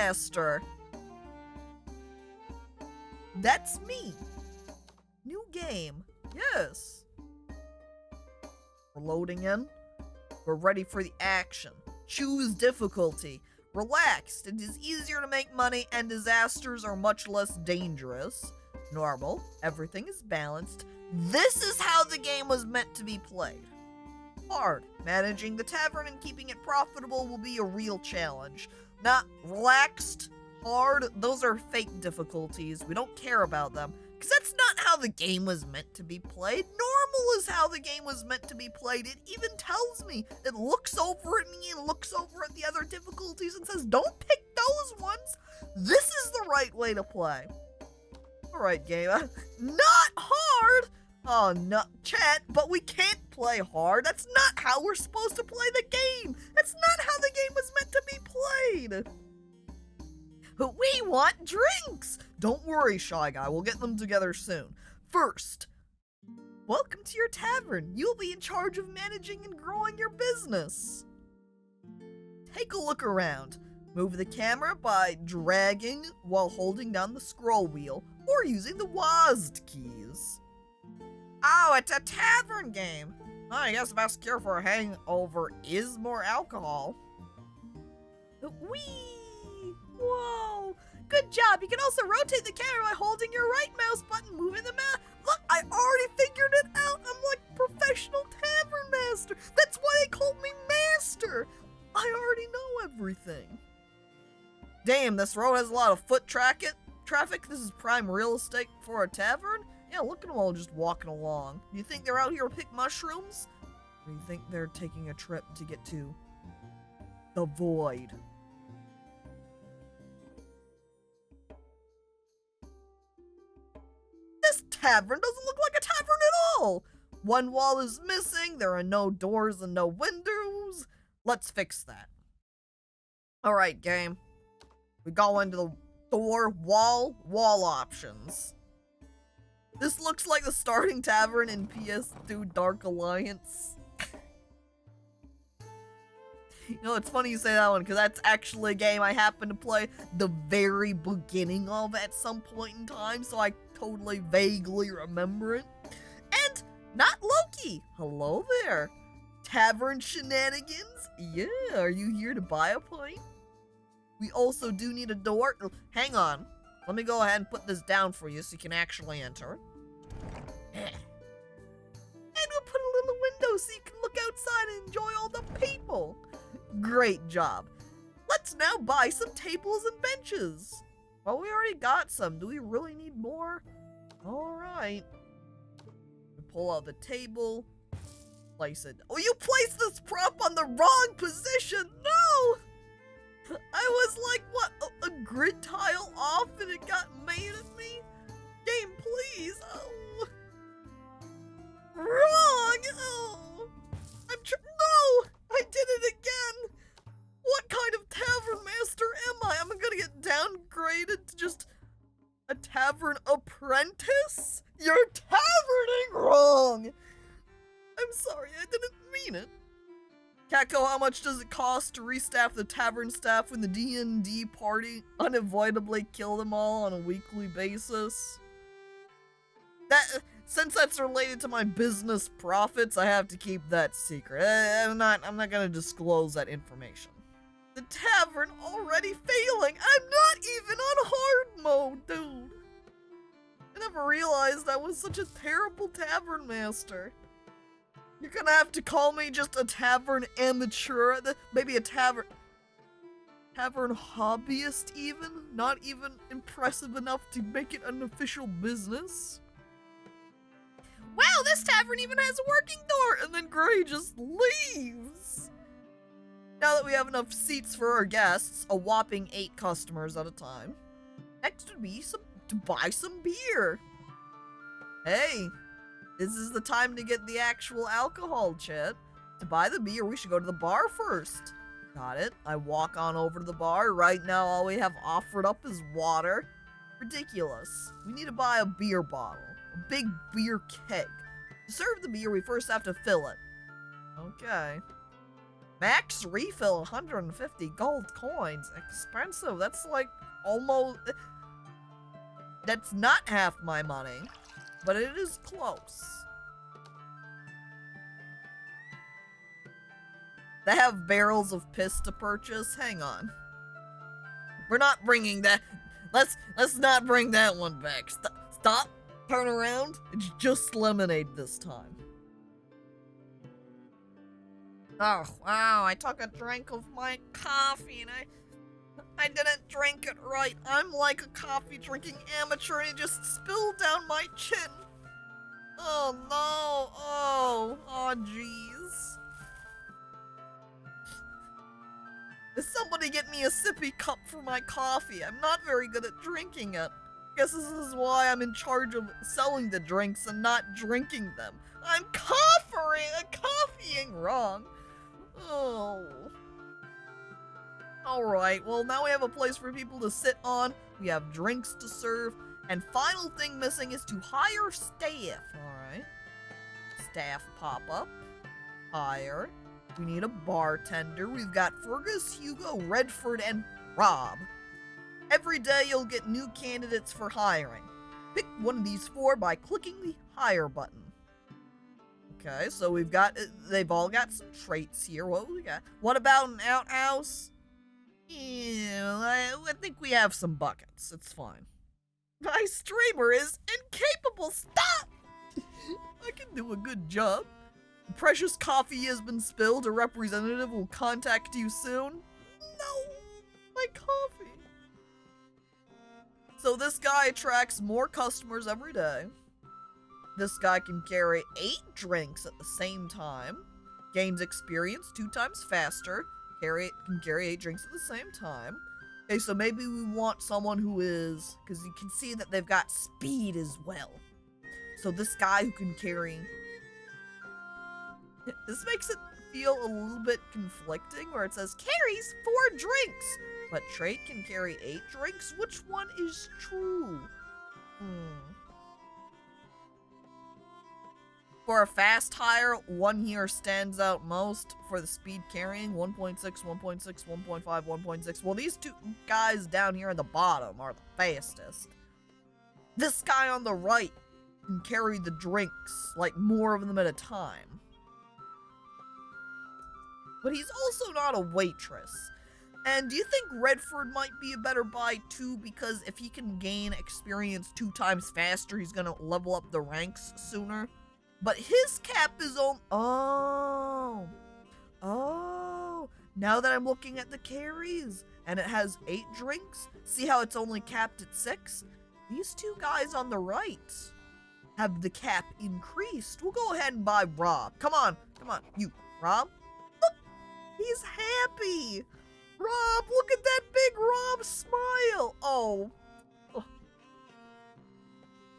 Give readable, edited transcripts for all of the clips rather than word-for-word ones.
Master. That's me. New game. Yes. We're loading in. We're ready for the action. Choose difficulty. Relaxed. It is easier to make money and disasters are much less dangerous. Normal. Everything is balanced. This is how the game was meant to be played. Hard. Managing the tavern and keeping it profitable will be a real challenge. Not relaxed. Hard. Those are fake difficulties. We don't care about them. Because that's not how the game was meant to be played. Normal is how the game was meant to be played. It even tells me. It looks over at me and looks over at the other difficulties and says, don't pick those ones. This is the right way to play. Alright, game. Not hard! Oh, no. Chat, but we can't play hard. That's not how we're supposed to play the game. That's not how the game was meant to be played. We want drinks! Don't worry, Shy Guy. We'll get them together soon. First, welcome to your tavern. You'll be in charge of managing and growing your business. Take a look around. Move the camera by dragging while holding down the scroll wheel or using the WASD keys. Oh, it's a tavern game. I guess the best cure for a hangover is more alcohol. Whee! Whoa! Good job! You can also rotate the camera by holding your right mouse button, moving the mouse. Look, I already figured it out! I'm like professional tavern master! That's why they called me master! I already know everything. Damn, this road has a lot of foot traffic. This is prime real estate for a tavern? Yeah, look at them all just walking along. Do you think they're out here to pick mushrooms? Or do you think they're taking a trip to get to the void? This tavern doesn't look like a tavern at all! One wall is missing, there are no doors and no windows. Let's fix that. Alright, game. We go into the door, wall options. This looks like the starting tavern in PS2 Dark Alliance. You know, it's funny you say that one, because that's actually a game I happened to play the very beginning of at some point in time, so I totally vaguely remember it. And not Loki! Hello there! Tavern shenanigans? Yeah, are you here to buy a pint? We also do need a door. Hang on. Let me go ahead and put this down for you so you can actually enter. And we'll put a little window so you can look outside and enjoy all the people. Great job. Let's now buy some tables and benches. Well, we already got some. Do we really need more? Alright. Pull out the table. Place it. Oh, you placed this prop on the wrong position! No! I was like, what, a grid tile off and it got made at me? Game, please. Oh. Wrong! Oh. No! I did it again! What kind of tavern master am I? Am I gonna get downgraded to just a tavern apprentice? You're taverning wrong! I'm sorry, I didn't mean it. Caco, how much does it cost to restaff the tavern staff when the D&D party unavoidably kill them all on a weekly basis? Since that's related to my business profits, I have to keep that secret. I'm not gonna disclose that information. The tavern already failing. I'm not even on hard mode, dude. I never realized I was such a terrible tavern master. You're gonna have to call me just a tavern amateur, maybe a tavern hobbyist even? Not even impressive enough to make it an official business? Wow, this tavern even has a working door! And then Gray just leaves! Now that we have enough seats for our guests, a whopping 8 customers at a time, next would be to buy some beer. Hey! This is the time to get the actual alcohol, chat. To buy the beer, we should go to the bar first. Got it. I walk on over to the bar. Right now, all we have offered up is water. Ridiculous. We need to buy a beer bottle. A big beer keg. To serve the beer, we first have to fill it. Okay. Max refill 150 gold coins. Expensive. That's like almost... That's not half my money, but it is close. They have barrels of piss to purchase. Hang on. We're not bringing that. Let's not bring that one back. Stop. Turn around. It's just lemonade this time. Oh, wow. I took a drink of my coffee and I didn't drink it right. I'm like a coffee drinking amateur and it just spilled down my chin. Oh no. Oh jeez. Somebody get me a sippy cup for my coffee. I'm not very good at drinking it. Guess this is why I'm in charge of selling the drinks and not drinking them. I'm copying wrong. Oh. Alright, well now we have a place for people to sit on. We have drinks to serve. And final thing missing is to hire staff. Alright. Staff pop up. Hire. We need a bartender. We've got Fergus, Hugo, Redford, and Rob. Every day you'll get new candidates for hiring. Pick one of these 4 by clicking the hire button. Okay, so we've got, they've all got some traits here. What we got? What about an outhouse? Yeah, I think we have some buckets. It's fine. My streamer is incapable. Stop! I can do a good job. Precious coffee has been spilled. A representative will contact you soon. No! My coffee. So this guy attracts more customers every day. This guy can carry 8 drinks at the same time. Gains experience 2 times faster. Can carry 8 drinks at the same time. Okay, so maybe we want someone who is... Because you can see that they've got speed as well. So this guy who can carry... This makes it feel a little bit conflicting, where it says, carries 4 drinks, but trait can carry 8 drinks. Which one is true? For a fast hire, 1 here stands out most. For the speed carrying, 1.6, 1.6, 1.5, 1.6. Well, these 2 guys down here at the bottom are the fastest. This guy on the right can carry the drinks, like more of them at a time. But he's also not a waitress. And do you think Redford might be a better buy too? Because if he can gain experience 2 times faster, he's gonna level up the ranks sooner. But his cap is on... Oh. Now that I'm looking at the carries, and it has 8 drinks, see how it's only capped at 6? These 2 guys on the right have the cap increased. We'll go ahead and buy Rob. Come on, you, Rob. He's happy! Rob, look at that big Rob smile! Oh.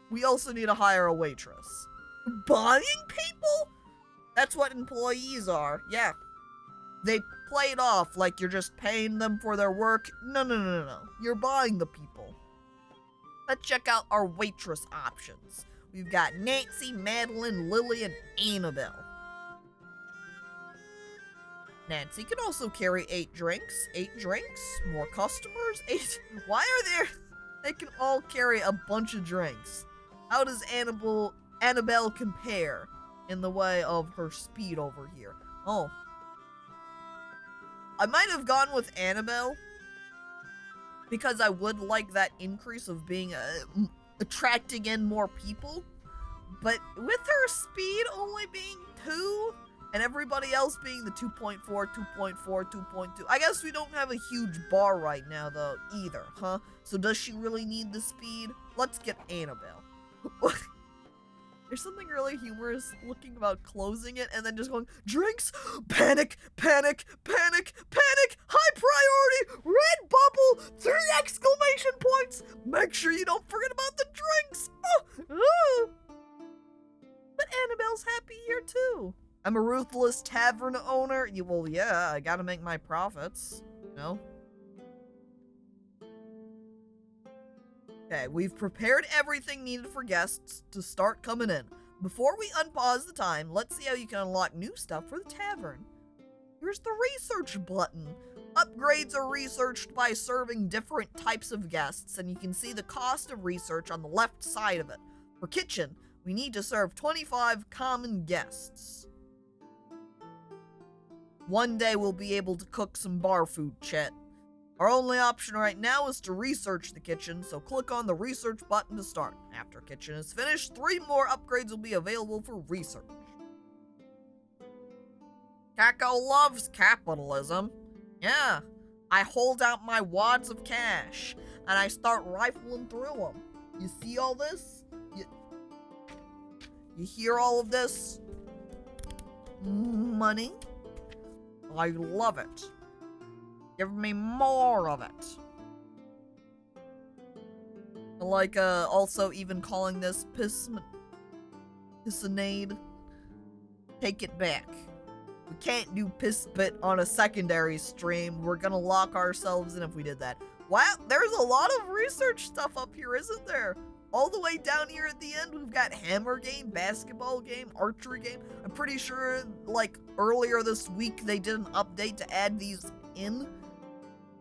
We also need to hire a waitress. Buying people? That's what employees are. Yeah. They play it off like you're just paying them for their work. No. You're buying the people. Let's check out our waitress options. We've got Nancy, Madeline, Lily, and Annabelle. Nancy can also carry 8 drinks. 8 drinks? More customers? 8? Why are there... They can all carry a bunch of drinks. How does Annabelle compare in the way of her speed over here? Oh. I might have gone with Annabelle because I would like that increase of being attracting in more people. But with her speed only being 2... and everybody else being the 2.4, 2.4, 2.2. I guess we don't have a huge bar right now, though, either, huh? So does she really need the speed? Let's get Annabelle. There's something really humorous looking about closing it and then just going, drinks, panic, panic, panic, panic, high priority, red bubble, 3 exclamation points. Make sure you don't forget about the drinks. But Annabelle's happy here, too. I'm a ruthless tavern owner. Well, yeah, I gotta make my profits, you know? Okay, we've prepared everything needed for guests to start coming in. Before we unpause the time, let's see how you can unlock new stuff for the tavern. Here's the research button. Upgrades are researched by serving different types of guests, and you can see the cost of research on the left side of it. For kitchen, we need to serve 25 common guests. One day we'll be able to cook some bar food, chat. Our only option right now is to research the kitchen, so click on the research button to start. After kitchen is finished, 3 more upgrades will be available for research. Caco loves capitalism. Yeah, I hold out my wads of cash, and I start rifling through them. You see all this? You hear all of this? Money? I love it. Give me more of it. I like, also even calling this pissinade. Take it back. We can't do piss bit on a secondary stream. We're gonna lock ourselves in if we did that. Wow, there's a lot of research stuff up here, isn't there? All the way down here at the end, we've got hammer game, basketball game, archery game. I'm pretty sure, like, earlier this week, they did an update to add these in.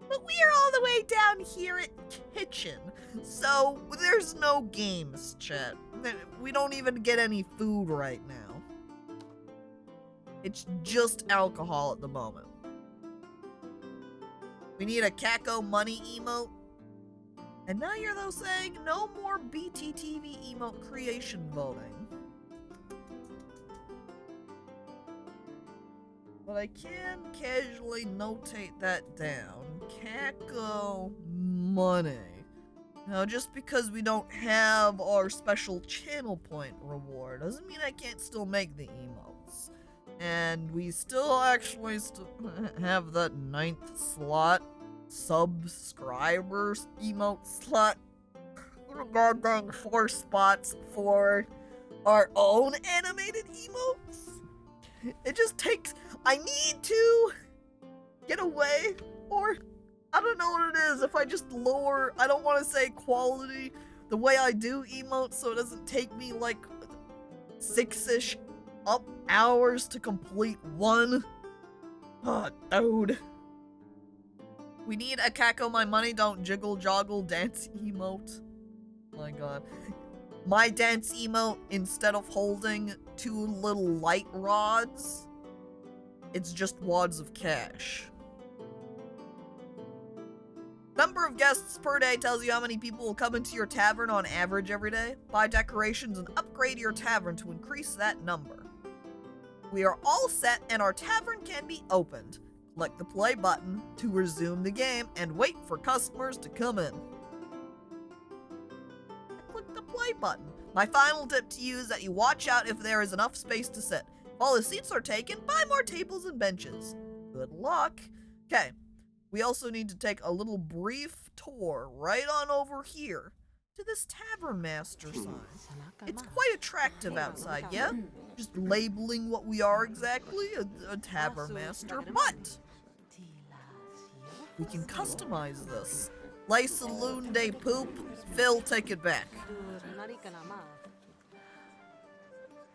But we are all the way down here at kitchen, so there's no games, chat. We don't even get any food right now. It's just alcohol at the moment. We need a Caco money emote. And now you're though saying no more BTTV emote creation voting. But I can casually notate that down. Caco money. Now, just because we don't have our special channel point reward doesn't mean I can't still make the emotes. And we still actually have that 9th slot subscribers emote slot. Goddamn 4 spots for our own animated emotes. It just takes, I need to get away, or I don't know what it is, if I just lower, I don't want to say quality, the way I do emotes so it doesn't take me like 6-ish up hours to complete one. Oh, dude. We need a Caco my money don't jiggle joggle dance emote. My god. My dance emote, instead of holding 2 little light rods, it's just wads of cash. Number of guests per day tells you how many people will come into your tavern on average every day. Buy decorations and upgrade your tavern to increase that number. We are all set and our tavern can be opened. Click the play button to resume the game and wait for customers to come in. Click the play button. My final tip to you is that you watch out if there is enough space to sit. If all the seats are taken, buy more tables and benches. Good luck. Okay, we also need to take a little brief tour right on over here to this Tavern Master sign. It's quite attractive outside, yeah? Just labeling what we are exactly, a Tavern Master, but we can customize this. Lay Saloon Day Poop, Phil, take it back.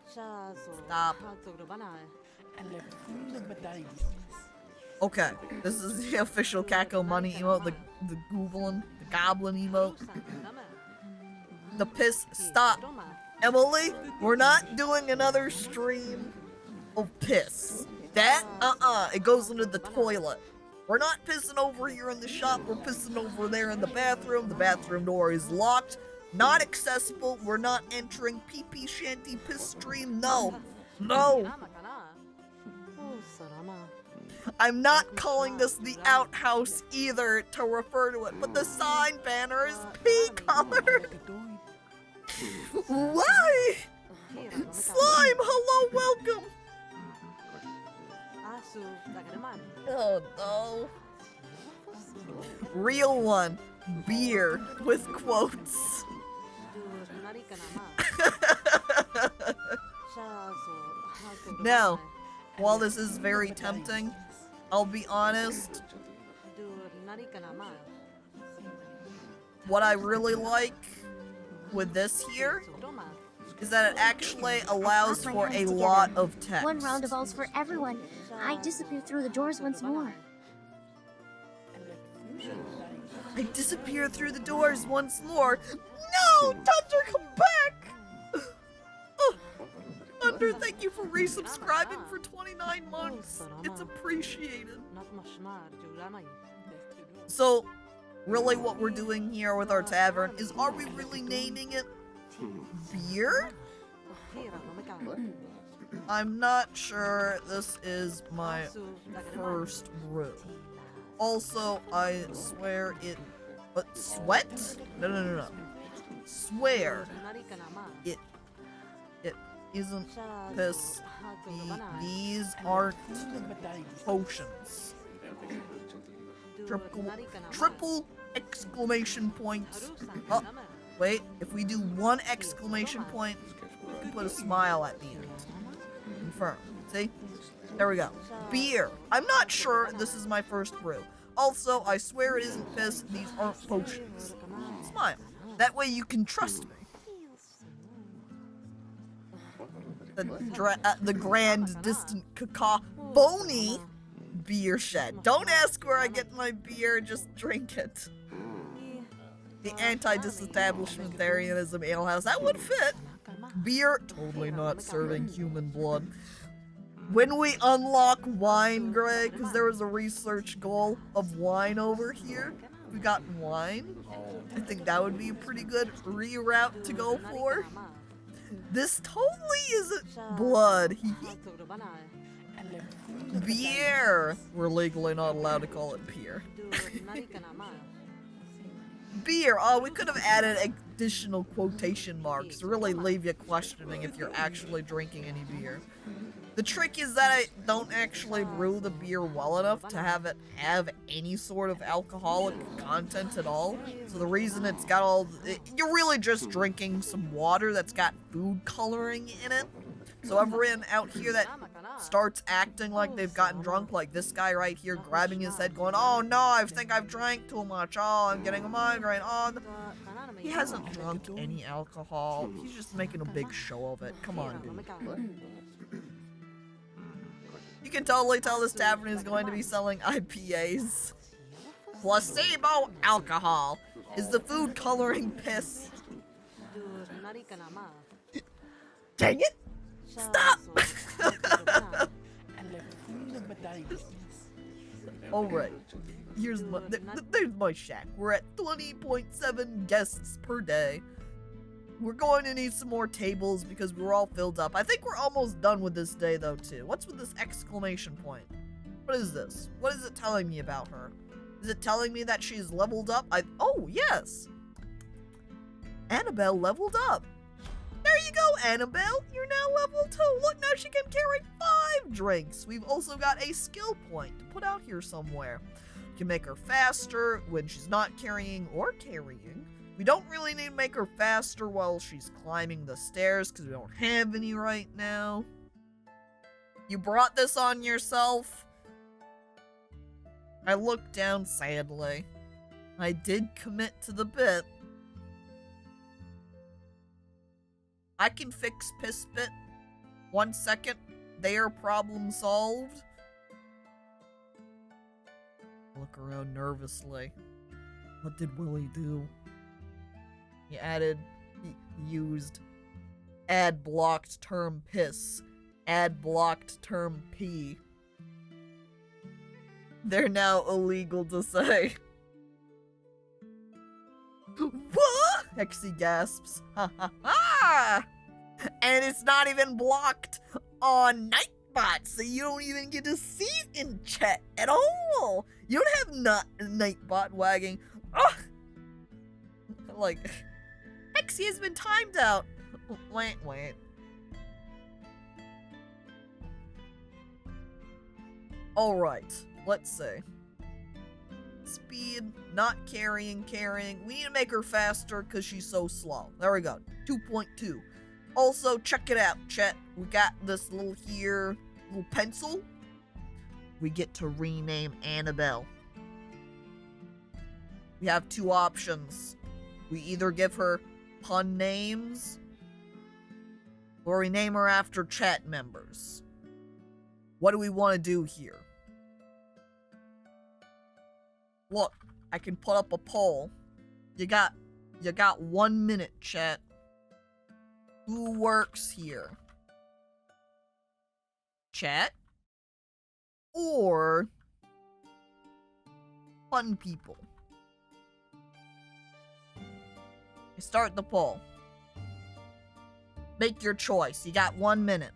Stop. Okay, this is the official Caco money emote, the goblin emote. The piss, stop. Emily, we're not doing another stream of piss. That, it goes into the toilet. We're not pissing over here in the shop, we're pissing over there in the bathroom. The bathroom door is locked, not accessible. We're not entering pee-pee shanty piss stream, no. No. I'm not calling this the outhouse either to refer to it, but the sign banner is pea-colored. Why? Slime, hello, welcome. Oh no. Real one. Beer with quotes. Now, while this is very tempting, I'll be honest. What I really like with this here is that it actually allows for a lot of text. 1 round of balls for everyone. I disappear through the doors once more. I disappear through the doors once more. No! Thunder, come back! Thunder, thank you for resubscribing for 29 months. It's appreciated. So, really what we're doing here with our tavern is, are we really naming it beer? I'm not sure. This is my first brew. Also, I swear it... But sweat? No. Swear it isn't piss. These aren't potions. Triple exclamation points. Oh, wait. If we do one exclamation point, we can put a smile at the end. Confirm. See? There we go. Beer. I'm not sure this is my first brew. Also, I swear it isn't piss. These aren't potions. Smile. That way you can trust me. The grand distant cacophony beer shed. Don't ask where I get my beer, just drink it. The anti-disestablishmentarianism alehouse. That would fit. Beer, totally not serving human blood. When we unlock wine, Greg, because there was a research goal of wine over here, we got wine. I think that would be a pretty good reroute to go for. This totally isn't blood. Beer. We're legally not allowed to call it beer. Beer. Oh, we could have added additional quotation marks to really leave you questioning if you're actually drinking any beer. The trick is that I don't actually brew the beer well enough to have it have any sort of alcoholic content at all. So the reason it's got all... You're really just drinking some water that's got food coloring in it. So everyone out here that starts acting like they've gotten drunk, like this guy right here grabbing his head going, oh no, I think I've drank too much, oh, I'm getting a migraine, oh... He hasn't drunk any alcohol, he's just making a big show of it. Come on, dude. You can totally tell this tavern is going to be selling IPAs. Placebo alcohol is the food coloring piss. Dang it! Stop! Alright, here's my, there's my shack. We're at 20.7 guests per day. We're going to need some more tables because we're all filled up. I think we're almost done with this day though too. What's with this exclamation point? What is this? What is it telling me about her? Is it telling me that she's leveled up? Oh, yes! Annabelle leveled up. There you go, Annabelle. You're now level 2. Look, now she can carry 5 drinks. We've also got a skill point to put out here somewhere. We can make her faster when she's not carrying or carrying. We don't really need to make her faster while she's climbing the stairs because we don't have any right now. You brought this on yourself? I looked down sadly. I did commit to the bit. I can fix Piss Bit. 1 second. There, problem solved. Look around nervously. What did Willie do? He used add blocked term piss, add blocked term pee. They're now illegal to say. What? Hexy gasps. Ha ha ha! And it's not even blocked on Nightbot, so you don't even get to see it in chat at all. You don't have Nightbot wagging. Ugh! Like, Hexy has been timed out. Wait. Alright, let's see. Speed, not carrying. We need to make her faster because she's so slow. There we go. 2.2. Also, check it out, chat. We got this little pencil. We get to rename Annabelle. We have 2 options. We either give her pun names, or we name her after chat members. What do we want to do here? Look, I can put up a poll. You got 1 minute, chat. Who works here? Chat? Or fun people? Start the poll. Make your choice. You got 1 minute.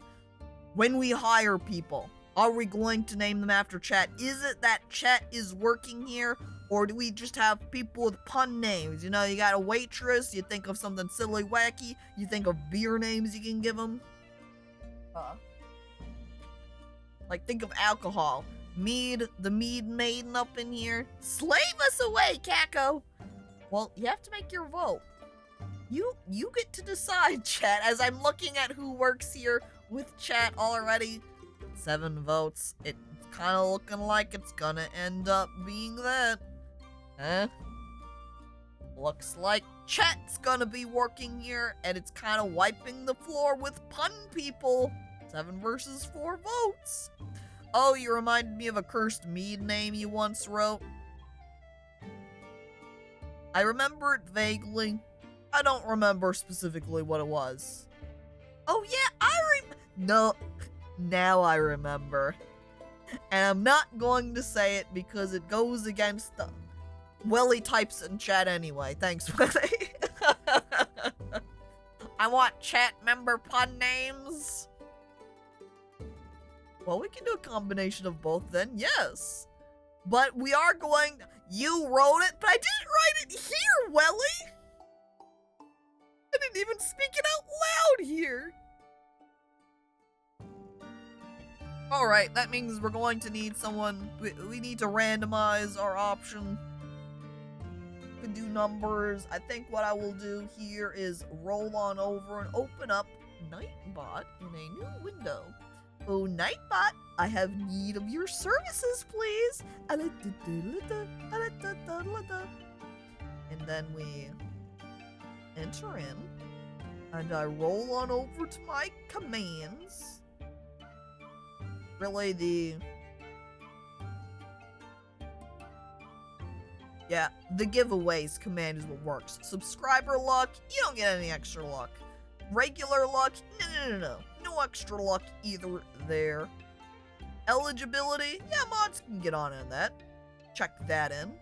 When we hire people, are we going to name them after chat? Is it that chat is working here? Or do we just have people with pun names? You know, you got a waitress, you think of something silly, wacky, you think of beer names you can give them. Like, think of alcohol. Mead, the mead maiden up in here. Slave us away, Caco! Well, you have to make your vote. You get to decide, chat, as I'm looking at who works here with chat already. 7 votes. It's kind of looking like it's gonna end up being that. Looks like chat's gonna be working here, and it's kind of wiping the floor with pun people. 7 versus 4 votes. Oh, you reminded me of a cursed mead name you once wrote. I remember it vaguely. I don't remember specifically what it was. Oh yeah, no, now I remember. And I'm not going to say it because it goes against the... Willie types in chat anyway. Thanks, Willie. I want chat member pun names. Well, we can do a combination of both then, yes. But we are going... You wrote it, but I didn't write it here, Willie. I didn't even speak it out loud here. Alright, that means we're going to need someone... We need to randomize our option. We can do numbers. I think what I will do here is roll on over and open up Nightbot in a new window. Oh, Nightbot, I have need of your services, please. And then we enter in, and I roll on over to my commands. Really, the giveaways command is what works. Subscriber luck, you don't get any extra luck. Regular luck, no. No extra luck either there. Eligibility, yeah, mods can get on in that. Check that in.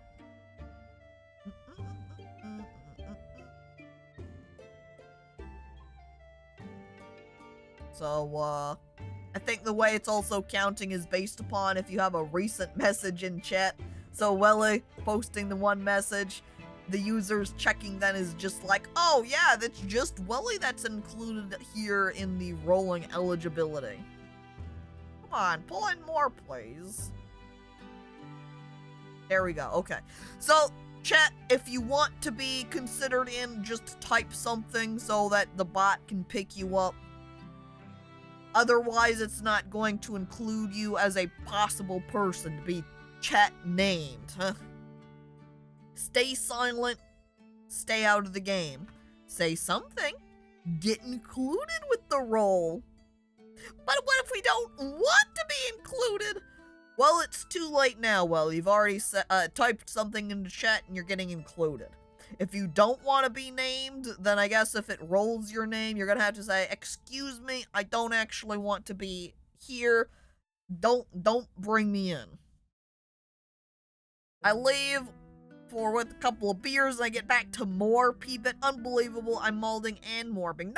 So, I think the way it's also counting is based upon if you have a recent message in chat. So, Welly posting the one message, the user's checking then is just like, oh yeah, that's just Welly that's included here in the rolling eligibility. Come on, pull in more, please. There we go, okay. So, chat, if you want to be considered in, just type something so that the bot can pick you up. Otherwise, it's not going to include you as a possible person to be chat named, huh? Stay silent, stay out of the game. Say something, get included with the roll. But what if we don't want to be included? Well, it's too late now, well, you've already typed something in the chat and you're getting included. If you don't want to be named, then I guess if it rolls your name, you're gonna have to say, excuse me, I don't actually want to be here. Don't bring me in. I leave with a couple of beers and I get back to more P-Bit. Unbelievable, I'm molding and morbing.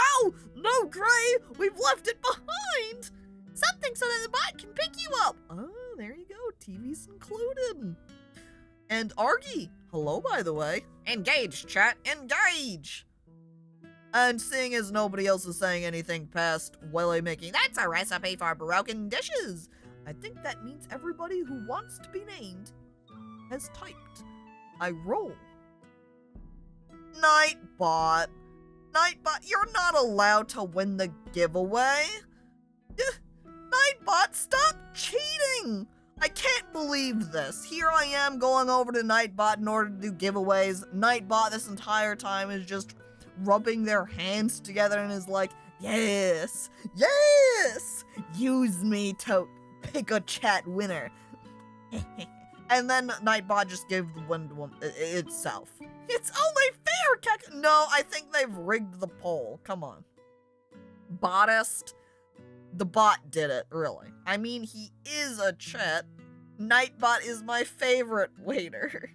No, Gray, we've left it behind. Something so that the bot can pick you up. Oh, there you go, TV's included. And Argy, hello, by the way. Engage, chat, engage! And seeing as nobody else is saying anything past Welly making, that's a recipe for broken dishes, I think that means everybody who wants to be named has typed. I roll. Nightbot, you're not allowed to win the giveaway. Nightbot, stop cheating! I can't believe this. Here I am going over to Nightbot in order to do giveaways. Nightbot this entire time is just rubbing their hands together and is like, yes, use me to Pick a chat winner. And then Nightbot just gave the win to itself. It's only fair, No, I think they've rigged the poll. Come on. Bottist. The bot did it, really. I mean, he is a chat. Nightbot is my favorite waiter.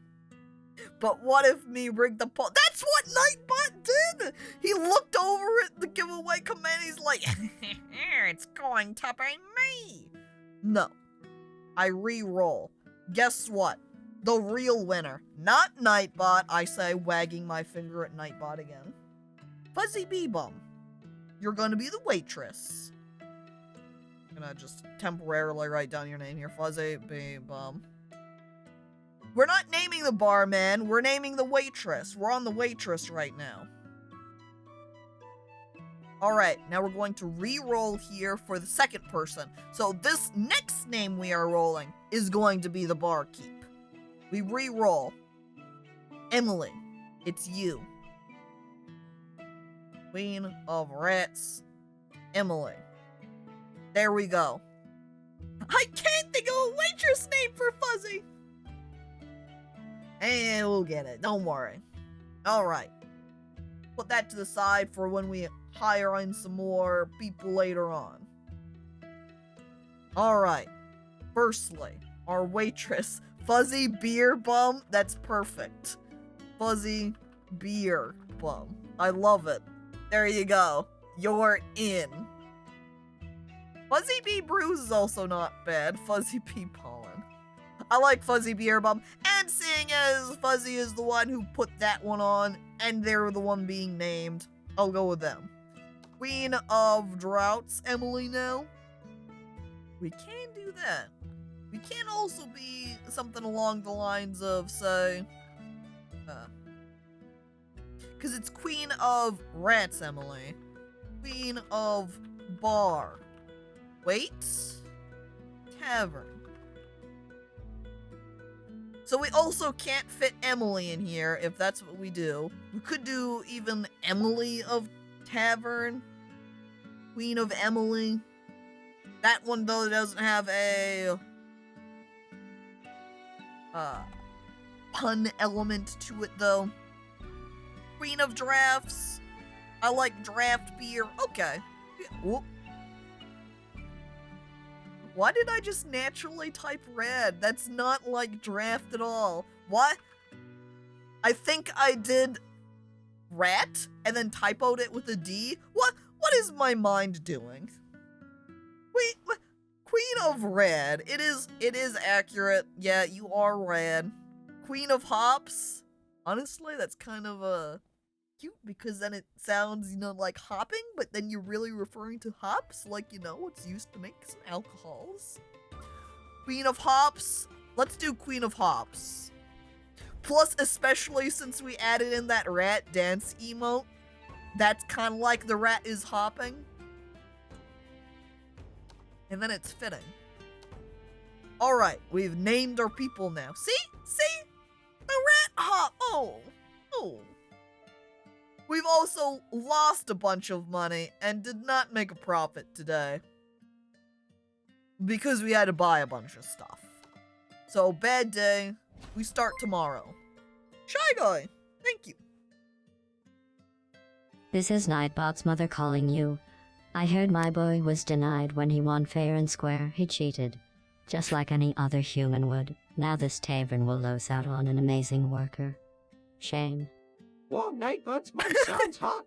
But what if me rigged the poll? That's what Nightbot did! He looked over at the giveaway command, he's like, it's going to be me! No. I re-roll. Guess what? The real winner. Not Nightbot, I say, wagging my finger at Nightbot again. Fuzzy Bee Bum. You're gonna be the waitress. I'm gonna just temporarily write down your name here. Fuzzy Bee Bum. We're not naming the barman, we're naming the waitress. We're on the waitress right now. Alright, now we're going to re-roll here for the second person. So this next name we are rolling is going to be the barkeep. We re-roll. Emily, it's you. Queen of Rats, Emily. There we go. I can't think of a waitress name for Fuzzy! And we'll get it, don't worry. Alright. Put that to the side for when we hire in some more people later on. Alright. Firstly, our waitress, Fuzzy Beer Bum. That's perfect. Fuzzy Beer Bum. I love it. There you go. You're in. Fuzzy Bee Brews is also not bad. Fuzzy Bee Pollen. I like Fuzzy Beer Bum. And seeing as Fuzzy is the one who put that one on, and they're the one being named, I'll go with them. Queen of Droughts, Emily now. We can do that. We can also be something along the lines of, say, because it's Queen of Rats, Emily. Queen of Bar. Wait. Tavern. So we also can't fit Emily in here, if that's what we do. We could do even Emily of Tavern. Queen of Emily. That one, though, doesn't have a pun element to it, though. Queen of Drafts. I like draft beer. Okay. Whoop. Why did I just naturally type red? That's not like draft at all. What? I think I did rat and then typoed it with a D? What is my mind doing? Wait, what? Queen of Red. It is accurate. Yeah, you are red. Queen of Hops. Honestly, that's kind of cute because then it sounds, like hopping, but then you're really referring to hops, like, what's used to make some alcohols. Queen of Hops. Let's do Queen of Hops. Plus, especially since we added in that rat dance emote, that's kind of like the rat is hopping. And then it's fitting. Alright, we've named our people now. See? The rat hop. Oh. We've also lost a bunch of money and did not make a profit today. Because we had to buy a bunch of stuff. So, bad day. We start tomorrow. Shy Guy, thank you. This is Nightbot's mother calling you. I heard my boy was denied when he won fair and square. He cheated. Just like any other human would. Now this tavern will lose out on an amazing worker. Shame. Whoa, Nightbot's mom sounds hot.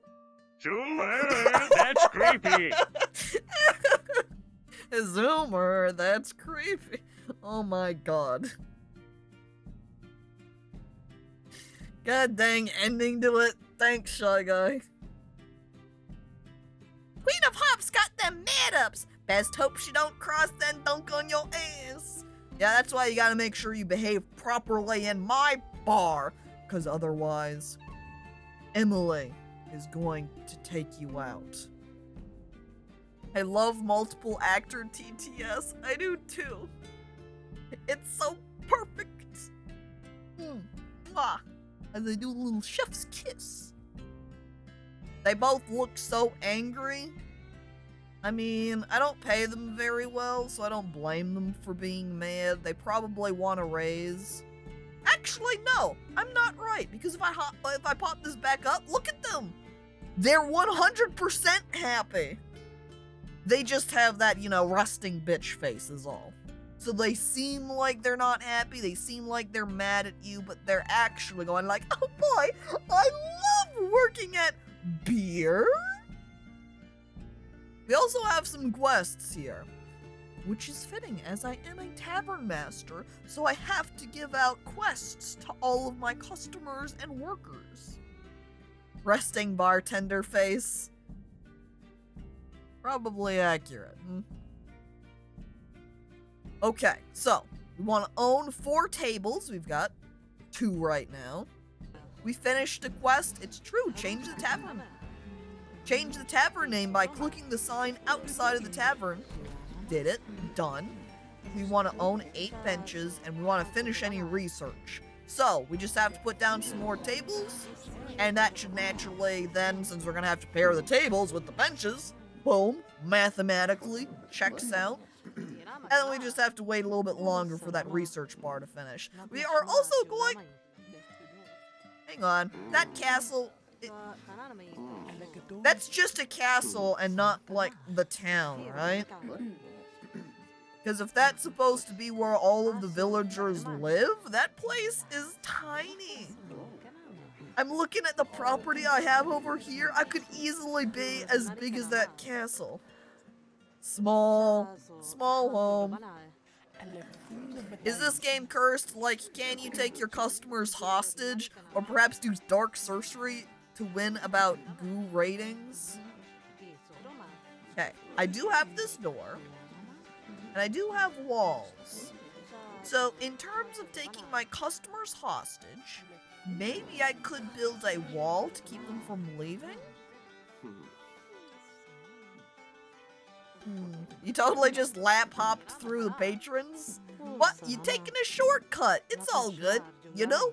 Zoomer, that's creepy. Zoomer, that's creepy. Oh my god. God dang ending to it. Thanks, Shy Guy. Queen of Hops got them mad-ups. Best hope she don't cross then dunk on your ass. Yeah, that's why you gotta make sure you behave properly in my bar. Because otherwise, Emily is going to take you out. I love multiple actor TTS. I do too. It's so perfect. Mwah. As they do a little chef's kiss. They both look so angry. I mean, I don't pay them very well, so I don't blame them for being mad. They probably want a raise. Actually, no, I'm not right, because if I pop this back up, look at them. They're 100% happy. They just have that, resting bitch face is all. So they seem like they're not happy, they seem like they're mad at you, but they're actually going like, oh boy, I love working at beer. We also have some quests here, which is fitting as I am a tavern master, so I have to give out quests to all of my customers and workers. Resting bartender face. Probably accurate. Okay, so we want to own 4 tables. We've got 2 right now. We finished the quest. It's true. Change the tavern. Change the tavern name by clicking the sign outside of the tavern. Did it. Done. We want to own 8 benches, and we want to finish any research. So, we just have to put down some more tables, and that should naturally then, since we're going to have to pair the tables with the benches, boom, mathematically, checks out. And then we just have to wait a little bit longer for that research bar to finish. We are also going... Hang on, that castle... That's just a castle and not, like, the town, right? Because if that's supposed to be where all of the villagers live, that place is tiny. I'm looking at the property I have over here. I could easily be as big as that castle. Small home. Is this game cursed? Like, can you take your customers hostage? Or perhaps do dark sorcery to win about goo ratings? Okay, I do have this door. And I do have walls. So, in terms of taking my customers hostage, maybe I could build a wall to keep them from leaving? You totally just lap hopped through the patrons? What? You taking a shortcut? It's all good, you know?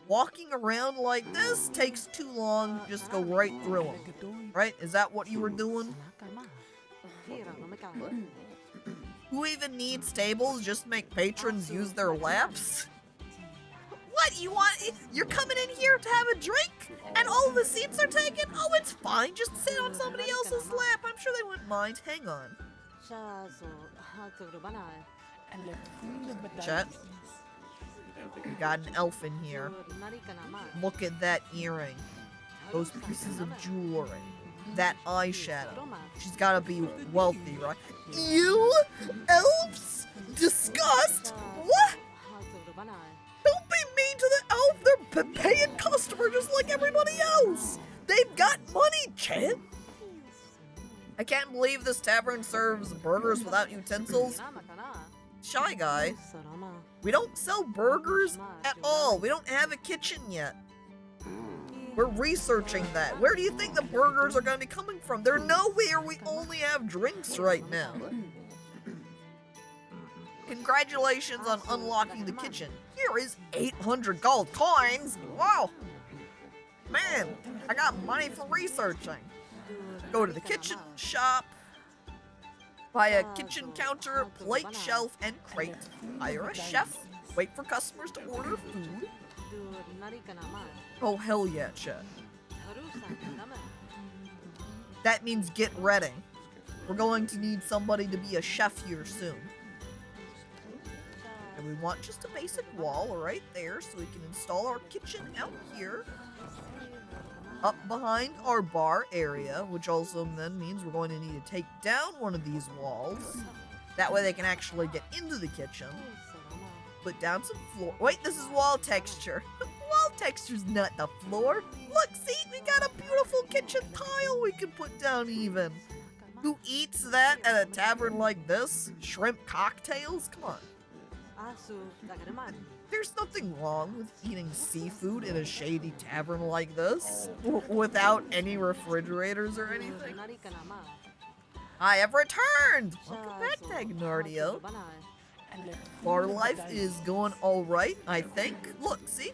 Walking around like this takes too long, just go right through them. Right? Is that what you were doing? Who even needs tables? Just make patrons use their laps? What, you're coming in here to have a drink? And all the seats are taken? Oh, it's fine, just sit on somebody else's lap. I'm sure they wouldn't mind. Hang on. Chat. We got an elf in here. Look at that earring. Those pieces of jewelry. That eyeshadow. She's gotta be wealthy, right? You? Elves? Disgust? What? Don't be mean to the elf. They're a paying customer just like everybody else. They've got money, Chan. I can't believe this tavern serves burgers without utensils. Shy guy. We don't sell burgers at all. We don't have a kitchen yet. We're researching that. Where do you think the burgers are going to be coming from? They're nowhere. We only have drinks right now. Congratulations on unlocking the kitchen. Here is 800 gold coins. Wow. Man, I got money for researching. Go to the kitchen shop. Buy a kitchen counter, plate, shelf, and crate. Hire a chef. Wait for customers to order food. Oh, hell yeah, Chet. That means get ready. We're going to need somebody to be a chef here soon. And we want just a basic wall right there so we can install our kitchen out here. Up behind our bar area, which also then means we're going to need to take down one of these walls. That way they can actually get into the kitchen. Put down some floor. Wait, this is wall texture. Wall texture's not the floor. Look, see, we got a beautiful kitchen tile we can put down even. Who eats that at a tavern like this? Shrimp cocktails? Come on. There's nothing wrong with eating seafood in a shady tavern like this, without any refrigerators or anything. I have returned! Welcome back, Tagnardio. Our life is going alright, I think. Look, see?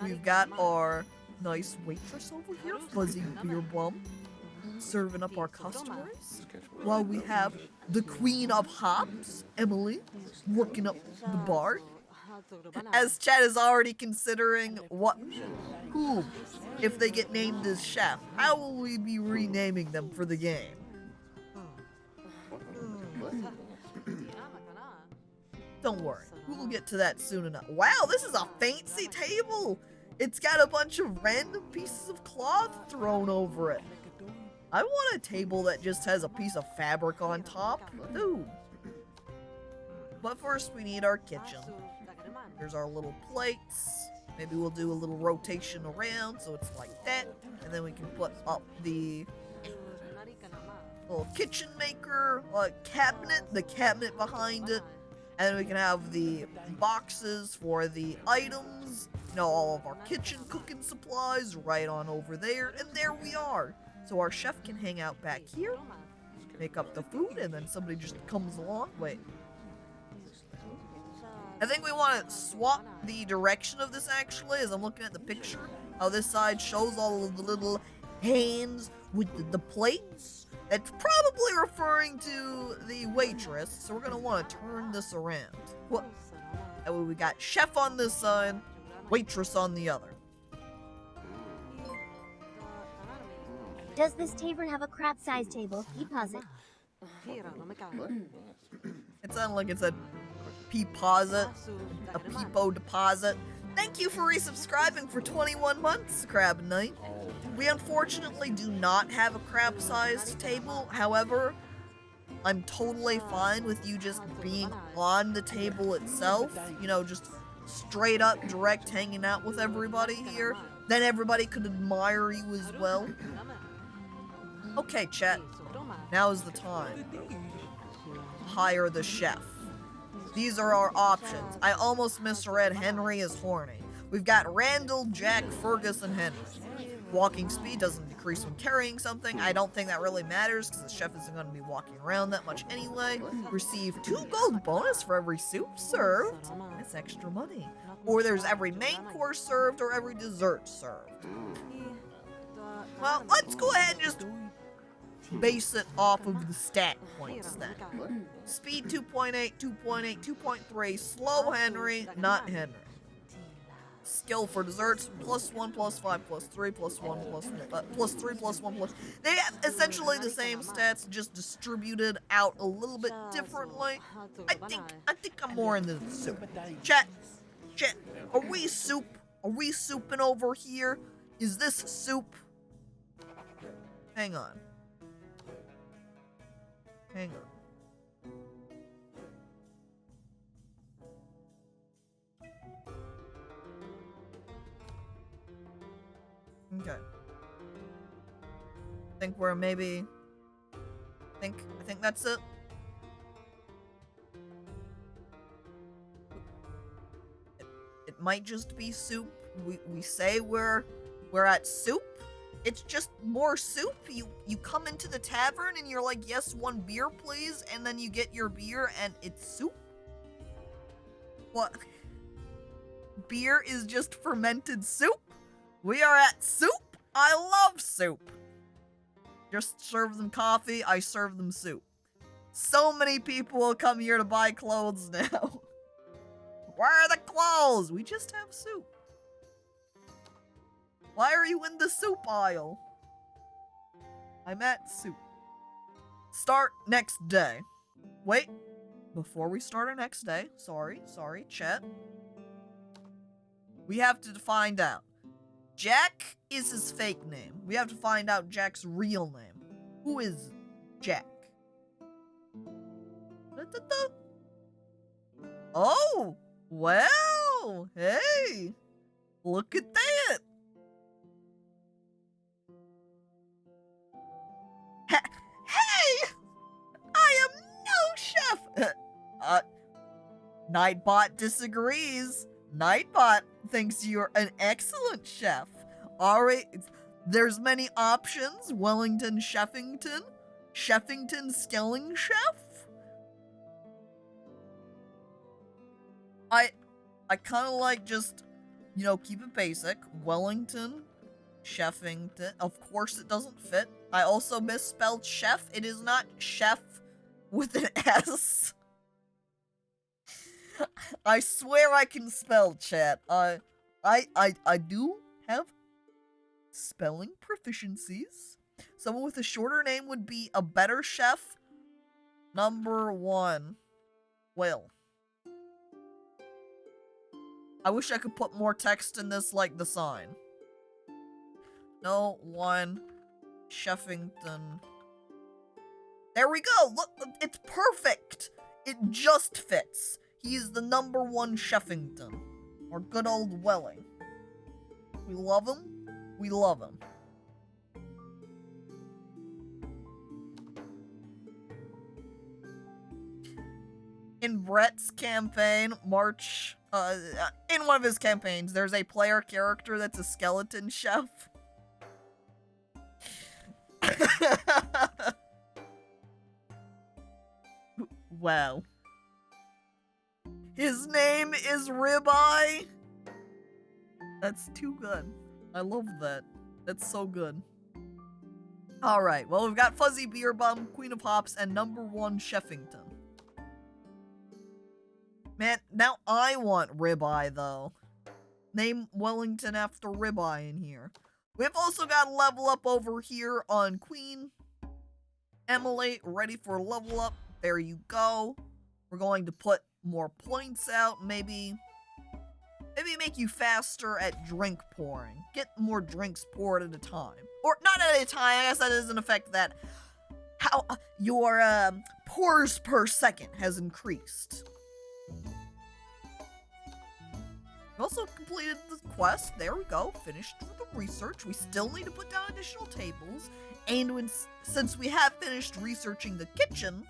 We've got our nice waitress over here, Fuzzy Beer Bum. serving up our customers, while we have the queen of hops, Emily, working up the bar. As Chad is already considering who, if they get named as chef, how will we be renaming them for the game? Don't worry, we'll get to that soon enough. Wow, this is a fancy table! It's got a bunch of random pieces of cloth thrown over it. I want a table that just has a piece of fabric on top. Ooh. But first we need our kitchen. Here's our little plates. Maybe we'll do a little rotation around so it's like that. And then we can put up the little kitchen maker, cabinet, the cabinet behind it. And then we can have the boxes for the items, all of our kitchen cooking supplies right on over there. And there we are. So our chef can hang out back here, make up the food, and then somebody just comes along. Wait. I think we want to swap the direction of this actually, as I'm looking at the picture. How this side shows all of the little hands with the plates. That's probably referring to the waitress, so we're going to want to turn this around. What? That way we got chef on this side, waitress on the other. Does this tavern have a crab-sized table? Deposit. It sounded like it said P-posit, a Peepo deposit. Thank you for resubscribing for 21 months, Crab Knight. We unfortunately do not have a crab-sized table. However, I'm totally fine with you just being on the table itself. Just straight up direct hanging out with everybody here. Then everybody could admire you as well. Okay, chat. Now is the time. Hire the chef. These are our options. I almost misread Henry as horny. We've got Randall, Jack, Fergus, and Henry. Walking speed doesn't decrease when carrying something. I don't think that really matters because the chef isn't going to be walking around that much anyway. Receive 2 gold bonus for every soup served. That's extra money. Or there's every main course served or every dessert served. Well, let's go ahead and just base it off of the stat points then. Speed 2.8, 2.8, 2.3, slow Henry, not Henry. Skill for desserts, +1, +5, +3, +1, +3, +1, plus. They have essentially the same stats, just distributed out a little bit differently. I think I'm more into the soup. Chat, are we soup? Are we souping over here? Is this soup? Hang on. Okay. I think we're maybe... I think that's it. It might just be soup. We say we're at soup. It's just more soup. You come into the tavern and you're like, yes, 1 beer, please. And then you get your beer and it's soup? What? Beer is just fermented soup? We are at soup? I love soup. Just serve them coffee, I serve them soup. So many people will come here to buy clothes now. Where are the clothes? We just have soup. Why are you in the soup aisle? I'm at soup. Start next day. Wait, before we start our next day, sorry, chat. We have to find out. Jack is his fake name. We have to find out Jack's real name. Who is Jack? Oh, well, hey, look at that. Hey, I am no chef. Nightbot disagrees. Nightbot thinks you're an excellent chef. Alright, there's many options. Wellington Sheffington. Sheffington Skilling Chef. I kind of like just, keep it basic. Wellington Sheffington. Of course it doesn't fit. I also misspelled chef. It is not chef with an S. I swear I can spell, chat. I do have spelling proficiencies. Someone with a shorter name would be a better chef. Number 1. Will. I wish I could put more text in this like the sign. No one Sheffington. There we go! Look, it's perfect! It just fits. He's the number 1 Sheffington. Our good old Welling. We love him. We love him. In Brett's campaign, March, in one of his campaigns, there's a player character that's a skeleton chef. Wow. His name is Ribeye. That's too good. I love that. That's so good. Alright, well, we've got Fuzzy Beer Bum, Queen of Hops, and number 1 Sheffington. Man, now I want Ribeye, though. Name Wellington after Ribeye in here. We've also got level up over here on Queen. Emily, ready for level up. There you go. We're going to put more points out. Maybe make you faster at drink pouring. Get more drinks poured at a time. Or not at a time, I guess that doesn't affect that. How your pours per second has increased. We also completed the quest. There we go. Finished the research. We still need to put down additional tables. And since we have finished researching the kitchen,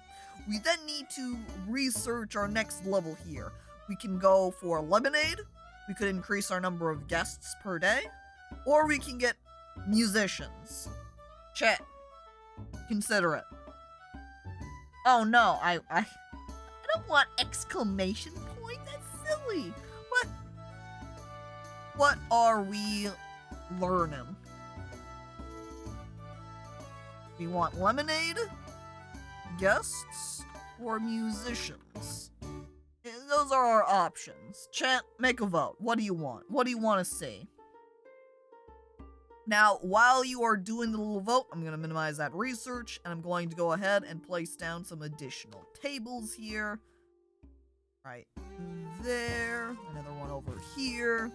we then need to research our next level here. We can go for lemonade. We could increase our number of guests per day. Or we can get musicians. Chat. Consider it. Oh no, I don't want exclamation point. That's silly. What are we learning? We want lemonade, guests, or musicians. And those are our options. Chat, make a vote. What do you want? What do you want to see? Now, while you are doing the little vote, I'm going to minimize that research, and I'm going to go ahead and place down some additional tables here. Right there. Another one over here.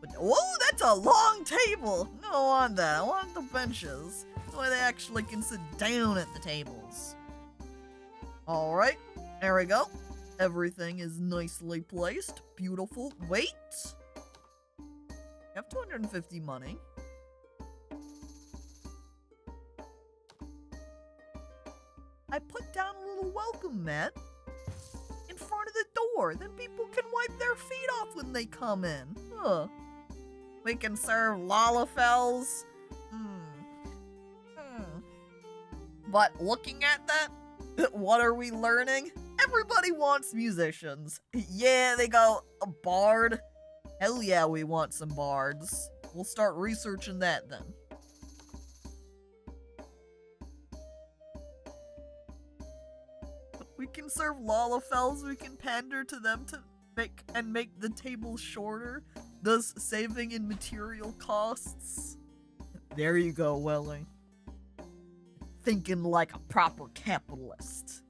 But, whoa, that's a long table! I don't want that. I want the benches. So they actually can sit down at the tables. Alright, there we go. Everything is nicely placed. Beautiful. Wait! We have 250 money. I put down a little welcome mat in front of the door. Then people can wipe their feet off when they come in. Huh. We can serve lalafels. But looking at that, what are we learning? Everybody wants musicians. Yeah, they go, a bard. Hell yeah, we want some bards. We'll start researching that then. We can serve lalafels, we can pander to them to make the table shorter, thus saving in material costs. There you go, Welling. Thinking like a proper capitalist.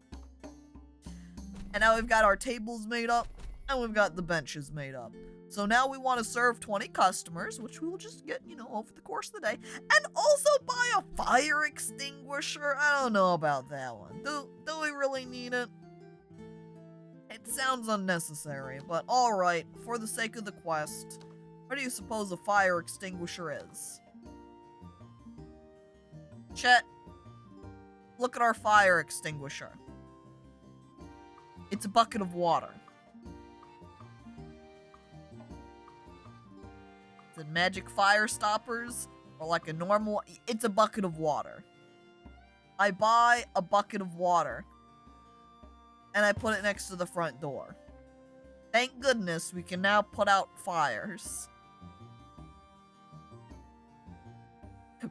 And now we've got our tables made up, and we've got the benches made up. So now we want to serve 20 customers, which we'll just get, over the course of the day. And also buy a fire extinguisher. I don't know about that one. Do we really need it? It sounds unnecessary, but alright, for the sake of the quest, what do you suppose a fire extinguisher is? Chet, look at our fire extinguisher. It's a bucket of water. Is it magic fire stoppers? Or like a normal... It's a bucket of water. I buy a bucket of water. And I put it next to the front door. Thank goodness we can now put out fires.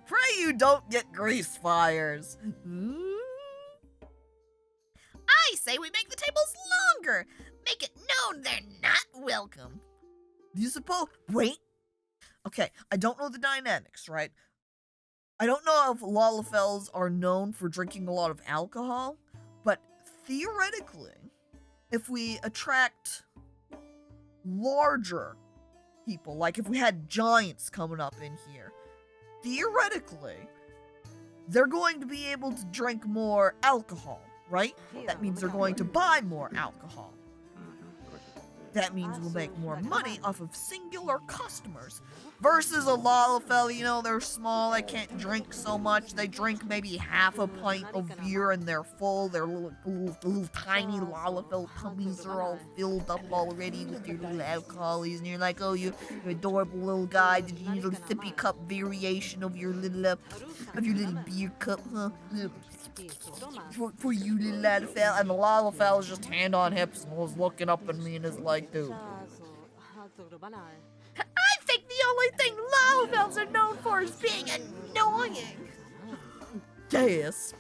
Pray you don't get grease fires. I say we make the tables longer. Make it known they're not welcome. Do you suppose? Wait. Okay, I don't know the dynamics, right? I don't know if Lalafels are known for drinking a lot of alcohol, but theoretically, if we attract larger people, like if we had giants coming up in here, theoretically, they're going to be able to drink more alcohol, right? That means they're going to buy more alcohol. That means we'll make more money off of singular customers. Versus a Lalafell, you know, they're small, they can't drink so much. They drink maybe half a pint of beer and they're full. Their little tiny Lalafell tummies are all filled up already with your little alcoholies. And you're like, oh, you're adorable little guy. Did you need a sippy cup variation of your little beer cup, huh? For you, little Lalafell. And the Lalafell is just hand on hips and was looking up at me and is like, dude. I think the only thing Lalafells are known for is being annoying. Yes.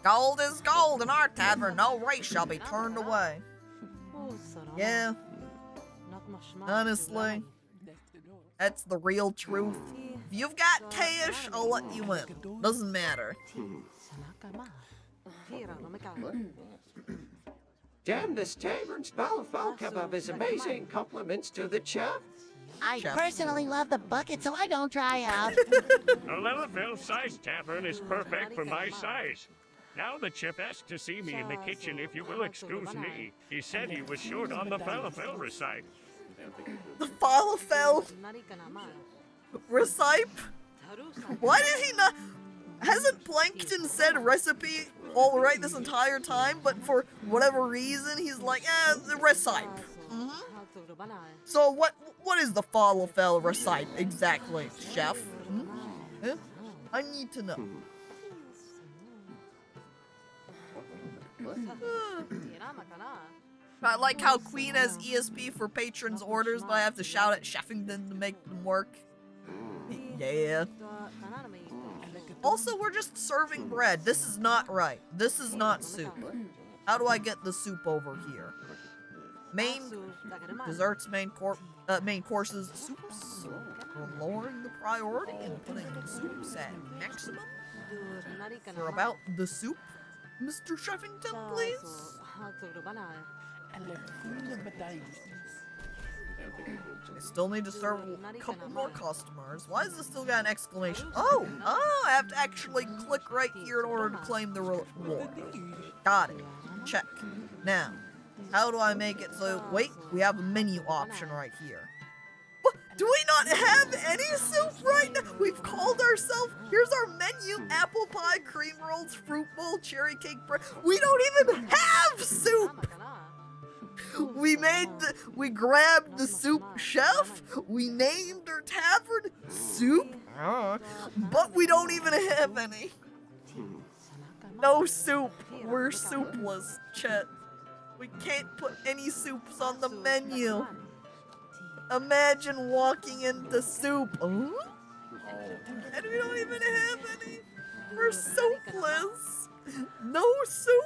Gold is gold in our tavern. No race shall be turned away. Yeah. Honestly, that's the real truth. If you've got cash, I'll let you in. Doesn't matter. Damn, this tavern's falafel kebab is amazing. Compliments to the chef. I Chef. personally love the bucket, so I don't try out. A Lalafell-sized tavern is perfect for my size. Now the chef asked to see me in the kitchen, if you will excuse me. He said he was short on the falafel recipe. The falafel recipe? Why did he not? Hasn't Plankton said recipe all right this entire time, but for whatever reason he's like, the recipe. So what is the falafel recipe exactly, chef? Huh? I need to know. I like how Queen has ESP for patrons' orders, but I have to shout at Sheffington to make them work. Yeah. Also, we're just serving bread. This is not right. This is not soup. How do I get the soup over here? Main desserts, main courses, soups. We're lowering the priority and putting soups at maximum. We're about the soup, Mr. Sheffington, please. I still need to serve a couple more customers. Why is this still got an exclamation? Oh, I have to actually click right here in order to claim the reward. Got it. Check. Now, how do I make it so, wait, we have a menu option right here. What? Do we not have any soup right now? We've called ourselves, here's our menu, apple pie, cream rolls, fruit bowl, cherry cake bread. We don't even have soup! We grabbed the soup chef, we named our tavern Soup, but we don't even have any. No soup, we're soupless, Chet. We can't put any soups on the menu. Imagine walking into soup. And we don't even have any. We're soupless. No soup.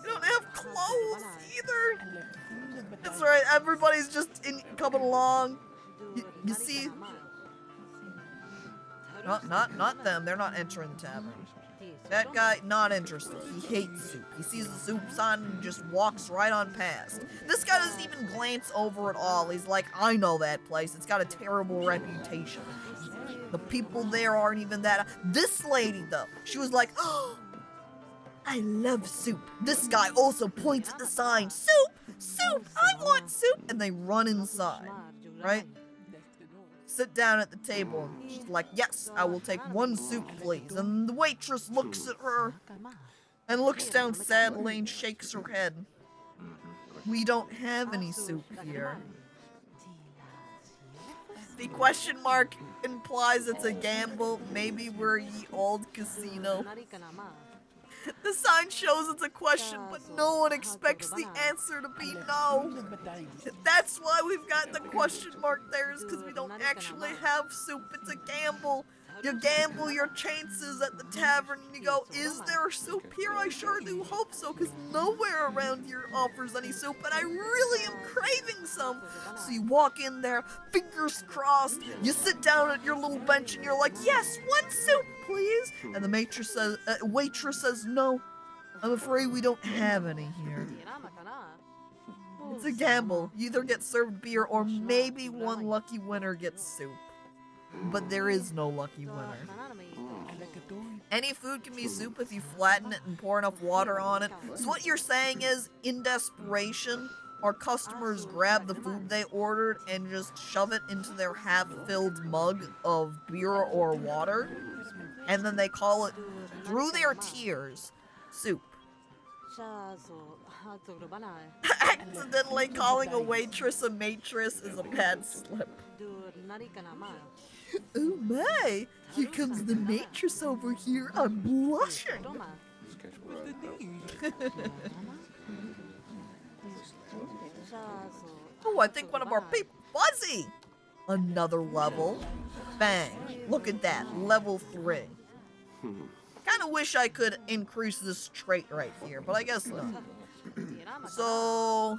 We don't have clothes either. That's right, everybody's just coming along. You see? Not them, they're not entering the tavern. That guy, not interested. He hates soup. He sees the soup sign and just walks right on past. This guy doesn't even glance over at all. He's like, I know that place. It's got a terrible reputation. The people there aren't even that. This lady, though, she was like, oh, I love soup. This guy also points at the sign. Soup! Soup! I want soup! And they run inside, right? Sit down at the table and she's like, yes, I will take one soup, please. And the waitress looks at her and looks down sadly and shakes her head. We don't have any soup here. The question mark implies it's a gamble. Maybe we're ye old casino. The sign shows it's a question, but no one expects the answer to be no. That's why we've got the question mark there, is because we don't actually have soup. It's a gamble. You gamble your chances at the tavern and you go, is there soup here? I sure do hope so, because nowhere around here offers any soup, and I really am craving some. So you walk in there, fingers crossed, you sit down at your little bench and you're like, yes, one soup, please. And the waitress says, no, I'm afraid we don't have any here. It's a gamble. You either get served beer or maybe one lucky winner gets soup. But there is no lucky winner. Any food can be soup if you flatten it and pour enough water on it. So what you're saying is, in desperation, our customers grab the food they ordered and just shove it into their half-filled mug of beer or water, and then they call it, through their tears, soup. Accidentally calling a waitress a mattress is a bad slip. Oh my! Here comes the mattress over here. I'm blushing. Oh, I think one of our people, Fuzzy! Another level. Bang. Look at that. Level 3. Kind of wish I could increase this trait right here, but I guess not. So,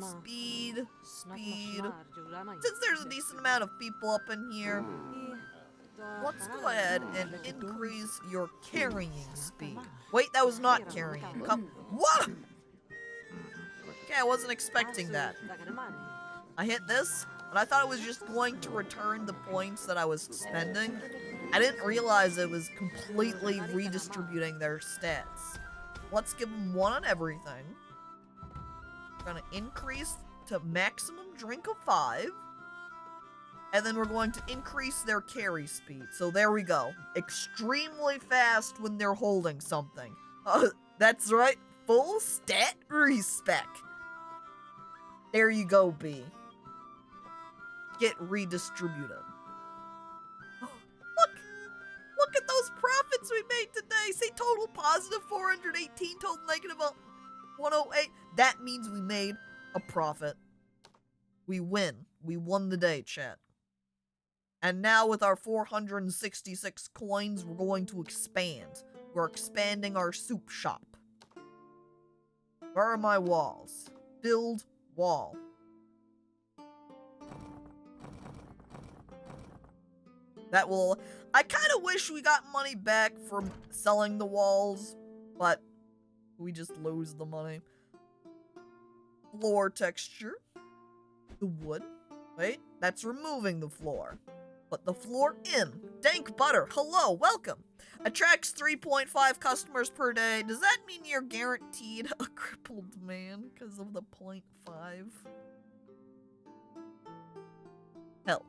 speed. Since there's a decent amount of people up in here, let's go ahead and increase your carrying speed. Wait, that was not carrying. Come. What? Okay, I wasn't expecting that. I hit this, and I thought it was just going to return the points that I was spending. I didn't realize it was completely redistributing their stats. Let's give them 1 on everything. We're gonna increase to maximum drink of 5. And then we're going to increase their carry speed. So there we go. Extremely fast when they're holding something. That's right. Full stat respec. There you go, B. Get redistributed. Look at those profits we made today. Say total positive 418, total negative 108. That means we made a profit. We win. We won the day, chat. And now with our 466 coins, we're going to expand. We're expanding our soup shop. Where are my walls? Build wall. That will... I kind of wish we got money back from selling the walls, but we just lose the money. Floor texture. The wood. Wait, that's removing the floor. Put the floor in. Dank butter. Hello, welcome. Attracts 3.5 customers per day. Does that mean you're guaranteed a crippled man because of the 0.5? Hell.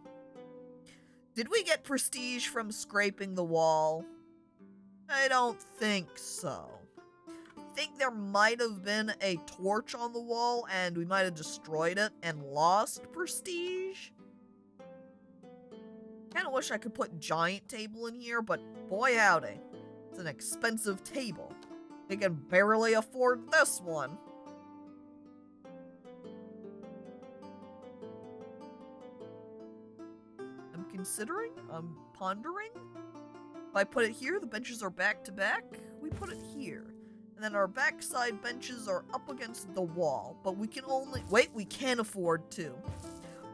Did we get prestige from scraping the wall? I don't think so. I think there might have been a torch on the wall and we might have destroyed it and lost prestige. Kinda wish I could put giant table in here, but boy howdy. It's an expensive table. We can barely afford this one. I'm pondering. If I put it here, the benches are back to back. We put it here. And then our backside benches are up against the wall. But we can only... Wait, we can afford 2.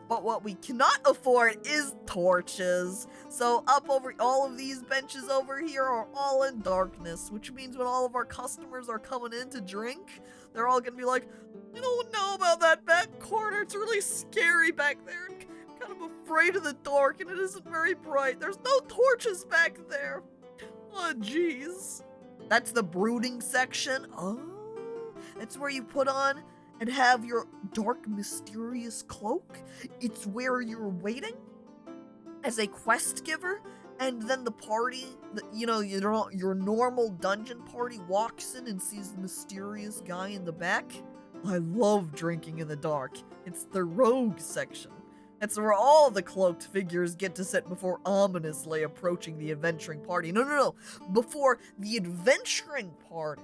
But what we cannot afford is torches. So up over all of these benches over here are all in darkness. Which means when all of our customers are coming in to drink, they're all going to be like, I don't know about that back corner. It's really scary back there. Kind of afraid of the dark and it isn't very bright. There's no torches back there. Oh, jeez. That's the brooding section. Oh, that's where you put on and have your dark, mysterious cloak. It's where you're waiting as a quest giver. And then the party, your normal dungeon party walks in and sees the mysterious guy in the back. I love drinking in the dark. It's the rogue section. That's where all the cloaked figures get to sit before ominously approaching the adventuring party. No. Before the adventuring party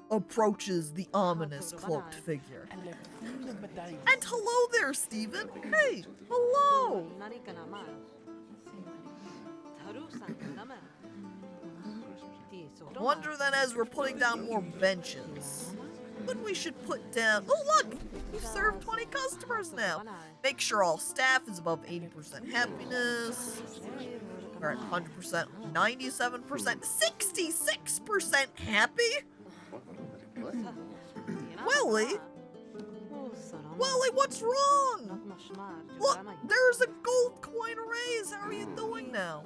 approaches the ominous cloaked figure. And hello there, Steven. Hey, hello. Wonder then, as we're putting down more benches, what we should put down. Oh, look! We've served 20 customers now. Make sure all staff is above 80% happiness. We're at 100%, 97%, 66% happy? Willie? Willie, what's wrong? Look, there's a gold coin raise. How are you doing now?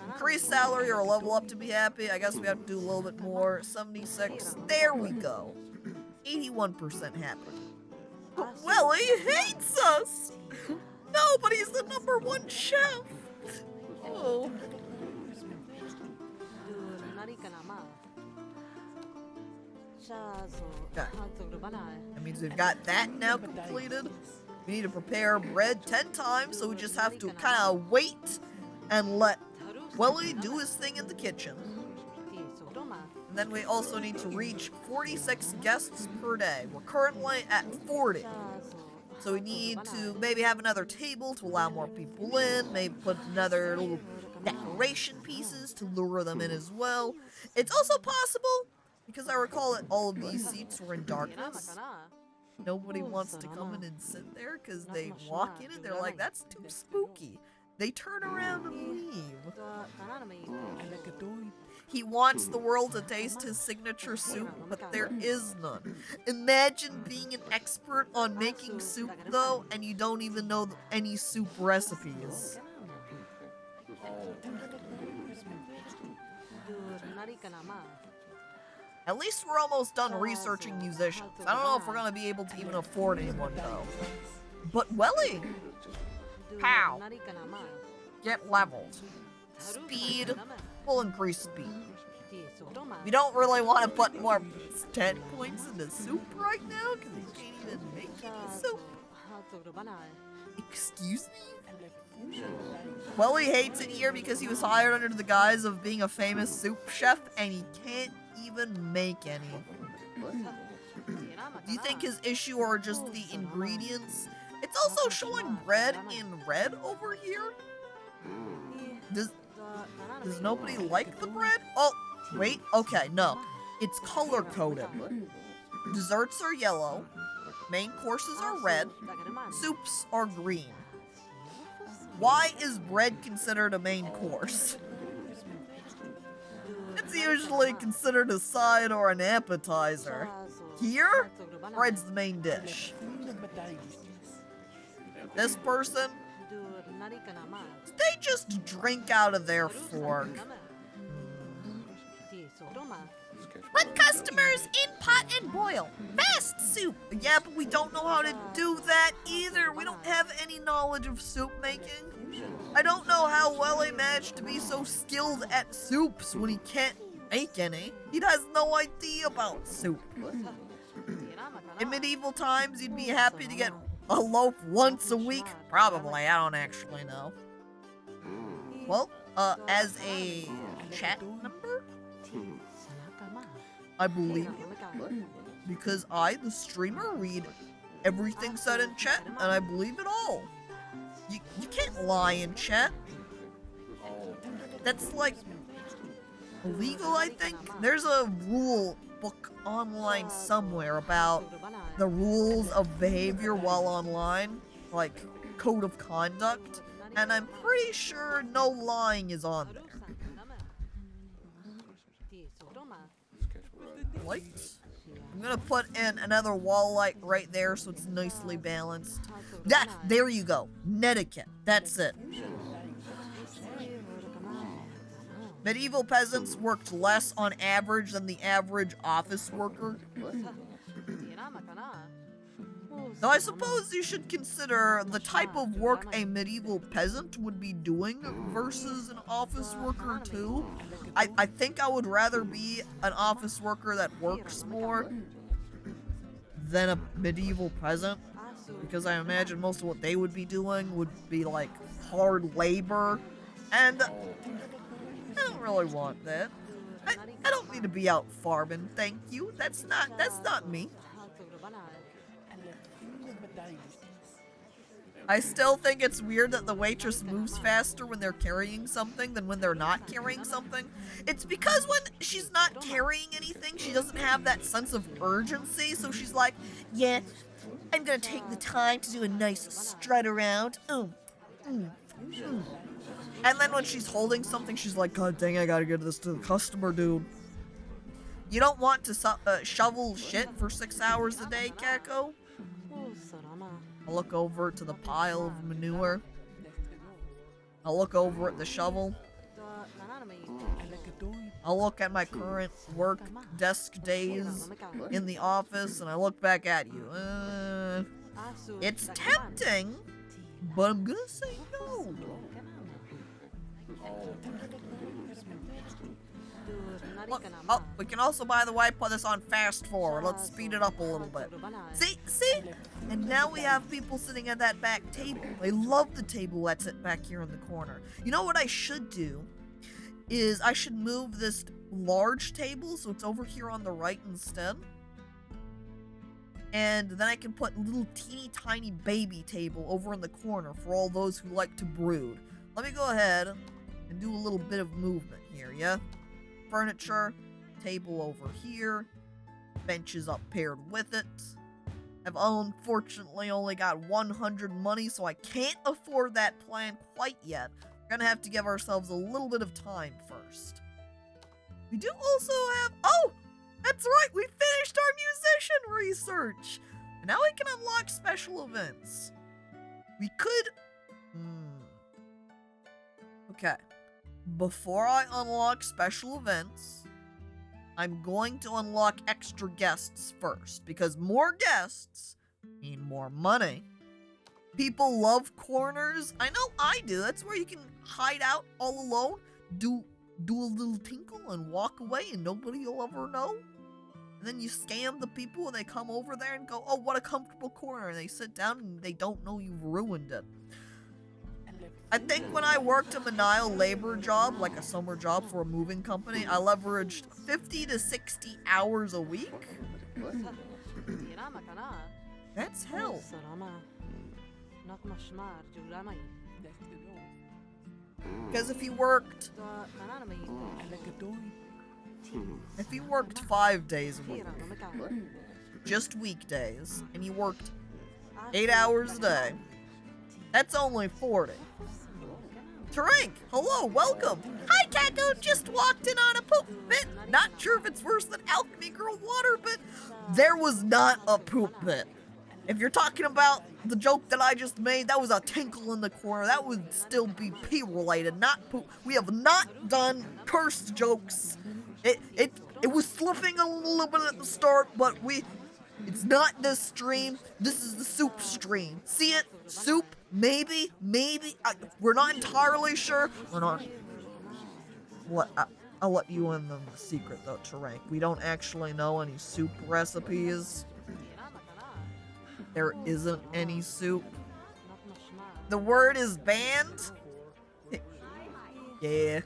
Increase salary or level up to be happy. I guess we have to do a little bit more. 76. There we go. 81% happy. Willie hates us. No, but he's the #1 chef. Oh. Okay. That means we've got that now completed. We need to prepare bread 10 times, so we just have to kind of wait and let Willie do his thing in the kitchen. And then we also need to reach 46 guests per day. We're currently at 40. So we need to maybe have another table to allow more people in, maybe put another little decoration pieces to lure them in as well. It's also possible, because I recall that all of these seats were in darkness. Nobody wants to come in and sit there because they walk in and they're like, that's too spooky. They turn around and leave. He wants the world to taste his signature soup, but there is none. Imagine being an expert on making soup, though, and you don't even know any soup recipes. At least we're almost done researching musicians. I don't know if we're going to be able to even afford anyone, though. But Welly! Pow! Get leveled. Speed. We'll increase speed. We don't really want to put more stat points into soup right now, because we can't even make any soup. Excuse me? Welly hates it here because he was hired under the guise of being a famous soup chef, and he can't even make any. Do you think his issue are just the ingredients? It's also showing bread in red over here. Does nobody like the bread? Oh, wait, okay, no. It's color-coded. Desserts are yellow. Main courses are red. Soups are green. Why is bread considered a main course? It's usually considered a side or an appetizer. Here, bread's the main dish. This person, they just drink out of their fork. Let customers in pot and boil. Fast soup. Yeah, but we don't know how to do that either. We don't have any knowledge of soup making. I don't know how Welly managed to be so skilled at soups when he can't make any. He has no idea about soup. In medieval times, you'd be happy to get a loaf once a week? Probably, I don't actually know. Well, as a chat member, I believe you. Because I, the streamer, read everything said in chat, and I believe it all. You can't lie in chat. That's like illegal, I think. There's a rule book online somewhere about the rules of behavior while online, like code of conduct, and I'm pretty sure no lying is on there. Lights? I'm gonna put in another wall light right there so it's nicely balanced. There you go. Netiquette. That's it. Medieval peasants worked less on average than the average office worker. Now, I suppose you should consider the type of work a medieval peasant would be doing versus an office worker, too. I think I would rather be an office worker that works more than a medieval peasant. because I imagine most of what they would be doing would be like hard labor, and I don't really want that. I don't need to be out farming, thank you. That's not me. I still think it's weird that the waitress moves faster when they're carrying something than when they're not carrying something. It's because when she's not carrying anything, she doesn't have that sense of urgency, so she's like, yeah, I'm gonna take the time to do a nice strut around. And then when she's holding something, she's like, God dang, I gotta get this to the customer, dude. You don't want to shovel shit for 6 hours a day, Caco? I'll look over to the pile of manure. I'll look over at the shovel. I'll look at my current work desk days in the office, and I look back at you. It's tempting, but I'm gonna say no. Look, oh, we can also, by the way, put this on fast forward. Let's speed it up a little bit. See? And now we have people sitting at that back table. I love the table that's back here in the corner. You know what I should do? Is I should move this large table so it's over here on the right instead. And then I can put a little teeny tiny baby table over in the corner for all those who like to brood. Let me go ahead and do a little bit of movement here, yeah? Furniture, table over here, benches up paired with it. I've unfortunately only got 100 money, so I can't afford that plan quite yet. We're gonna have to give ourselves a little bit of time first. We do also have, oh, that's right, we finished our musician research. And now we can unlock special events. We could, okay. Before I unlock special events, I'm going to unlock extra guests first, because more guests mean more money. People love corners. I know I do. That's where you can hide out all alone, do a little tinkle and walk away and nobody will ever know. And then you scam the people and they come over there and go, oh, what a comfortable corner. And they sit down and they don't know you've ruined it. I think when I worked a menial labor job, like a summer job for a moving company, I leveraged 50 to 60 hours a week. That's hell. Because if you worked 5 days a week, just weekdays, and you worked 8 hours a day, that's only 40. Tarank, hello, welcome. Hi, Caco, just walked in on a poop bit. Not sure if it's worse than Alchemy Girl water, but there was not a poop bit. If you're talking about the joke that I just made, that was a tinkle in the corner. That would still be P-related, not poop. We have not done cursed jokes. It was slipping a little bit at the start, but it's not this stream. This is the soup stream. See it? Soup? Maybe. We're not entirely sure. We're not. I'll let you in on the secret, though, Tarank. We don't actually know any soup recipes. There isn't any soup. The word is banned. Yeah,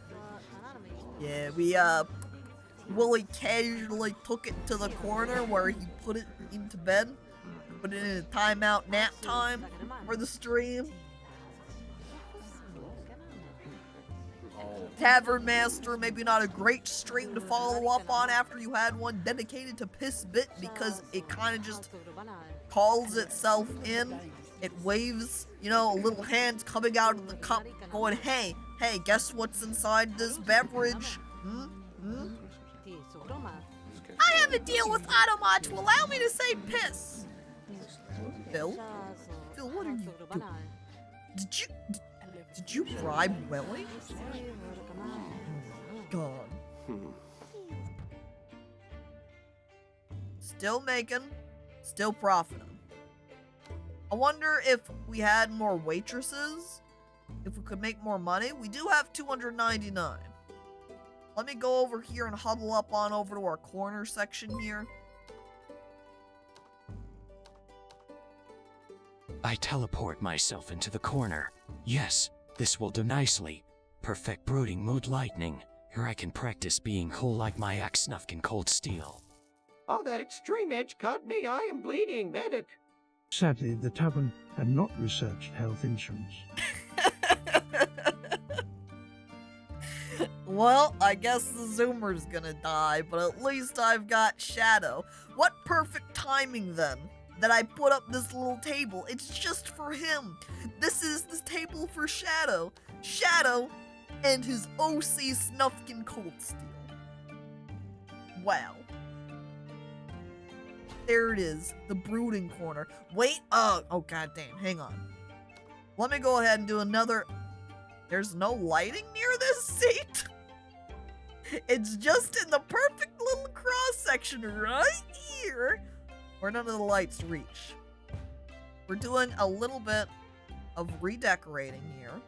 Willie casually took it to the corner where he put it into bed. Put it in a timeout nap time for the stream. Tavern Master, maybe not a great stream to follow up on after you had one dedicated to Piss Bit, because it kind of just calls itself in. It waves, little hands coming out of the cup going, hey, guess what's inside this beverage? I have a deal with Automod to allow me to say piss. Phil, what are you doing? Did you bribe Willie? God. Still making, still profiting. I wonder if we had more waitresses, if we could make more money. We do have 299. Let me go over here and huddle up on over to our corner section here. I teleport myself into the corner. Yes, this will do nicely. Perfect brooding mood lightning. Here I can practice being whole like my axe snuffed in cold steel. Oh, that extreme edge cut me. I am bleeding, medic. Sadly, the tavern had not researched health insurance. Well, I guess the Zoomer's gonna die, but at least I've got Shadow. What perfect timing then, that I put up this little table. It's just for him. This is the table for Shadow. Shadow and his OC Snufkin Cold Steel. Wow. There it is, the brooding corner. Wait, oh goddamn, hang on. Let me go ahead and do another. There's no lighting near this seat? It's just in the perfect little cross section right here where none of the lights reach. We're doing a little bit of redecorating here.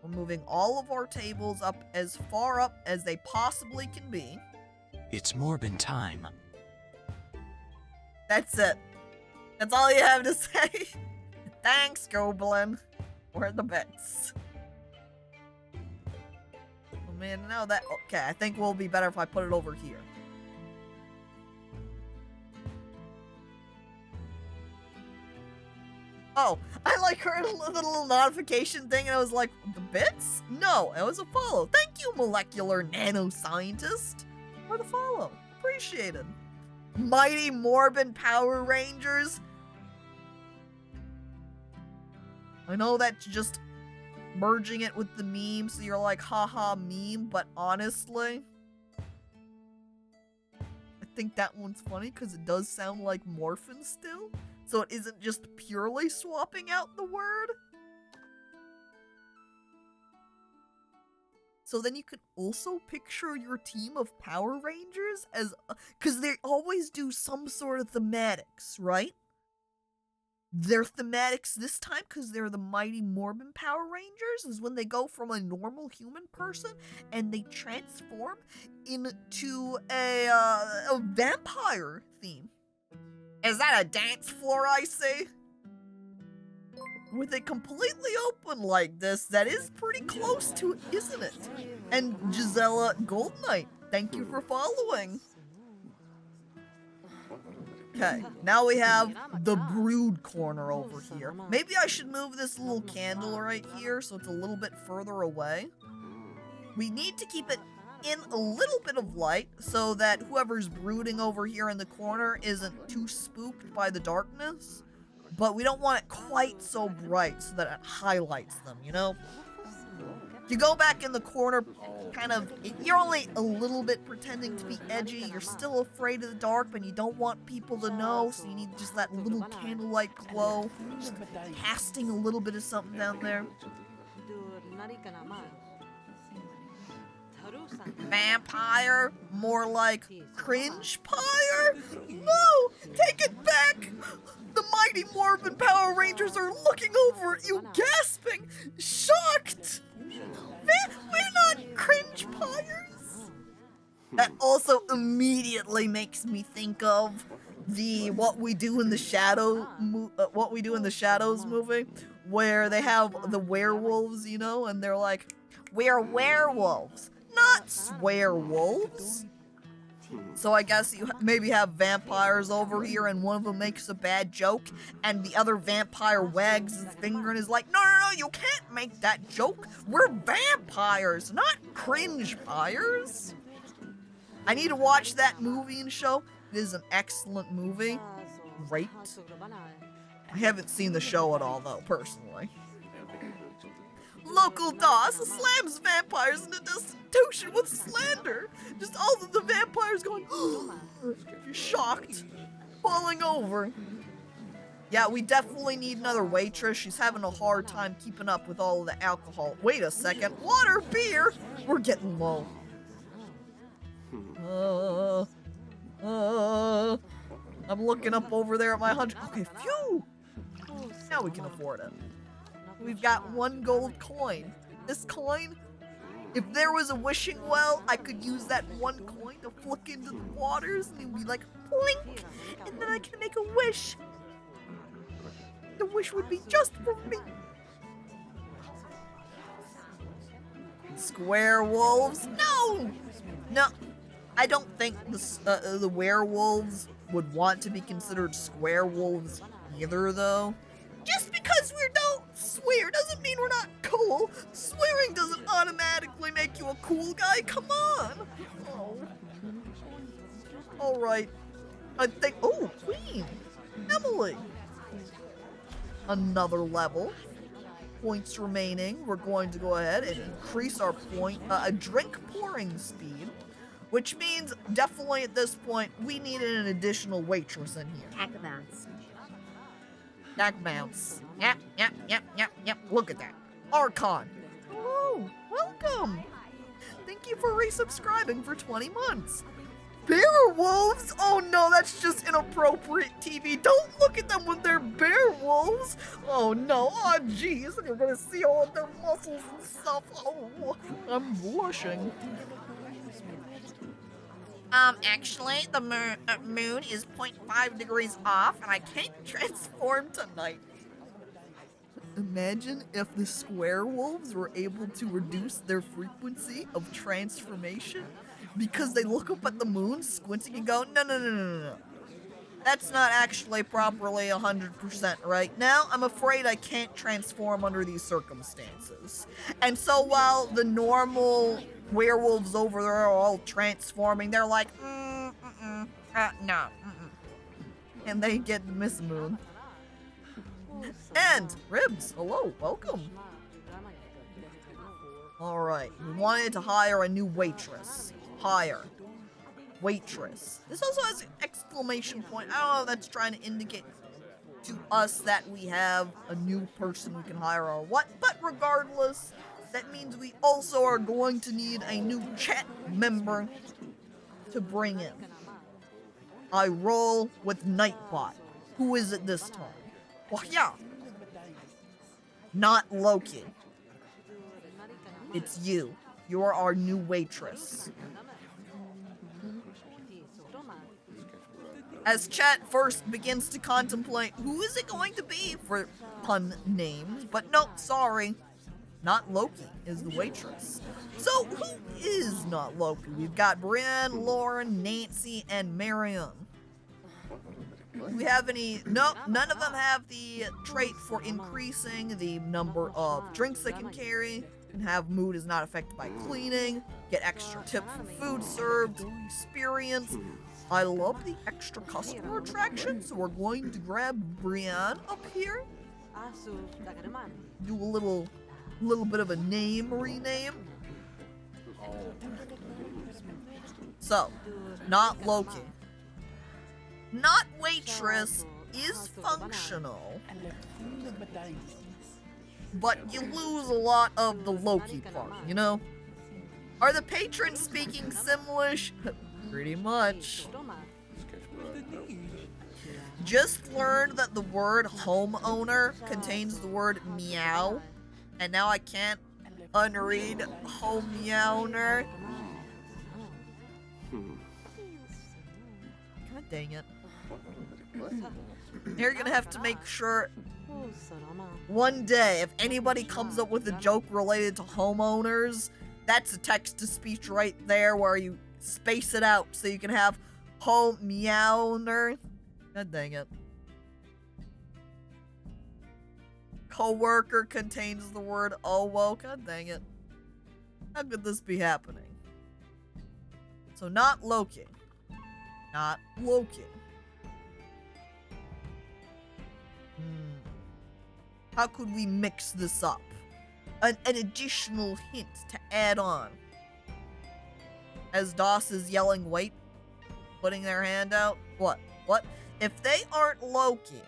We're moving all of our tables up as far up as they possibly can be. It's Morbin time. That's it. That's all you have to say. Thanks, Goblin. We're the best. Oh man, no, that. Okay, I think we'll be better if I put it over here. Oh, I like heard the little notification thing and I was like, the bits? No, it was a follow. Thank you, molecular nanoscientist, for the follow. Appreciated. Mighty Morbin Power Rangers. I know that's just merging it with the meme, so you're like, haha, meme, but honestly, I think that one's funny because it does sound like morphin still, so it isn't just purely swapping out the word. So then you can also picture your team of Power Rangers as, because they always do some sort of thematics, right? Their thematics this time, because they're the Mighty Morbin Power Rangers, is when they go from a normal human person and they transform into a vampire theme. Is that a dance floor I see? With it completely open like this, that is pretty close to it, isn't it? And Gisela Gold Knight, thank you for following. Okay, now we have the brood corner over here. Maybe I should move this little candle right here so it's a little bit further away. We need to keep it in a little bit of light so that whoever's brooding over here in the corner isn't too spooked by the darkness. But we don't want it quite so bright so that it highlights them, you know? You go back in the corner, kind of, you're only a little bit pretending to be edgy, you're still afraid of the dark, but you don't want people to know, so you need just that little candlelight glow, just casting a little bit of something down there. Vampire? More like cringe-pyre? No! Take it back! The Mighty Morbin Power Rangers are looking over at you, gasping, shocked! We're not cringe-pyres! That also immediately makes me think of the What We Do in the Shadows movie, where they have the werewolves, you know, and they're like, we're werewolves, not swearwolves. So I guess you maybe have vampires over here and one of them makes a bad joke and the other vampire wags his finger and is like, no, you can't make that joke. We're vampires, not cringe-pyres. I need to watch that movie and show. It is an excellent movie. Great. I haven't seen the show at all, though, personally. Local DOS slams vampires into destitution with slander. Just all of the vampires going, shocked, falling over. Yeah, we definitely need another waitress. She's having a hard time keeping up with all of the alcohol. Wait a second. Water, beer. We're getting low. I'm looking up over there at my 100. Okay, phew. Now we can afford it. We've got 1 gold coin. This coin, if there was a wishing well, I could use that 1 coin to flick into the waters and it'd be like, blink, and then I can make a wish. the wish would be just for me. Square wolves? No! No, I don't think the werewolves would want to be considered square wolves either, though. Just because we don't swear doesn't mean we're not cool. Swearing doesn't automatically make you a cool guy. Come on. Oh. All right. I think. Oh, Queen. Emily. Another level. Points remaining. We're going to go ahead and increase our drink pouring speed, which means definitely at this point we needed an additional waitress in here. Acrobats. Back bounce. Yep. Look at that. Archon. Hello. Welcome. Thank you for resubscribing for 20 months. Bear wolves? Oh no, that's just inappropriate TV. Don't look at them when they're bear wolves. Oh no. Oh jeez. You're gonna see all of their muscles and stuff. Oh, I'm blushing. Actually, the moon is 0.5 degrees off, and I can't transform tonight. Imagine if the square wolves were able to reduce their frequency of transformation because they look up at the moon, squinting and go, no. That's not actually properly 100% right now. I'm afraid I can't transform under these circumstances. And so while the normal werewolves over there are all transforming, they're like, no. And they get Miss Moon. And Ribs, hello, welcome. All right, we wanted to hire a new waitress. Hire. Waitress. This also has an exclamation point. I don't know if that's trying to indicate to us that we have a new person we can hire or what, but regardless, that means we also are going to need a new chat member to bring in. I roll with Nightbot. Who is it this time? Well, yeah. Not Loki. It's you. You're our new waitress. As chat first begins to contemplate who is it going to be for pun names, but no, sorry. Not Loki is the waitress. So who is not Loki? We've got Brienne, Lauren, Nancy, and Marion. Do we have any? No, none of them have the trait for increasing the number of drinks they can carry. Can have mood is not affected by cleaning. Get extra tip for food served. Experience. I love the extra customer attraction, so we're going to grab Brienne up here. Do a little bit of a name rename. So, not Loki. Not waitress is functional, but you lose a lot of the Loki part, you know? Are the patrons speaking Simlish? Pretty much. Just learned that the word homeowner contains the word meow, and now I can't unread home meowner. God dang it. You're gonna have to make sure one day if anybody comes up with a joke related to homeowners, that's a text-to-speech right there where you space it out so you can have home meowner. God dang it. Coworker contains the word owo. God dang it. How could this be happening? So not Loki. Not Loki. How could we mix this up? An additional hint to add on. As Doss is yelling, wait, putting their hand out. What? If they aren't Loki,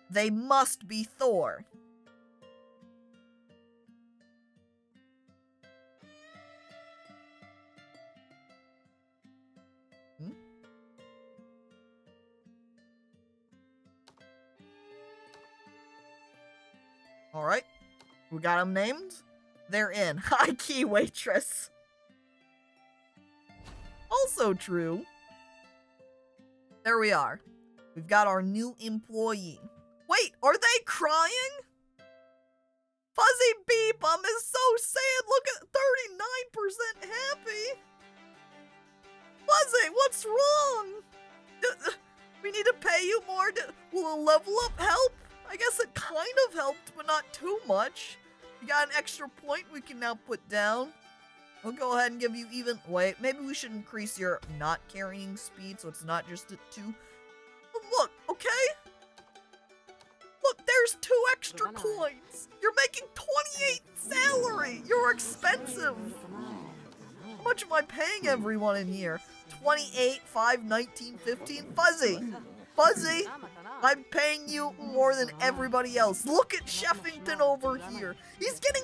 they must be Thor. Alright. We got them named. They're in. High key waitress. Also true. There we are. We've got our new employee. Wait, are they crying? Fuzzy Bee Bum is so sad. Look at 39% happy. Fuzzy, what's wrong? We need to pay you more. Will a level up help? I guess it kind of helped, but not too much. You got an extra point we can now put down. We'll go ahead and give you even... Wait, maybe we should increase your not carrying speed so it's not just at 2. Look, okay? Look, there's 2 extra coins. You're making 28 salary. You're expensive. How much am I paying everyone in here? 28, 5, 19, 15. Fuzzy. Fuzzy, I'm paying you more than everybody else. Look at Sheffington over here. He's getting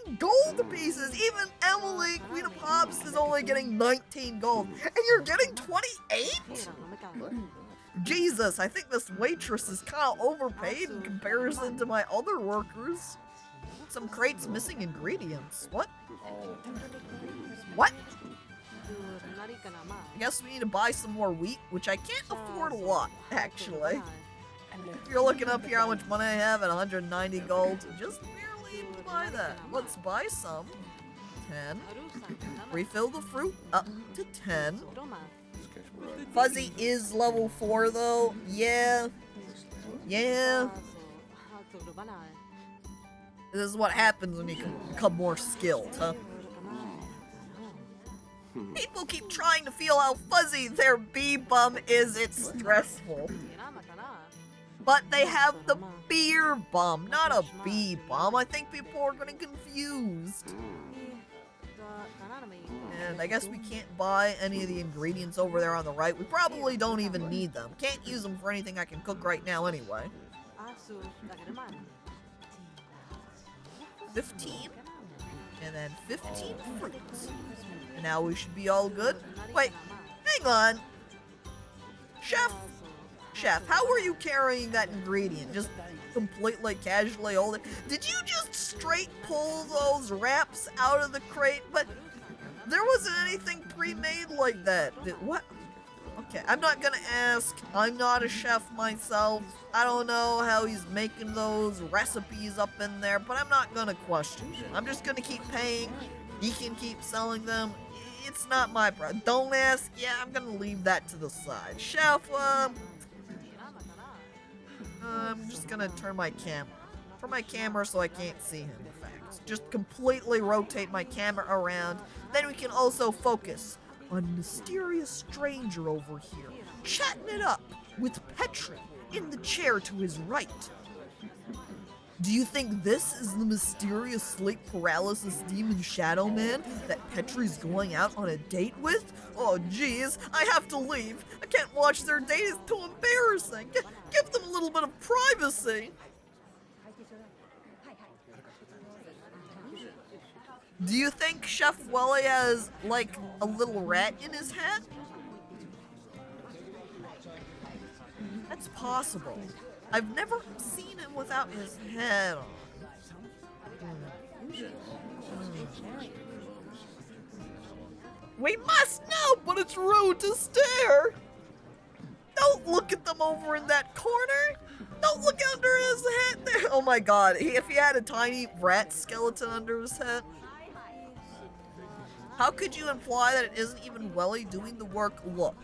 15 gold pieces. Even Emily, Queen of Hops, is only getting 19 gold. And you're getting 28? Jesus, I think this waitress is kind of overpaid in comparison to my other workers. Some crates missing ingredients. What? What? I guess we need to buy some more wheat, which I can't afford a lot, actually. If you're looking up here how much money I have at 190 gold, just barely buy that. Let's buy some. 10. Refill the fruit up to 10. Fuzzy is level 4 though. Yeah. Yeah. This is what happens when you become more skilled, huh? People keep trying to feel how fuzzy their bee bum is. It's stressful. But they have the beer bum, not a bee bum. I think people are getting confused. And I guess we can't buy any of the ingredients over there on the right. We probably don't even need them. Can't use them for anything I can cook right now anyway. 15. And then 15 fruits. And now we should be all good. Wait, hang on. Chef, how were you carrying that ingredient? Just completely casually hold it? Did you just straight pull those wraps out of the crate? But there wasn't anything pre-made like that. What? Okay, I'm not gonna ask. I'm not a chef myself. I don't know how he's making those recipes up in there, but I'm not gonna question him. I'm just gonna keep paying. He can keep selling them. It's not my problem. Don't ask. Yeah, I'm gonna leave that to the side. Chef, I'm just gonna turn my camera so I can't see him, in fact. Just completely rotate my camera around. Then we can also focus on a mysterious stranger over here, chatting it up with Petri in the chair to his right. Do you think this is the mysterious sleep paralysis demon Shadow Man that Petri's going out on a date with? Oh geez, I have to leave. I can't watch their date, it's too embarrassing. Give them a little bit of privacy. Do you think Chef Welly has, like, a little rat in his hat? That's possible. I've never seen him without his hat on. We must know, but it's rude to stare. Don't look at them over in that corner. Don't look under his hat there. Oh my god, if he had a tiny rat skeleton under his hat. How could you imply that it isn't even Welly doing the work? Look.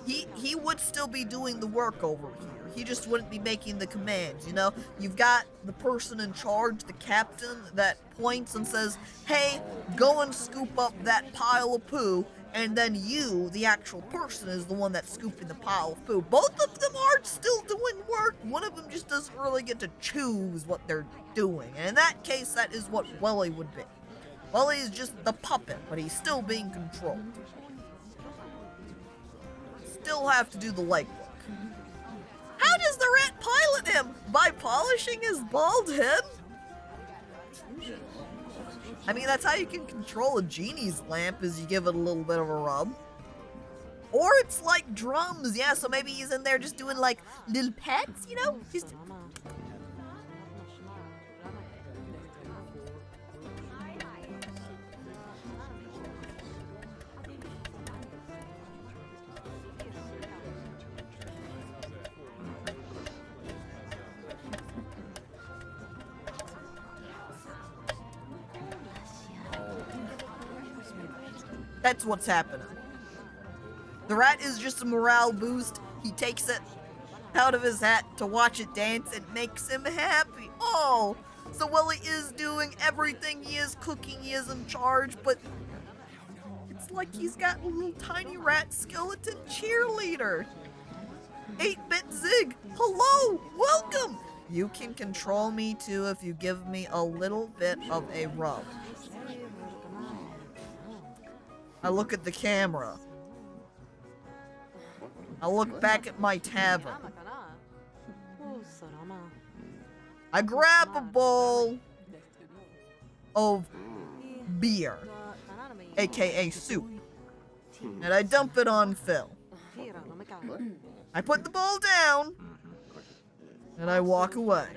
He would still be doing the work over here. He just wouldn't be making the commands, you know? You've got the person in charge, the captain, that points and says, hey, go and scoop up that pile of poo, and then you, the actual person, is the one that's scooping the pile of poo. Both of them are still doing work. One of them just doesn't really get to choose what they're doing. And in that case, that is what Welly would be. Welly is just the puppet, but he's still being controlled. Still have to do the legwork. How does the rat pilot him? By polishing his bald head? I mean, that's how you can control a genie's lamp, is you give it a little bit of a rub. Or it's like drums, yeah, so maybe he's in there just doing like little pets, you know? Just... That's what's happening. The rat is just a morale boost. He takes it out of his hat to watch it dance. It makes him happy. Oh, so while he is doing everything, he is cooking, he is in charge, but it's like he's got a little tiny rat skeleton cheerleader. 8-bit Zig, hello, welcome. You can control me too if you give me a little bit of a rub. I look at the camera. I look back at my tavern. I grab a bowl of beer, aka soup, and I dump it on Phil. I put the bowl down, and I walk away.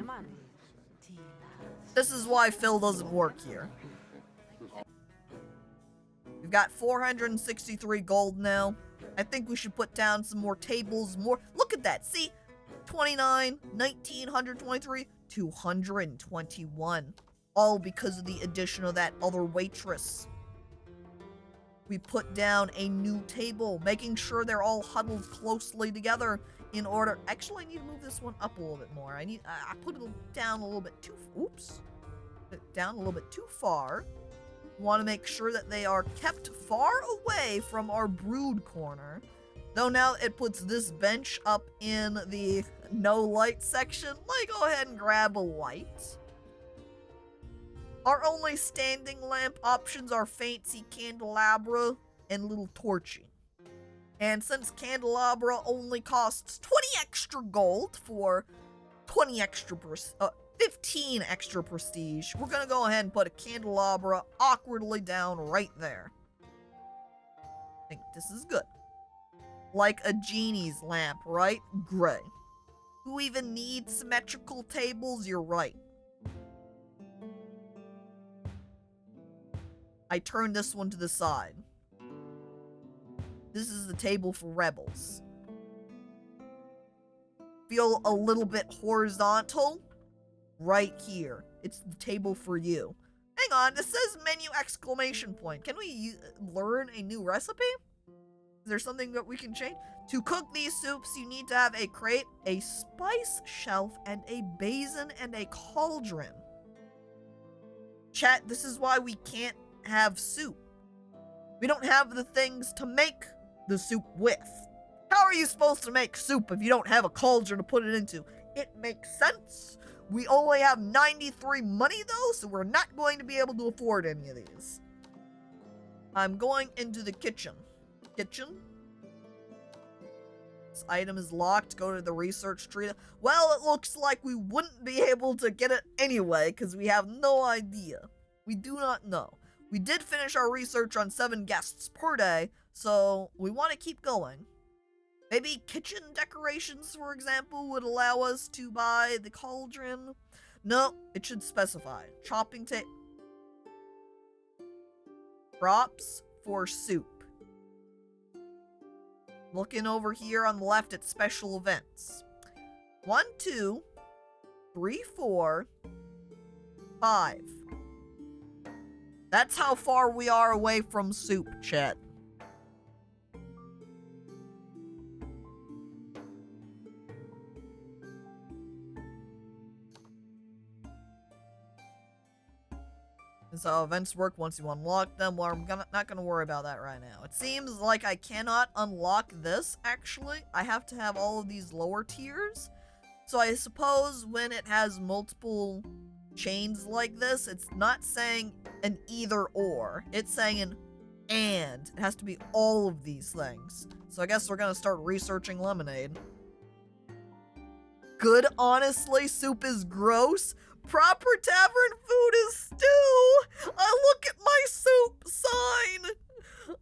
This is why Phil doesn't work here. We've got 463 gold now. I think we should put down some more tables, more. Look at that, see? 29, 19, 123, 221. All because of the addition of that other waitress. We put down a new table, making sure they're all huddled closely together in order. Actually, I need to move this one up a little bit more. I put it down a little bit too, oops. Put it down a little bit too far. Want to make sure that they are kept far away from our brood corner. Though now it puts this bench up in the no light section. Let me go ahead and grab a light. Our only standing lamp options are fancy candelabra and little torchy. And since candelabra only costs 20 extra gold for 20 extra 15 extra prestige, we're gonna go ahead and put a candelabra awkwardly down right there. I think this is good. Like a genie's lamp, right? Gray. Who even needs symmetrical tables? You're right. I turn this one to the side. This is the table for rebels. Feel a little bit horizontal? Right here. It's the table for you. Hang on, it says menu exclamation point. Can we learn a new recipe? Is there something that we can change? To cook these soups, you need to have a crate, a spice shelf, and a basin and a cauldron. Chat, this is why we can't have soup. We don't have the things to make the soup with. How are you supposed to make soup if you don't have a cauldron to put it into? It makes sense. We only have 93 money though, so we're not going to be able to afford any of these. I'm going into the kitchen. Kitchen? This item is locked. Go to the research tree. Well, it looks like we wouldn't be able to get it anyway, because we have no idea. We do not know. We did finish our research on 7 guests per day, so we want to keep going. Maybe kitchen decorations, for example, would allow us to buy the cauldron. No, it should specify. Chopping table. Props for soup. Looking over here on the left at special events. 1, 2, 3, 4, 5. That's how far we are away from soup, chat. That's how events work once you unlock them. Well, I'm not gonna worry about that right now. It seems like I cannot unlock this, actually. I have to have all of these lower tiers. So I suppose when it has multiple chains like this, it's not saying an either or. It's saying an and. It has to be all of these things. So I guess we're gonna start researching lemonade. Good, honestly, soup is gross. Proper tavern food is stew. I look at my soup sign.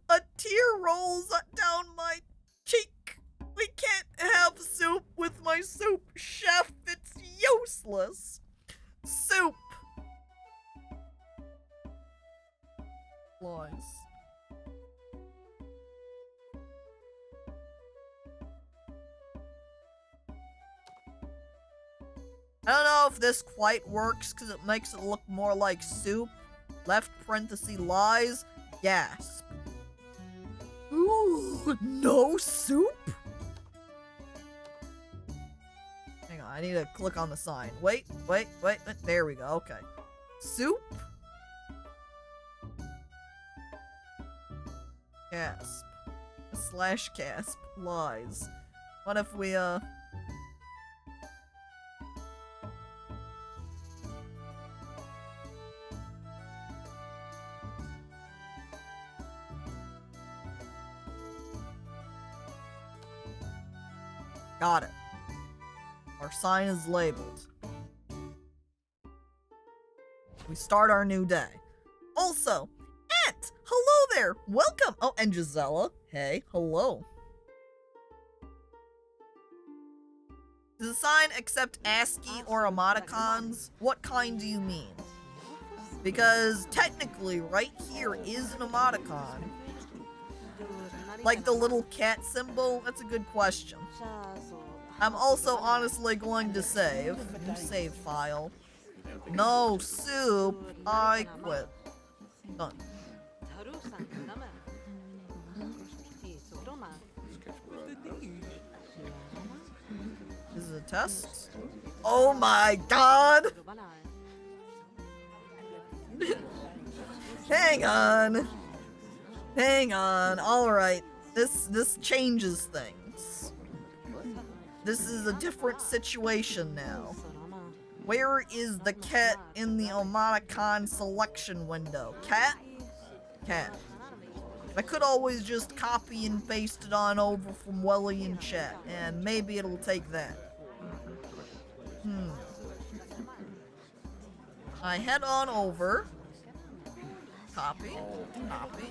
A tear rolls down my cheek. We can't have soup with my soup, chef. It's useless. Soup. Lies. I don't know if this quite works because it makes it look more like soup. Left parenthesis lies. Gasp. No soup? Hang on, I need to click on the sign. Wait. There we go. Okay. Soup? Gasp. / gasp. Lies. What if we, Got it. Our sign is labeled. We start our new day. Also, Ant! Hello there! Welcome! Oh, and Gisela. Hey, hello. Does the sign accept ASCII or emoticons? What kind do you mean? Because technically, right here is an emoticon. Like the little cat symbol? That's a good question. I'm also honestly going to save. New save file. No soup. I quit. Done. Is it a test? Oh my god! Hang on. Hang on. Alright. This changes things. This is a different situation now. Where is the cat in the emoticon selection window? Cat? Cat. I could always just copy and paste it on over from Welly in chat, and maybe it'll take that. I head on over. Copy. Copy.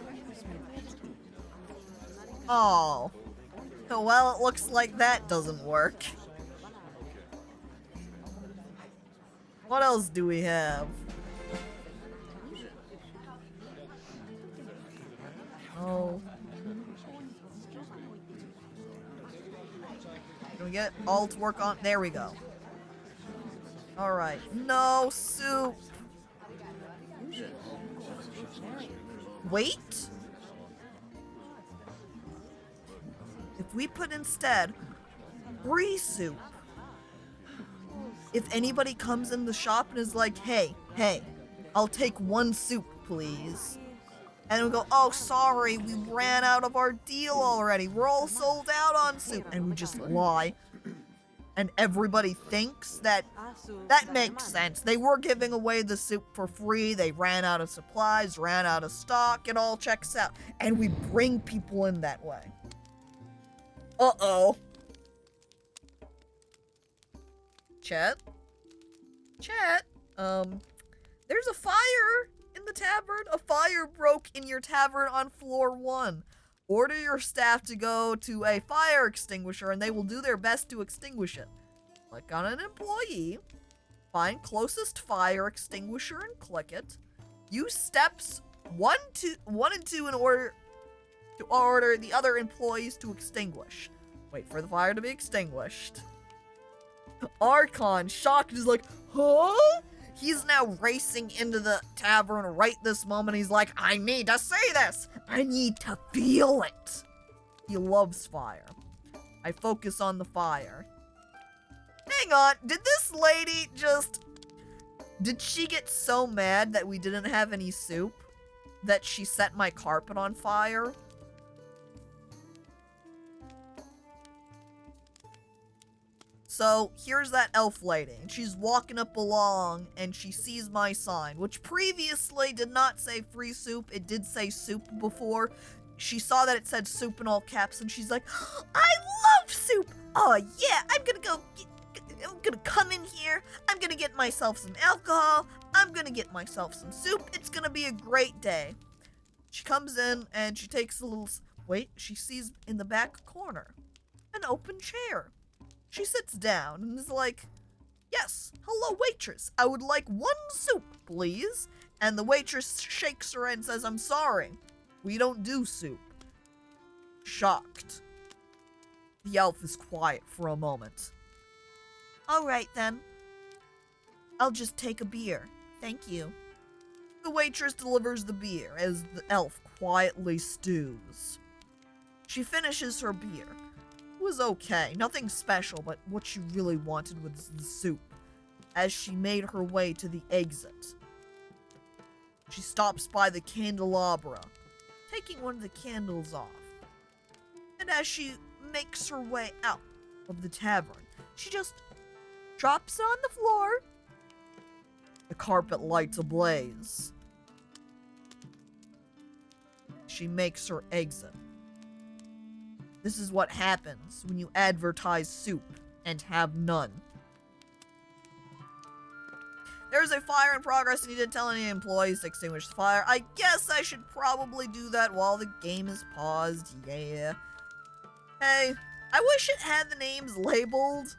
Oh. Well, it looks like that doesn't work. What else do we have? Oh. Can we get all to work on? There we go. Alright. No soup. Wait. If we put instead free soup. If anybody comes in the shop and is like, hey, I'll take 1 soup, please. And we go, oh, sorry, we ran out of our deal already. We're all sold out on soup. And we just lie. And everybody thinks that makes sense. They were giving away the soup for free. They ran out of supplies, ran out of stock. It all checks out. And we bring people in that way. Uh-oh. Chat? There's a fire in the tavern. A fire broke in your tavern on floor 1. Order your staff to go to a fire extinguisher and they will do their best to extinguish it. Click on an employee. Find closest fire extinguisher and click it. Use steps 1 and 2 in order to order the other employees to extinguish. Wait for the fire to be extinguished. Archon, shocked, is like, huh? He's now racing into the tavern right this moment. He's like, I need to see this. I need to feel it. He loves fire. I focus on the fire. Hang on, did this lady just... Did she get so mad that we didn't have any soup that she set my carpet on fire? So, here's that elf lady, and she's walking up along, and she sees my sign, which previously did not say free soup. It did say soup before. She saw that it said soup in all caps, and she's like, I love soup! Oh yeah, I'm gonna come in here, I'm gonna get myself some alcohol, I'm gonna get myself some soup, it's gonna be a great day. She comes in, and she takes a little... Wait, she sees in the back corner an open chair. She sits down and is like, yes, hello waitress, I would like 1 soup, please. And the waitress shakes her head and says, I'm sorry, we don't do soup. Shocked. The elf is quiet for a moment. Alright then. I'll just take a beer. Thank you. The waitress delivers the beer as the elf quietly stews. She finishes her beer. It was okay, nothing special, but what she really wanted was the soup. As she made her way to the exit, she stops by the candelabra, taking one of the candles off. And as she makes her way out of the tavern, she just drops it on the floor. The carpet lights ablaze. She makes her exit. This is what happens when you advertise soup and have none. There's a fire in progress and you didn't tell any employees to extinguish the fire. I guess I should probably do that while the game is paused. Yeah. Hey, I wish it had the names labeled.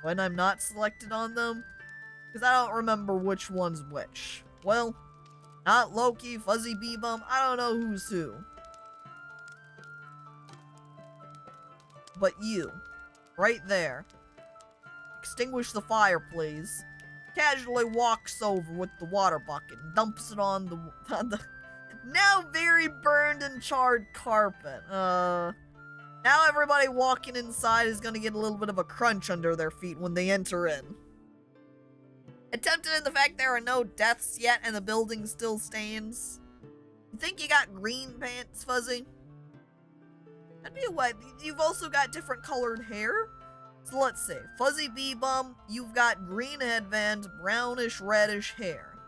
When I'm not selected on them. Because I don't remember which one's which. Well, not Loki, Fuzzy Bee-Bum, I don't know who's who. But you, right there. Extinguish the fire, please. Casually walks over with the water bucket and dumps it on the now very burned and charred carpet. Now everybody walking inside is gonna get a little bit of a crunch under their feet when they enter in. Attempted in the fact there are no deaths yet and the building still stands. You think you got green pants, Fuzzy? That'd be a way. You've also got different colored hair. So let's see. Fuzzy Bee-Bum, you've got green headband, brownish reddish hair.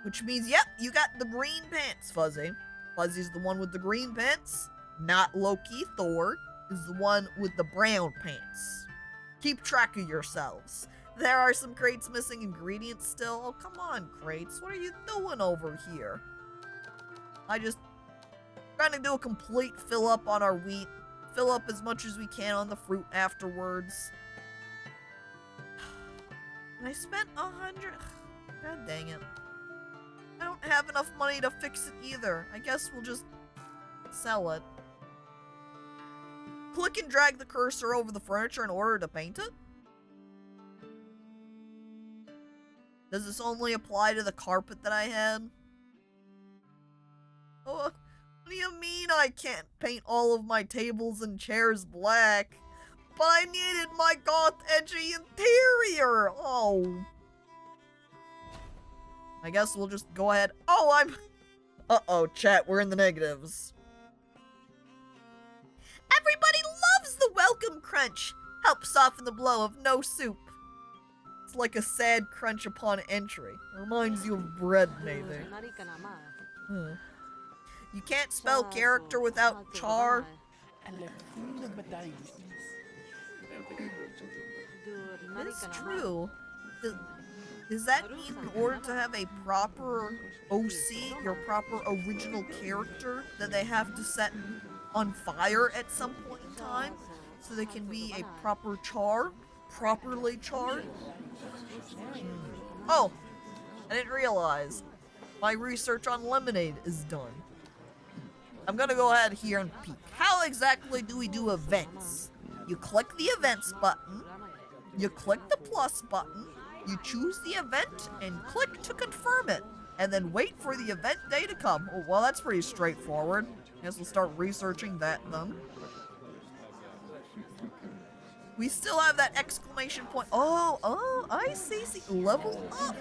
Which means, yep, you got the green pants, Fuzzy. Fuzzy's the one with the green pants. Not Loki. Thor is the one with the brown pants. Keep track of yourselves. There are some crates missing ingredients still. Oh, come on, crates. What are you doing over here? Trying to do a complete fill up on our wheat. Fill up as much as we can on the fruit afterwards. And I spent 100. God dang it. I don't have enough money to fix it either. I guess we'll just sell it. Click and drag the cursor over the furniture in order to paint it? Does this only apply to the carpet that I had? Oh, what do you mean I can't paint all of my tables and chairs black? But I needed my goth edgy interior! Oh. I guess we'll just go ahead. Oh, uh-oh, chat, we're in the negatives. Everybody loves the welcome crunch. Helps soften the blow of no soup. It's like a sad crunch upon entry. It reminds you of bread, maybe. You can't spell character without char. That's true. Does that mean in order to have a proper OC, your proper original character, that they have to set on fire at some point in time so they can be a proper char? Properly charred? Oh, I didn't realize. My research on lemonade is done. I'm gonna go ahead here and peek. How exactly do we do events? You click the events button, you click the plus button, you choose the event, and click to confirm it. And then wait for the event day to come. Oh, well, that's pretty straightforward. Guess we'll start researching that then. We still have that exclamation point. Oh, I see. Level up.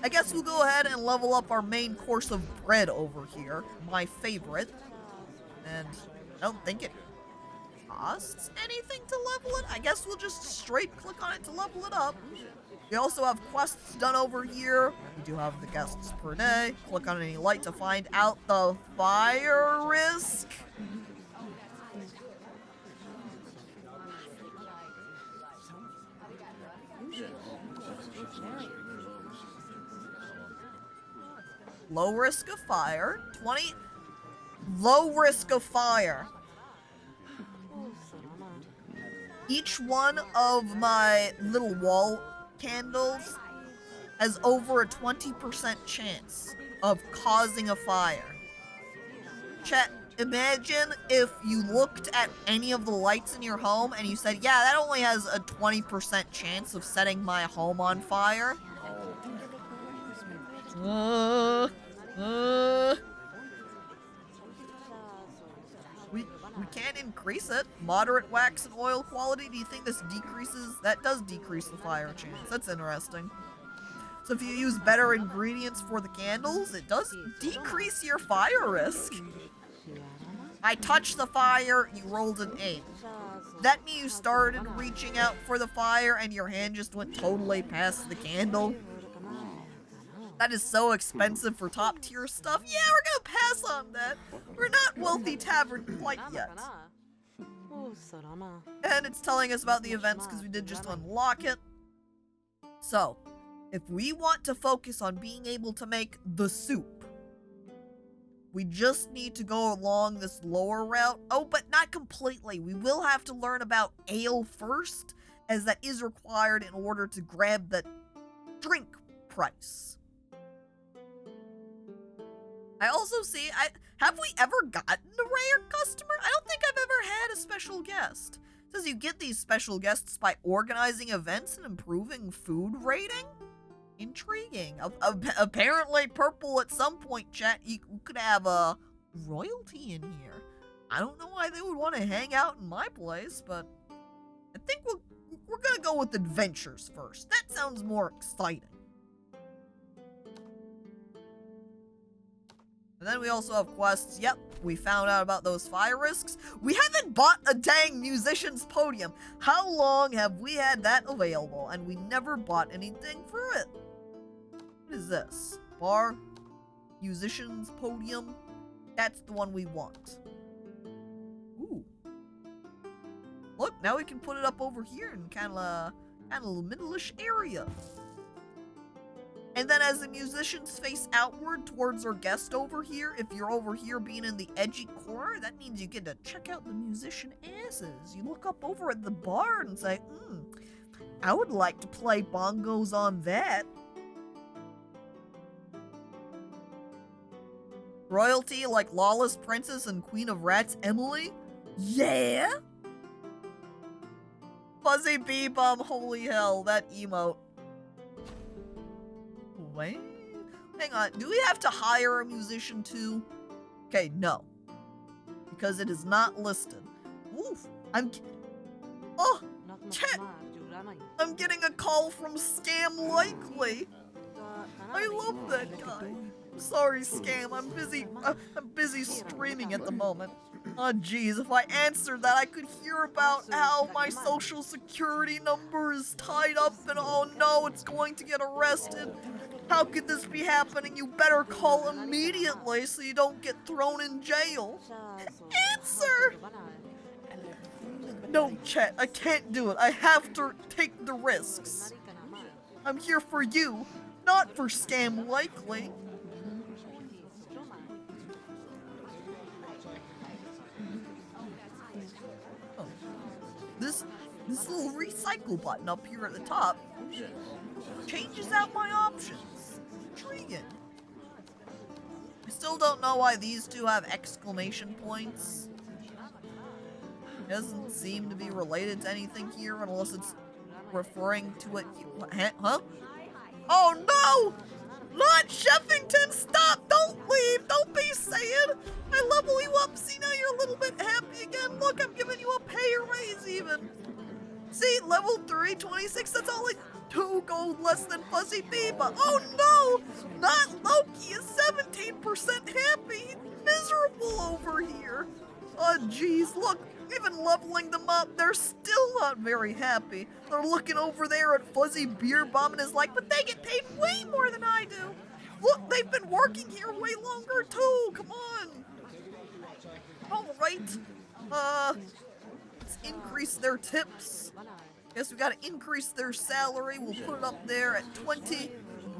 I guess we'll go ahead and level up our main course of bread over here. My favorite. And I don't think it costs anything to level it. I guess we'll just straight click on it to level it up. We also have quests done over here. We do have the guests per day. Click on any light to find out the fire risk. Low risk of fire. 20. Low risk of fire. Each one of my little wall candles has over a 20% chance of causing a fire. Chat, imagine if you looked at any of the lights in your home and you said, yeah, that only has a 20% chance of setting my home on fire. We can't increase it. Moderate wax and oil quality. Do you think this decreases? That does decrease the fire chance. That's interesting. So if you use better ingredients for the candles, it does decrease your fire risk. I touched the fire, you rolled an 8. That means you started reaching out for the fire and your hand just went totally past the candle. That is so expensive for top tier stuff. Yeah, we're gonna pass on that. We're not wealthy tavern quite yet. And it's telling us about the events because we did just unlock it. So, if we want to focus on being able to make the soup, we just need to go along this lower route. Oh, but not completely. We will have to learn about ale first, as that is required in order to grab the drink price. I also see, have we ever gotten a rare customer? I don't think I've ever had a special guest. It says you get these special guests by organizing events and improving food rating? Intriguing. Apparently purple at some point, chat, you could have a royalty in here. I don't know why they would want to hang out in my place, but I think we're gonna go with adventures first. That sounds more exciting. And then we also have quests. Yep, we found out about those fire risks. We haven't bought a dang musician's podium. How long have we had that available? And we never bought anything for it. What is this? Bar? Musician's podium? That's the one we want. Ooh. Look, now we can put it up over here in kind of a middle-ish area. And then as the musicians face outward towards our guest over here, if you're over here being in the edgy corner, that means you get to check out the musician asses. You look up over at the bar and say, I would like to play bongos on that. Royalty like Lawless Princess and Queen of Rats Emily? Yeah? Fuzzy Bee Bum, holy hell, that emote. Wait, hang on, do we have to hire a musician too? Okay, no. Because it is not listed. Oof, chat! I'm getting a call from Scam Likely. I love that guy. Sorry, Scam, I'm busy streaming at the moment. Oh geez, if I answered that, I could hear about how my social security number is tied up and oh no, it's going to get arrested. How could this be happening? You better call immediately so you don't get thrown in jail. Answer! No, chat, I can't do it. I have to take the risks. I'm here for you, not for Scam Likely. Oh. This little recycle button up here at the top changes out my options. Intriguing. I still don't know why these two have exclamation points. It doesn't seem to be related to anything here unless it's referring to it. Huh? Oh no! Not Sheffington! Stop! Don't leave! Don't be sad! I level you up. See, now you're a little bit happy again. Look, I'm giving you a pay raise even. See, level 3, 26, that's only 2 gold less than Fuzzy Bee, but oh no! Not Loki is 17% happy! Miserable over here! Oh jeez, look, even leveling them up, they're still not very happy. They're looking over there at Fuzzy Beer Bomb and is like, but they get paid way more than I do! Look, they've been working here way longer too, come on! Alright, let's increase their tips. Guess we gotta increase their salary. We'll put it up there at 20,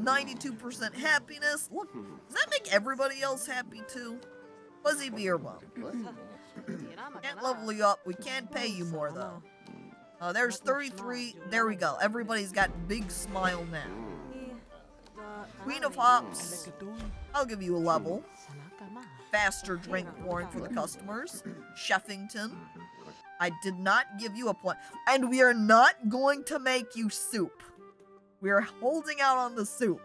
92% happiness. Look, does that make everybody else happy too? Fuzzy Beer Bomb. Can't level you up. We can pay you more though. There's 33. There we go. Everybody's got big smile now. Queen of Hops. I'll give you a level. Faster drink pouring for the customers. Sheffington. I did not give you a point. And we are not going to make you soup. We are holding out on the soup.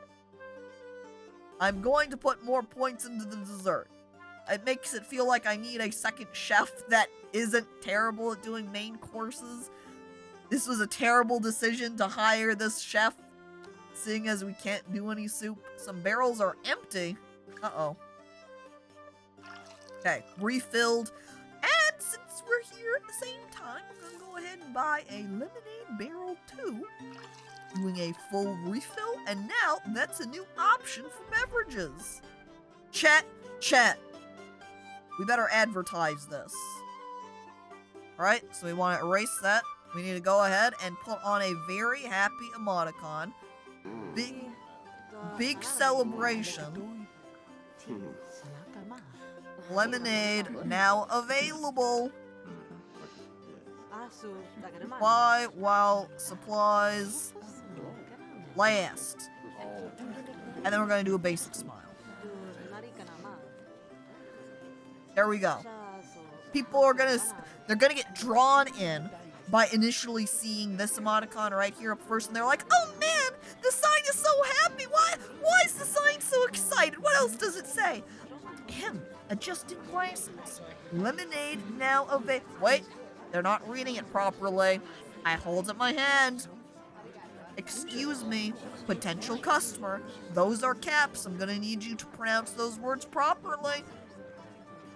I'm going to put more points into the dessert. It makes it feel like I need a second chef that isn't terrible at doing main courses. This was a terrible decision to hire this chef, seeing as we can't do any soup. Some barrels are empty. Uh-oh. Okay, refilled. And since we're here at the same time, I'm gonna go ahead and buy a lemonade barrel too. Doing a full refill, and now that's a new option for beverages. Chat. We better advertise this. Alright, so we want to erase that. We need to go ahead and put on a very happy emoticon. Big celebration. Lemonade now available. Buy while supplies last. And then we're going to do a basic smile. There we go. People are they're gonna get drawn in by initially seeing this emoticon right here up first, and they're like, oh man, the sign is so happy. Why is the sign so excited? What else does it say? Adjusted prices. Lemonade now available. Wait, they're not reading it properly. I hold up my hand. Excuse me, potential customer. Those are caps. I'm gonna need you to pronounce those words properly.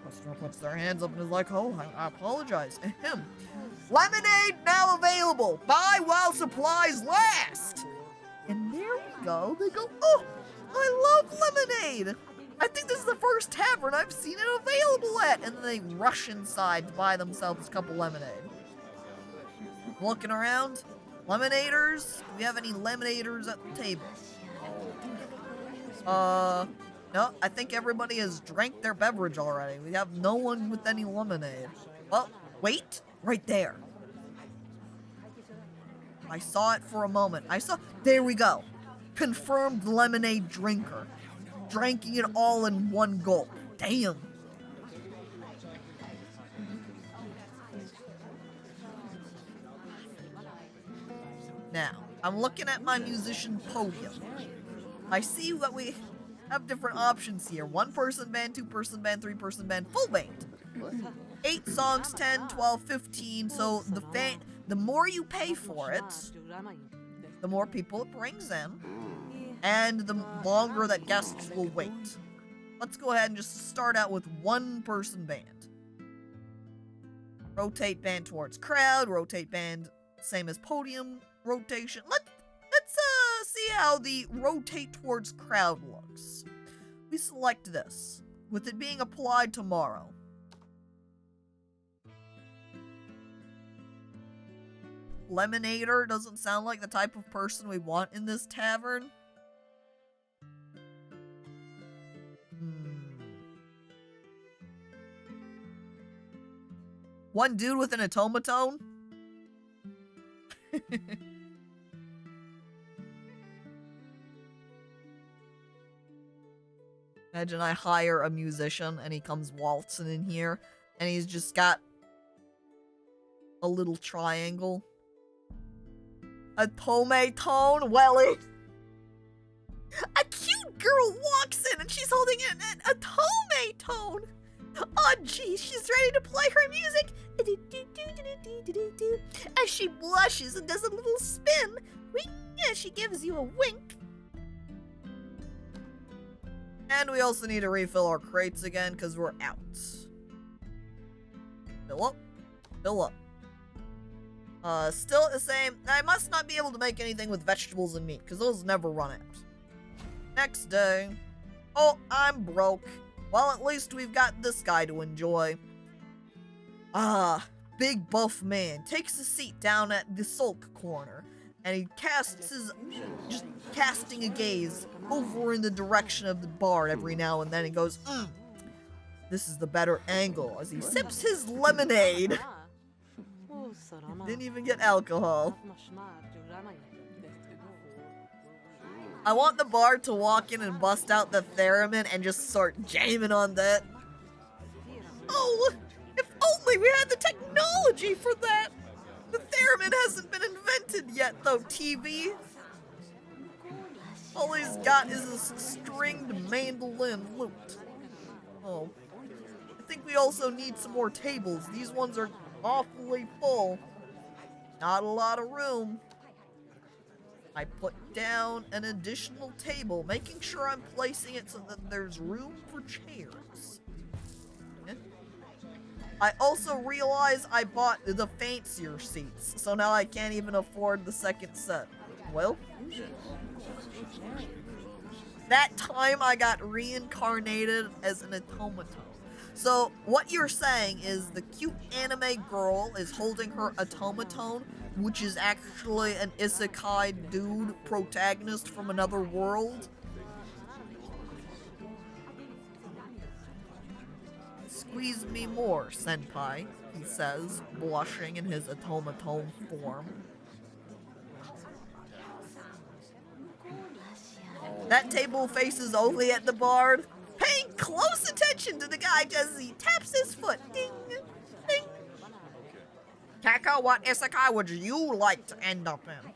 Customer puts their hands up and is like, oh, I apologize. Ahem. Lemonade now available. Buy while supplies last. And there we go. They go, oh, I love lemonade. I think this is the first tavern I've seen it available at. And then they rush inside to buy themselves a cup of lemonade. Looking around. Lemonaders? Do we have any lemonaders at the table? No, I think everybody has drank their beverage already. We have no one with any lemonade. Well, wait, right there. I saw it for a moment. There we go. Confirmed lemonade drinker. Drinking it all in one gulp. Damn. Now, I'm looking at my musician podium. I see that we have different options here. 1-person band, 2-person band, 3-person band, full band. 8 songs, 10, 12, 15. So the more you pay for it, the more people it brings in, and the longer that guests will wait. Let's go ahead and just start out with 1-person band. Rotate band towards crowd, rotate band, same as podium rotation. Let's see how the rotate towards crowd looks. We select this, with it being applied tomorrow. Lemonader doesn't sound like the type of person we want in this tavern. One dude with an automaton? Imagine I hire a musician and he comes waltzing in here and he's just got a little triangle. A tomatone? Welly. A cute girl walks in and she's holding a tomatone. Oh geez, she's ready to play her music. As she blushes and does a little spin. As she gives you a wink. And we also need to refill our crates again because we're out. Fill up. Fill up. Still the same. I must not be able to make anything with vegetables and meat because those never run out. Next day. Oh, I'm broke. Well, at least we've got this guy to enjoy. Big buff man takes a seat down at the sulk corner, and he just casting a gaze over in the direction of the bar every now and then and goes, this is the better angle, as he sips his lemonade. Didn't even get alcohol. I want the bar to walk in and bust out the theremin and just start jamming on that. Oh, if only we had the technology for that! The theremin hasn't been invented yet, though, TV. All he's got is a stringed mandolin lute. Oh. I think we also need some more tables. These ones are awfully full. Not a lot of room. I put down an additional table, making sure I'm placing it so that there's room for chairs. I also realize I bought the fancier seats, so now I can't even afford the second set. Well, that time I got reincarnated as an automaton. So what you're saying is the cute anime girl is holding her automaton, which is actually an isekai dude protagonist from another world? Squeeze me more, senpai, he says, blushing in his automaton form. That table faces only at the bard. Paying close attention to the guy as he taps his foot. Ding, ding. Kako, what isekai would you like to end up in?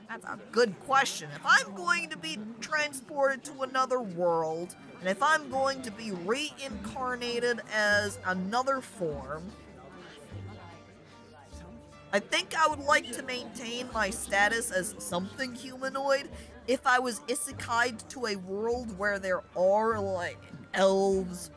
That's a good question. If I'm going to be transported to another world, and if I'm going to be reincarnated as another form, I think I would like to maintain my status as something humanoid. If I was isekai'd to a world where there are, like, elves,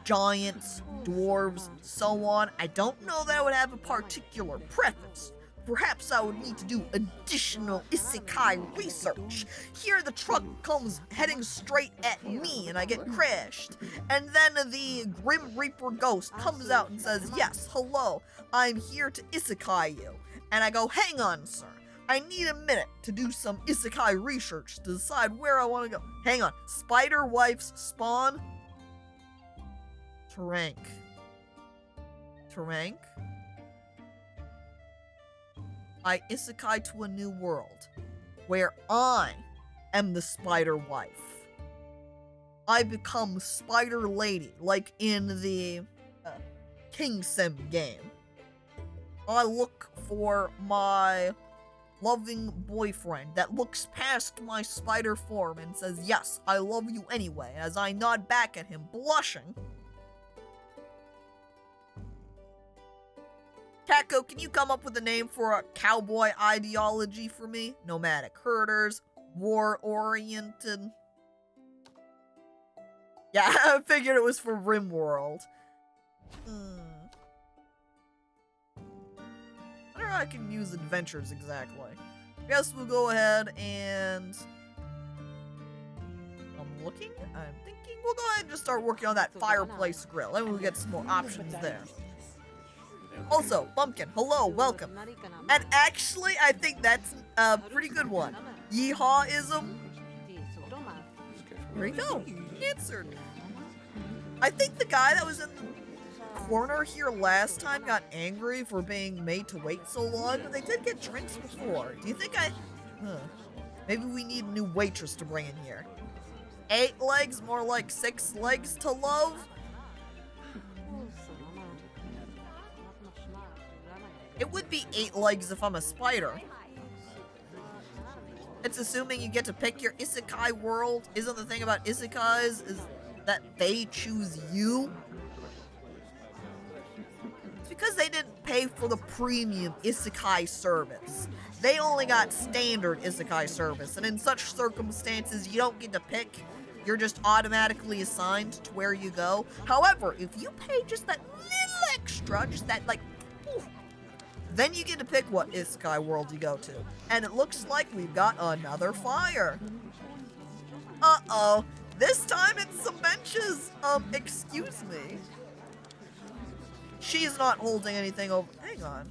giants, dwarves, so on, I don't know that I would have a particular preference. Perhaps I would need to do additional isekai research. Here the truck comes heading straight at me and I get crashed. And then the Grim Reaper ghost comes out and says, yes, hello, I'm here to isekai you. And I go, hang on, sir. I need a minute to do some isekai research to decide where I want to go. Hang on. Spider wife's spawn? Tarank. Tarank? I isekai to a new world, where I am the spider wife. I become Spider Lady, like in the King Sim game. I look for my loving boyfriend that looks past my spider form and says, yes, I love you anyway, as I nod back at him, blushing. Kako, can you come up with a name for a cowboy ideology for me? Nomadic herders, war-oriented. Yeah, I figured it was for RimWorld. I wonder how I can use adventures exactly. Guess we'll go ahead and... I'm looking, I'm thinking, we'll go ahead and just start working on that fireplace grill. Then we'll get some more options there. Also, Bumpkin, hello, welcome. And actually, I think that's a pretty good one. Yeehawism. Here we go. Answered. I think the guy that was in the corner here last time got angry for being made to wait so long, but they did get drinks before. Do you think maybe we need a new waitress to bring in here. 8 legs, more like 6 legs to love? It would be 8 legs if I'm a spider. It's assuming you get to pick your isekai world. Isn't the thing about isekais is that they choose you? It's because they didn't pay for the premium isekai service. They only got standard isekai service, and in such circumstances, you don't get to pick. You're just automatically assigned to where you go. However, if you pay just that little extra, just that, like, then you get to pick what isekai world you go to. And it looks like we've got another fire. Uh-oh. This time it's some benches. Excuse me. She's not holding anything over. Hang on.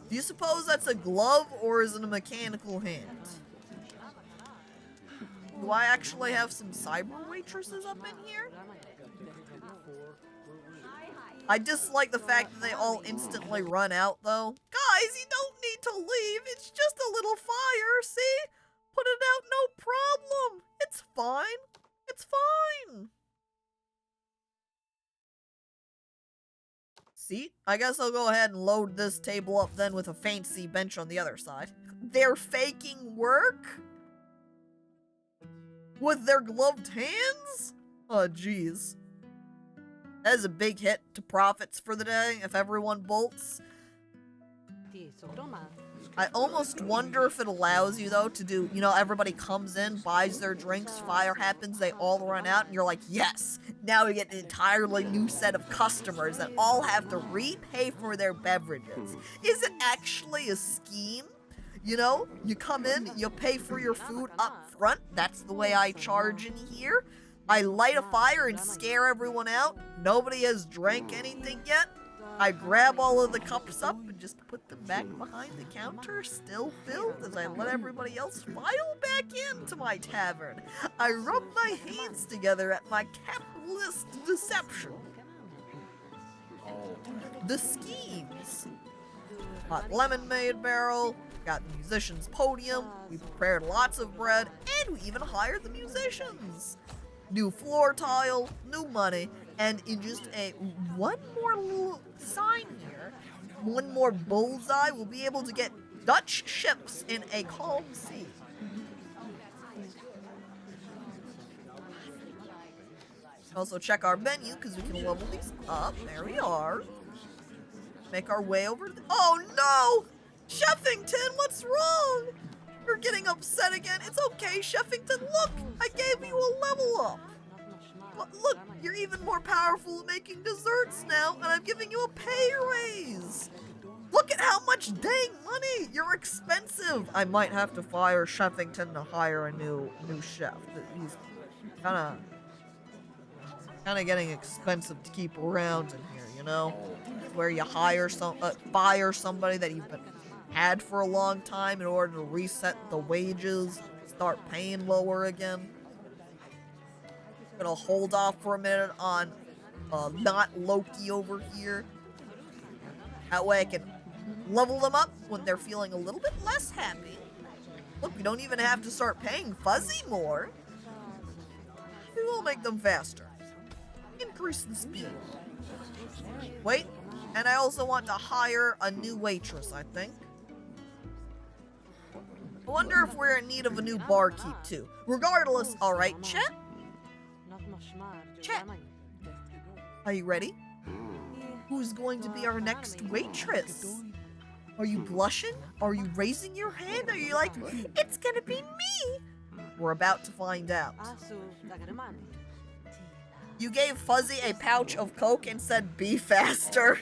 Do you suppose that's a glove or is it a mechanical hand? Do I actually have some cyber waitresses up in here? I dislike the fact that they all instantly run out, though. Guys, you don't need to leave. It's just a little fire, see? Put it out, no problem. It's fine. It's fine. seat. I guess I'll go ahead and load this table up then with a fancy bench on the other side. They're faking work? With their gloved hands? Oh, jeez. That is a big hit to profits for the day if everyone bolts. I almost wonder if it allows you, though, to do, you know, everybody comes in, buys their drinks, fire happens, they all run out, and you're like, yes, now we get an entirely new set of customers that all have to repay for their beverages. Is it actually a scheme? You know, you come in, you pay for your food up front, that's the way I charge in here. I light a fire and scare everyone out, nobody has drank anything yet. I grab all of the cups up and just put them back behind the counter, still filled, as I let everybody else file back into my tavern. I rub my hands together at my capitalist deception. The schemes. Hot lemonade barrel, got the musician's podium, we prepared lots of bread, and we even hired the musicians. New floor tile, new money, and in just one more little sign here, one more bullseye, we'll be able to get Dutch ships in a calm sea. Also check our menu, because we can level these up. There we are. Make our way over to oh no! Sheffington, what's wrong? You're getting upset again. It's okay, Sheffington. Look, I gave you a level up. Look, you're even more powerful at making desserts now, and I'm giving you a pay raise. Look at how much dang money. You're expensive. I might have to fire Sheffington to hire a new chef. He's kind of getting expensive to keep around in here, you know? Where you fire somebody that you've had for a long time in order to reset the wages, start paying lower again. Gonna hold off for a minute on not Loki over here. That way I can level them up when they're feeling a little bit less happy. Look, we don't even have to start paying Fuzzy more. We will make them faster. Increase the speed. Wait, and I also want to hire a new waitress, I think. I wonder if we're in need of a new barkeep too. Regardless, alright, Chet? Chet, are you ready? Who's going to be our next waitress? Are you blushing? Are you raising your hand? Are you like, it's gonna be me? We're about to find out. You gave Fuzzy a pouch of Coke and said, be faster.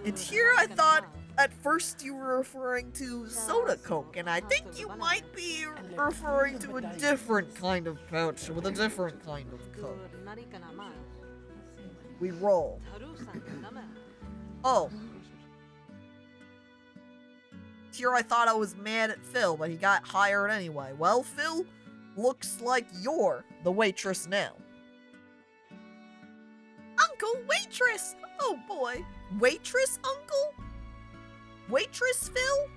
And here I thought at first you were referring to soda Coke, and I think you might be referring to a different kind of pouch with a different kind of Coke. We roll. Oh. Here I thought I was mad at Phil, but he got hired anyway. Well, Phil, looks like you're the waitress now. Uncle Waitress! Oh boy. Waitress, Uncle? Waitress, Phil?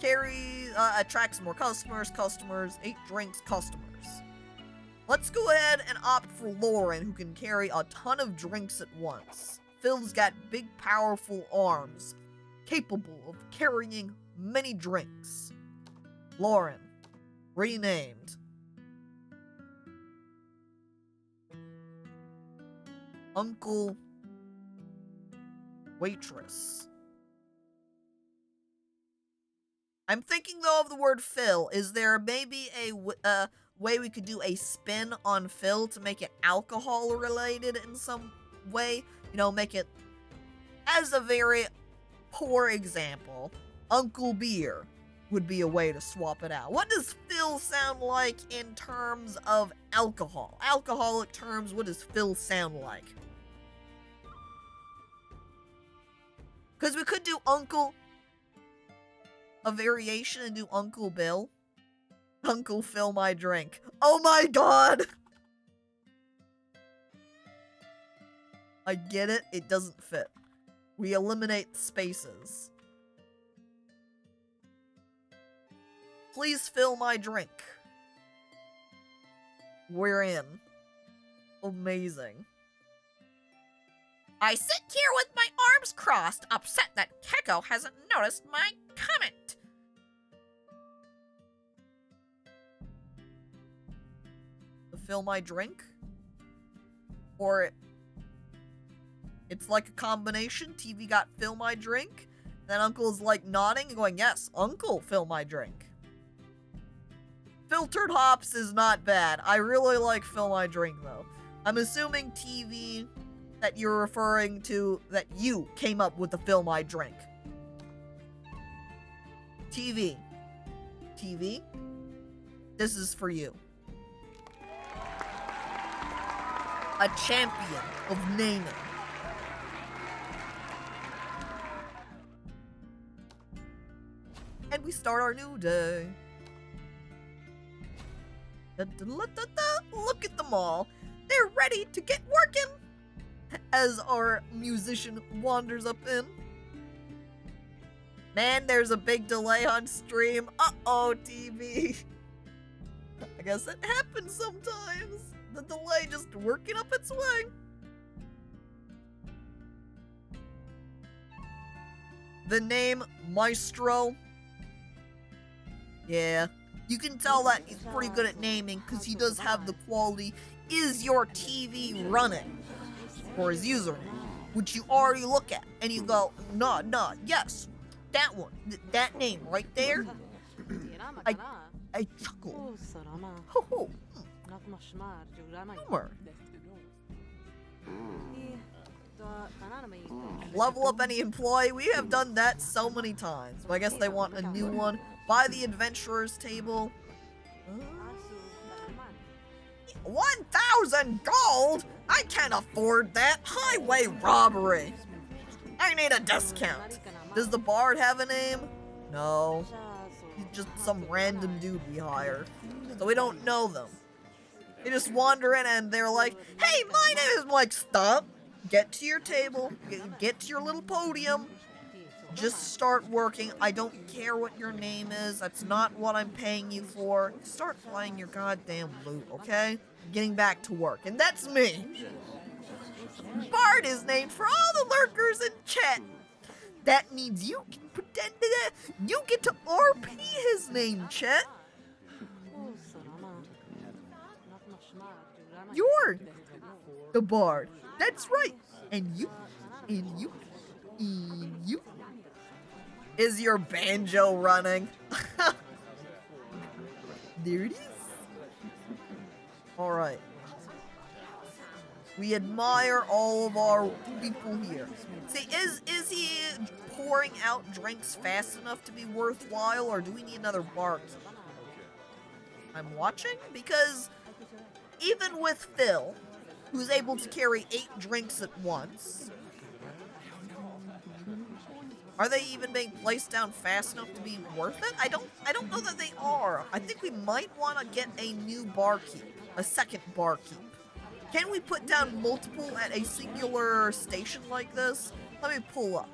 Carry, attracts more customers, 8 drinks, customers. Let's go ahead and opt for Lauren, who can carry a ton of drinks at once. Phil's got big, powerful arms, capable of carrying many drinks. Lauren, renamed. Uncle Waitress. I'm thinking, though, of the word Phil. Is there maybe a way we could do a spin on Phil to make it alcohol-related in some way? You know, make it, as a very poor example, Uncle Beer would be a way to swap it out. What does Phil sound like in terms of alcohol? Alcoholic terms, what does Phil sound like? Because we could do Uncle, a variation, and do Uncle Bill. Uncle Fill my drink. Oh my god! I get it, it doesn't fit. We eliminate the spaces. Please fill my drink. We're in. Amazing. I sit here with my arms crossed, upset that Keko hasn't noticed my comment. To fill my drink? Or it's like a combination. TV got fill my drink. Then Uncle's like nodding and going, yes, Uncle, fill my drink. Filtered hops is not bad. I really like fill my drink though. I'm assuming TV that you're referring to, that you came up with the fill my drink. TV. TV, this is for you. A champion of naming. And we start our new day. Look at them all. They're ready to get working. As our musician wanders up in. Man, there's a big delay on stream. Uh-oh, TV. I guess it happens sometimes. The delay just working up its way. The name Maestro. Yeah, you can tell that he's pretty good at naming because he does have the quality, is your TV running? For his username, which you already look at, and you go, nah, yes, that one, that name right there. I chuckle. Ho. Humor. Level up any employee. We have done that so many times, but I guess they want a new one. Buy the adventurer's table. 1,000 gold? I can't afford that. Highway robbery. I need a discount. Does the bard have a name? No. He's just some random dude we hired. So we don't know them. They just wander in and they're like, hey, my name is Mike. Stop. Get to your table. Get to your little podium. Just start working. I don't care what your name is. That's not what I'm paying you for. Start playing your goddamn loot, okay? Getting back to work. And that's me. Bard is named for all the lurkers in chat. That means you can pretend that you get to RP his name, chat. You're the bard. That's right. And you. Is your banjo running? There it is. Alright. We admire all of our people here. See, is he pouring out drinks fast enough to be worthwhile, or do we need another barkeep? I'm watching, because even with Phil, who's able to carry 8 drinks at once, are they even being placed down fast enough to be worth it? I don't know that they are. I think we might want to get a new barkeep, a second barkeep. Can we put down multiple at a singular station like this? Let me pull up.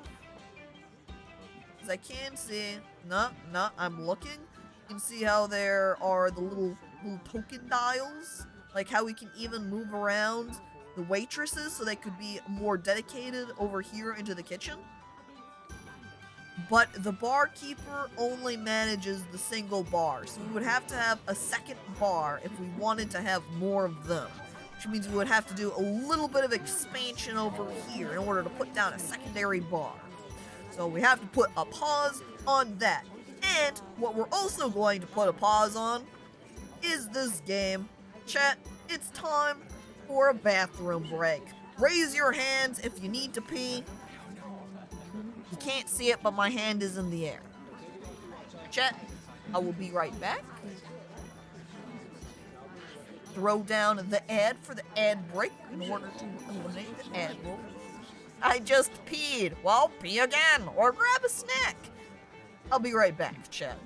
As I can see, no, I'm looking. You can see how there are the little token dials, like how we can even move around the waitresses so they could be more dedicated over here into the kitchen. But the barkeeper only manages the single bar, so we would have to have a second bar if we wanted to have more of them. Which means we would have to do a little bit of expansion over here in order to put down a secondary bar. So we have to put a pause on that. And what we're also going to put a pause on is this game. Chat, it's time for a bathroom break. Raise your hands if you need to pee. You can't see it, but my hand is in the air. Chat, I will be right back. Throw down the ad for the ad break in order to eliminate the ad roll. I just peed. Well, pee again, or grab a snack. I'll be right back, chat.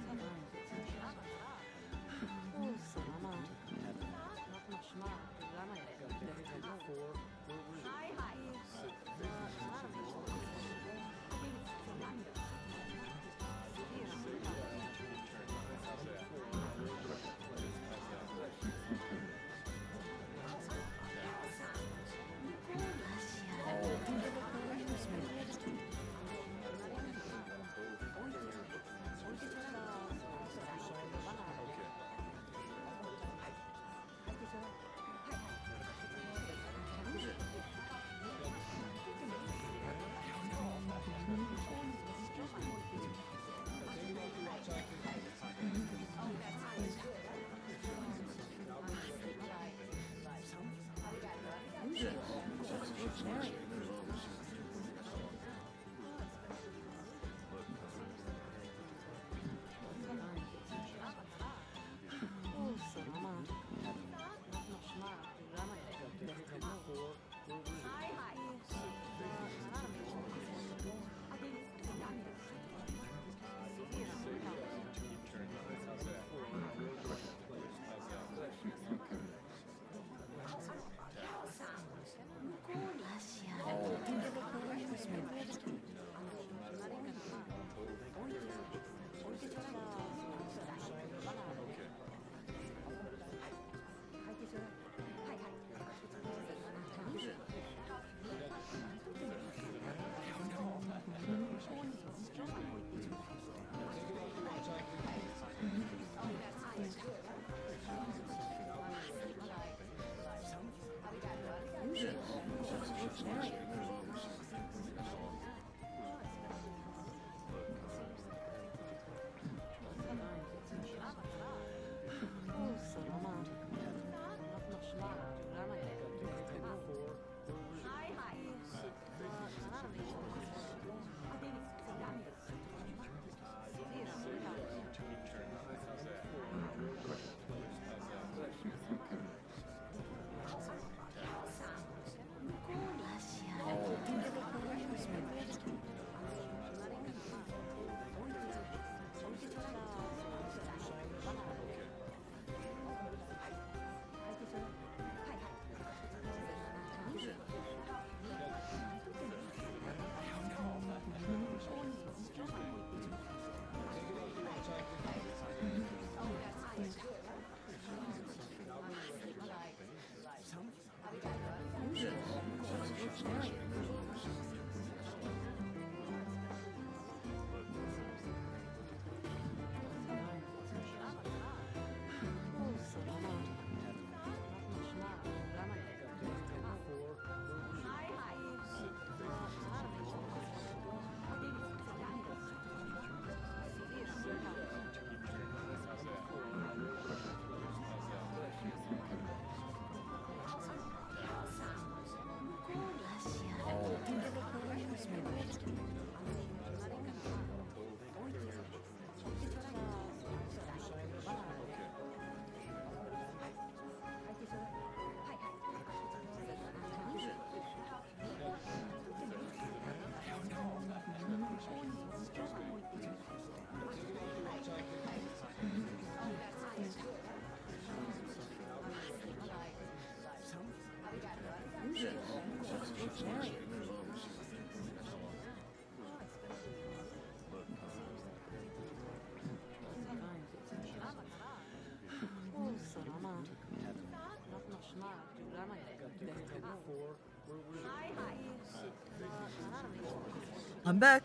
I'm back.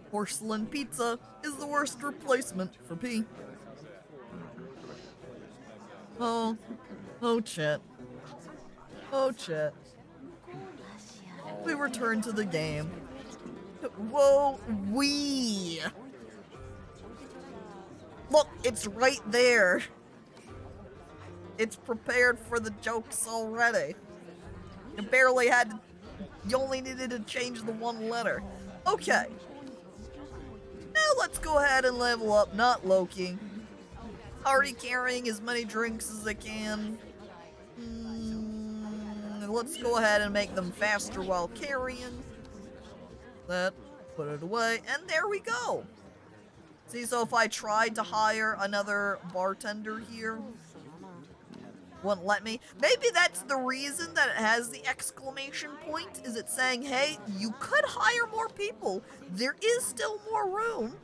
Porcelain pizza is the worst replacement for P. Oh Chet. Oh Chet. We return to the game. Whoa, Look, it's right there. It's prepared for the jokes already. You only needed to change the one letter. Okay. Now let's go ahead and level up, not Loki. Already carrying as many drinks as I can. Let's go ahead and make them faster while carrying. Put it away, and there we go. See, so if I tried to hire another bartender here, wouldn't let me. Maybe that's the reason that it has the exclamation point, is it saying, hey, you could hire more people. There is still more room.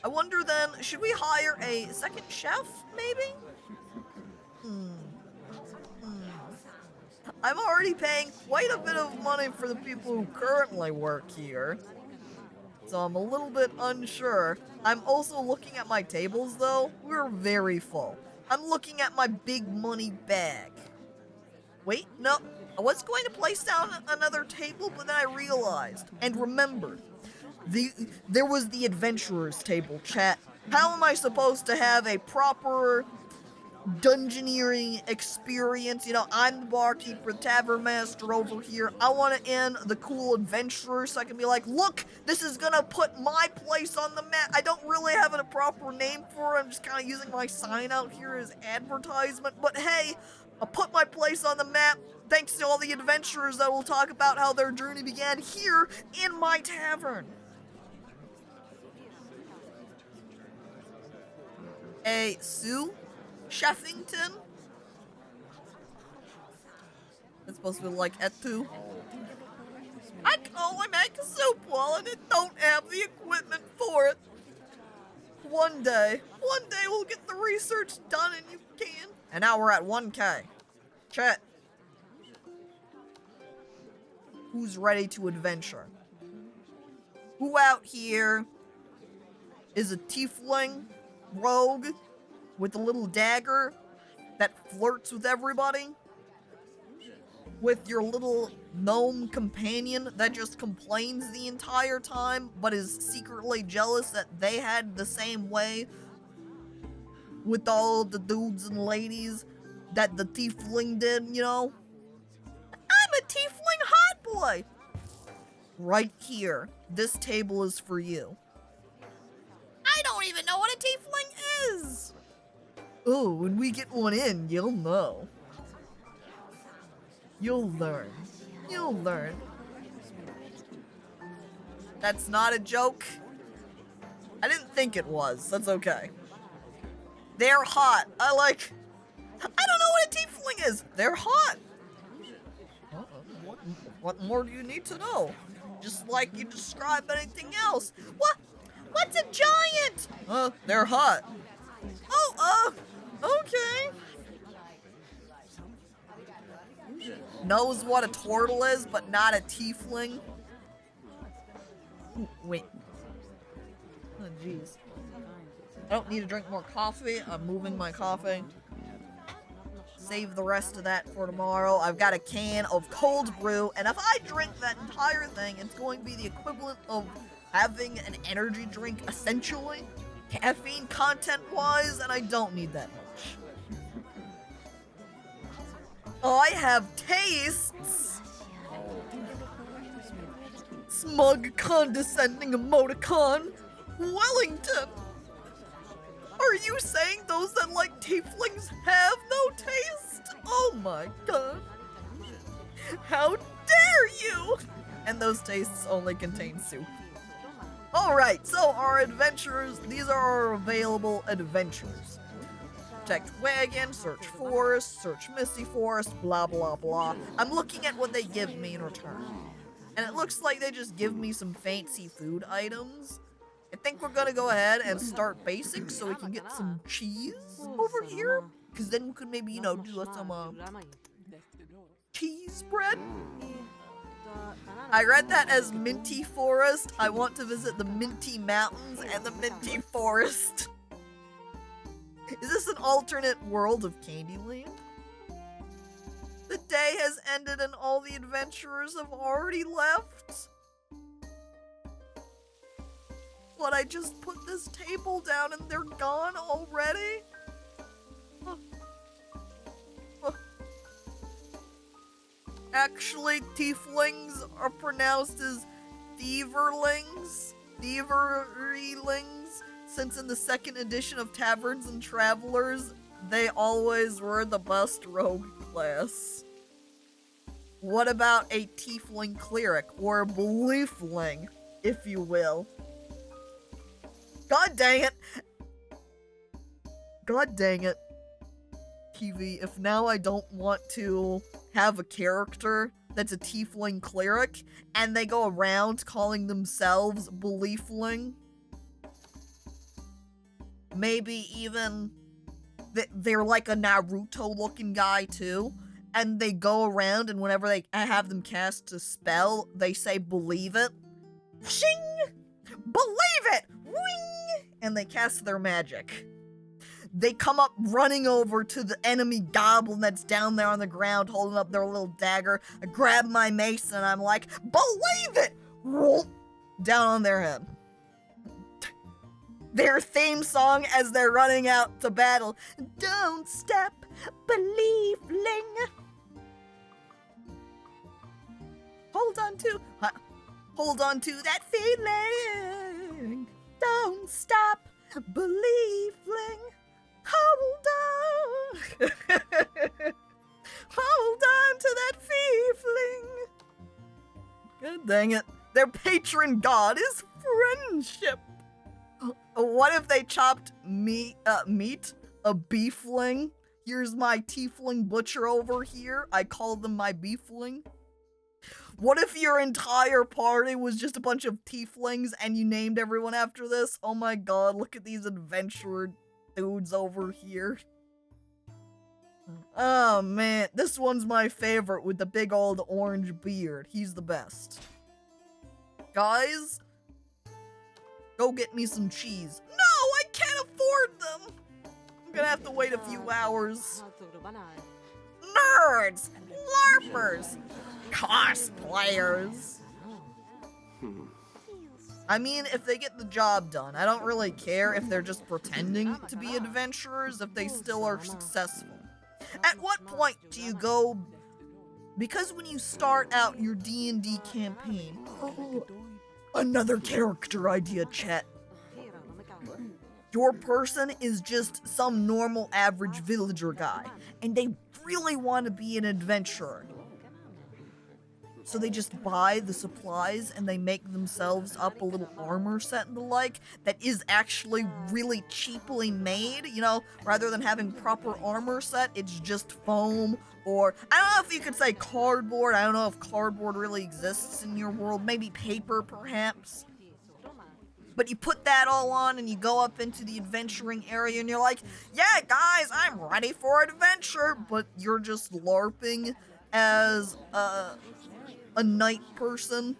I wonder then, should we hire a second chef, maybe? I'm already paying quite a bit of money for the people who currently work here. So I'm a little bit unsure. I'm also looking at my tables though. We're very full. I'm looking at my big money bag. Wait, no. I was going to place down another table, but then I realized and remembered. There was the adventurer's table, chat. How am I supposed to have a proper dungeoneering experience? You know, I'm the barkeeper, tavern master over here. I want to end the cool adventurer so I can be like, look, this is gonna put my place on the map. I don't really have a proper name for it. I'm just kind of using my sign out here as advertisement. But hey, I'll put my place on the map thanks to all the adventurers that will talk about how their journey began here in my tavern. Hey, Sue? Sheffington? It's supposed to be like Etu. I can only make a soup wall and it don't have the equipment for it. One day we'll get the research done and you can. And now we're at 1K. Chat. Who's ready to adventure? Who out here is a tiefling rogue with a little dagger that flirts with everybody? With your little gnome companion that just complains the entire time, but is secretly jealous that they had the same way with all the dudes and ladies that the tiefling did, you know? I'm a tiefling hot boy! Right here. This table is for you. I don't even know what a tiefling is! Oh, when we get one in, you'll know. You'll learn. You'll learn. That's not a joke. I didn't think it was. That's okay. They're hot. I don't know what a tiefling is. They're hot. What more do you need to know? Just like you describe anything else. What's a giant? They're hot. Okay. Knows what a turtle is, but not a tiefling. Ooh, wait. Oh, jeez. I don't need to drink more coffee. I'm moving my coffee. Save the rest of that for tomorrow. I've got a can of cold brew, and if I drink that entire thing, it's going to be the equivalent of having an energy drink, essentially, caffeine content-wise, and I don't need that much. I have tastes! Smug, condescending emoticon. Wellington! Are you saying those that like tieflings have no taste? Oh my god. How dare you! And those tastes only contain soup. Alright, so our adventurers, these are our available adventures. Protect wagon, search forest, search misty forest, blah blah blah. I'm looking at what they give me in return. And it looks like they just give me some fancy food items. I think we're gonna go ahead and start basics so we can get some cheese over here. Because then we could maybe, you know, do some Cheese bread? I read that as Minty Forest. I want to visit the Minty Mountains and the Minty Forest. Is this an alternate world of Candyland? The day has ended and all the adventurers have already left. But I just put this table down and they're gone already? Actually, tieflings are pronounced as thieverlings, thieverylings, since in the second edition of Taverns and Travelers, they always were the best rogue class. What about a tiefling cleric, or a beliefling, if you will? God dang it! God dang it. TV, if now I don't want to have a character that's a tiefling cleric, and they go around calling themselves beliefling, maybe even they're like a Naruto looking guy too, and they go around and whenever I have them cast a spell, they say believe it. Shing! Believe it! Wing! And they cast their magic. They come up running over to the enemy goblin that's down there on the ground holding up their little dagger. I grab my mace and I'm like, believe it! Down on their head. Their theme song as they're running out to battle. Don't stop believing. Hold on to that feeling. Don't stop believing. Hold on. Hold on to that feeling. God dang it. Their patron god is friendship. What if they chopped meat, a beefling? Here's my tiefling butcher over here. I call them my beefling. What if your entire party was just a bunch of tieflings and you named everyone after this? Oh my god, look at these adventurer dudes over here. Oh man, this one's my favorite with the big old orange beard. He's the best. Guys, go get me some cheese. No, I can't afford them. I'm gonna have to wait a few hours. Nerds, LARPers, cosplayers. I mean, if they get the job done, I don't really care if they're just pretending to be adventurers, if they still are successful. At what point do you go... Because when you start out your D&D campaign... Oh, another character idea, chat. Your person is just some normal average villager guy, and they really want to be an adventurer. So they just buy the supplies and they make themselves up a little armor set and the like that is actually really cheaply made, you know, rather than having proper armor set, it's just foam or, I don't know if you could say cardboard, I don't know if cardboard really exists in your world, maybe paper perhaps. But you put that all on and you go up into the adventuring area and you're like, yeah guys, I'm ready for adventure, but you're just LARPing as, a night person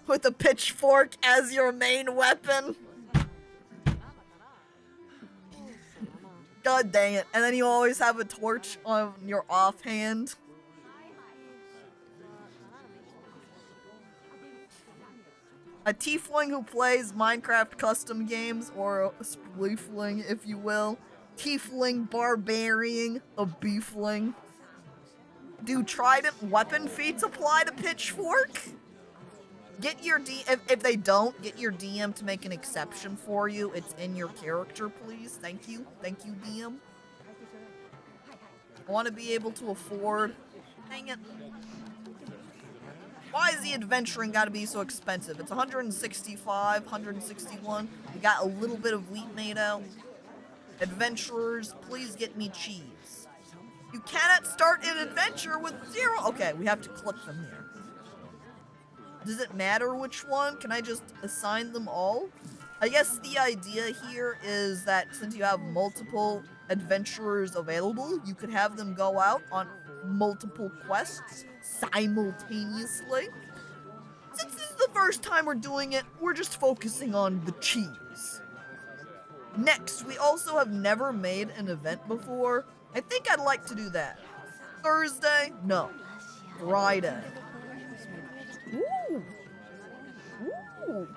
with a pitchfork as your main weapon. God dang it. And then you always have a torch on your offhand. A tiefling who plays Minecraft custom games, or a spleefling, if you will. Tiefling barbarian, a beefling. Do trident weapon feats apply to pitchfork? Get your if they don't, get your DM to make an exception for you. It's in your character, please. Thank you, DM. I want to be able to afford. Dang it! Why is the adventuring got to be so expensive? It's 165, 161. We got a little bit of wheat made out. Adventurers, please get me cheese. You cannot start an adventure with 0. Okay, we have to click them here. Does it matter which one? Can I just assign them all? I guess the idea here is that since you have multiple adventurers available. You could have them go out on multiple quests simultaneously. Since this is the first time we're doing it, we're just focusing on the cheese. Next, we also have never made an event before. I think I'd like to do that. Thursday? No. Friday. Ooh. Ooh.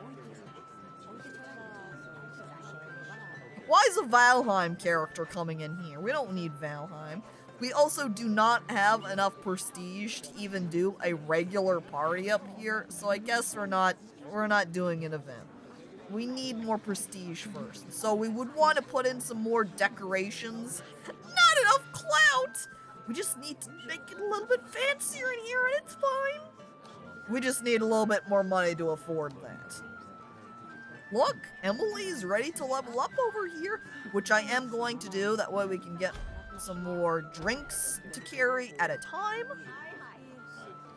Why is a Valheim character coming in here? We don't need Valheim. We also do not have enough prestige to even do a regular party up here, so I guess we're not doing an event. We need more prestige first. So we would want to put in some more decorations. Not enough clout! We just need to make it a little bit fancier in here and it's fine. We just need a little bit more money to afford that. Look, Emily's ready to level up over here, which I am going to do. That way we can get some more drinks to carry at a time.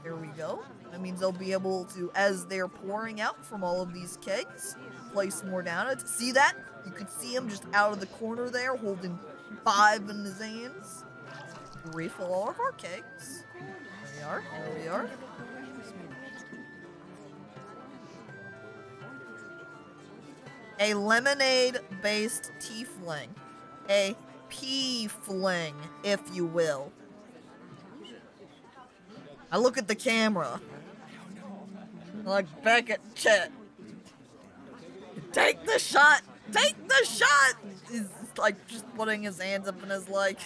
There we go. That means they'll be able to, as they're pouring out from all of these kegs, place more down. See that? You could see him just out of the corner there, holding 5 in his hands. Refill all of our kegs. There we are. There we are. A lemonade-based tiefling. A pea-fling, if you will. I look at the camera. Like back at Chet. Take the shot! Take the shot! He's like just putting his hands up and is like...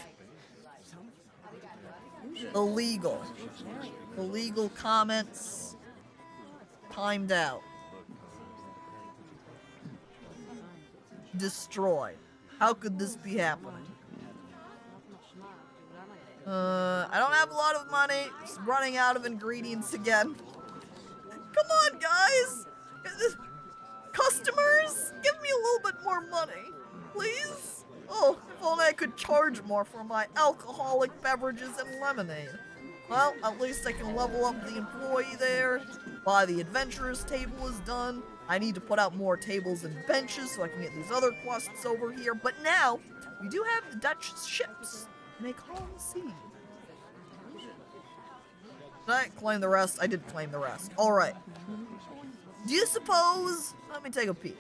Illegal. Illegal comments. Timed out. Destroyed. How could this be happening? I don't have a lot of money. Just running out of ingredients again. Come on, guys! Customers, give me a little bit more money, please? Oh, if only I could charge more for my alcoholic beverages and lemonade. Well, at least I can level up the employee there. While the adventurer's table is done, I need to put out more tables and benches so I can get these other quests over here. But now, we do have the Dutch ships in a calm sea. Did I claim the rest? I did claim the rest. Alright. Do you suppose... Let me take a peek.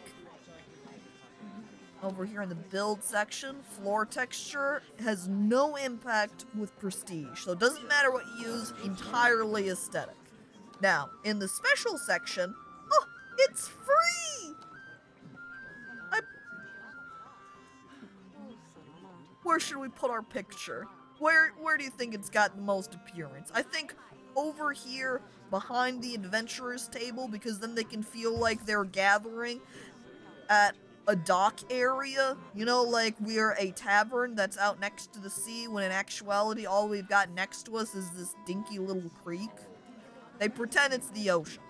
Over here in the build section, floor texture has no impact with prestige. So it doesn't matter what you use, entirely aesthetic. Now, in the special section... Oh, it's free! Where should we put our picture? Where do you think it's got the most appearance? I think over here behind the adventurers table, because then they can feel like they're gathering at a dock area. You know, like we're a tavern that's out next to the sea, when in actuality all we've got next to us is this dinky little creek. They pretend it's the ocean.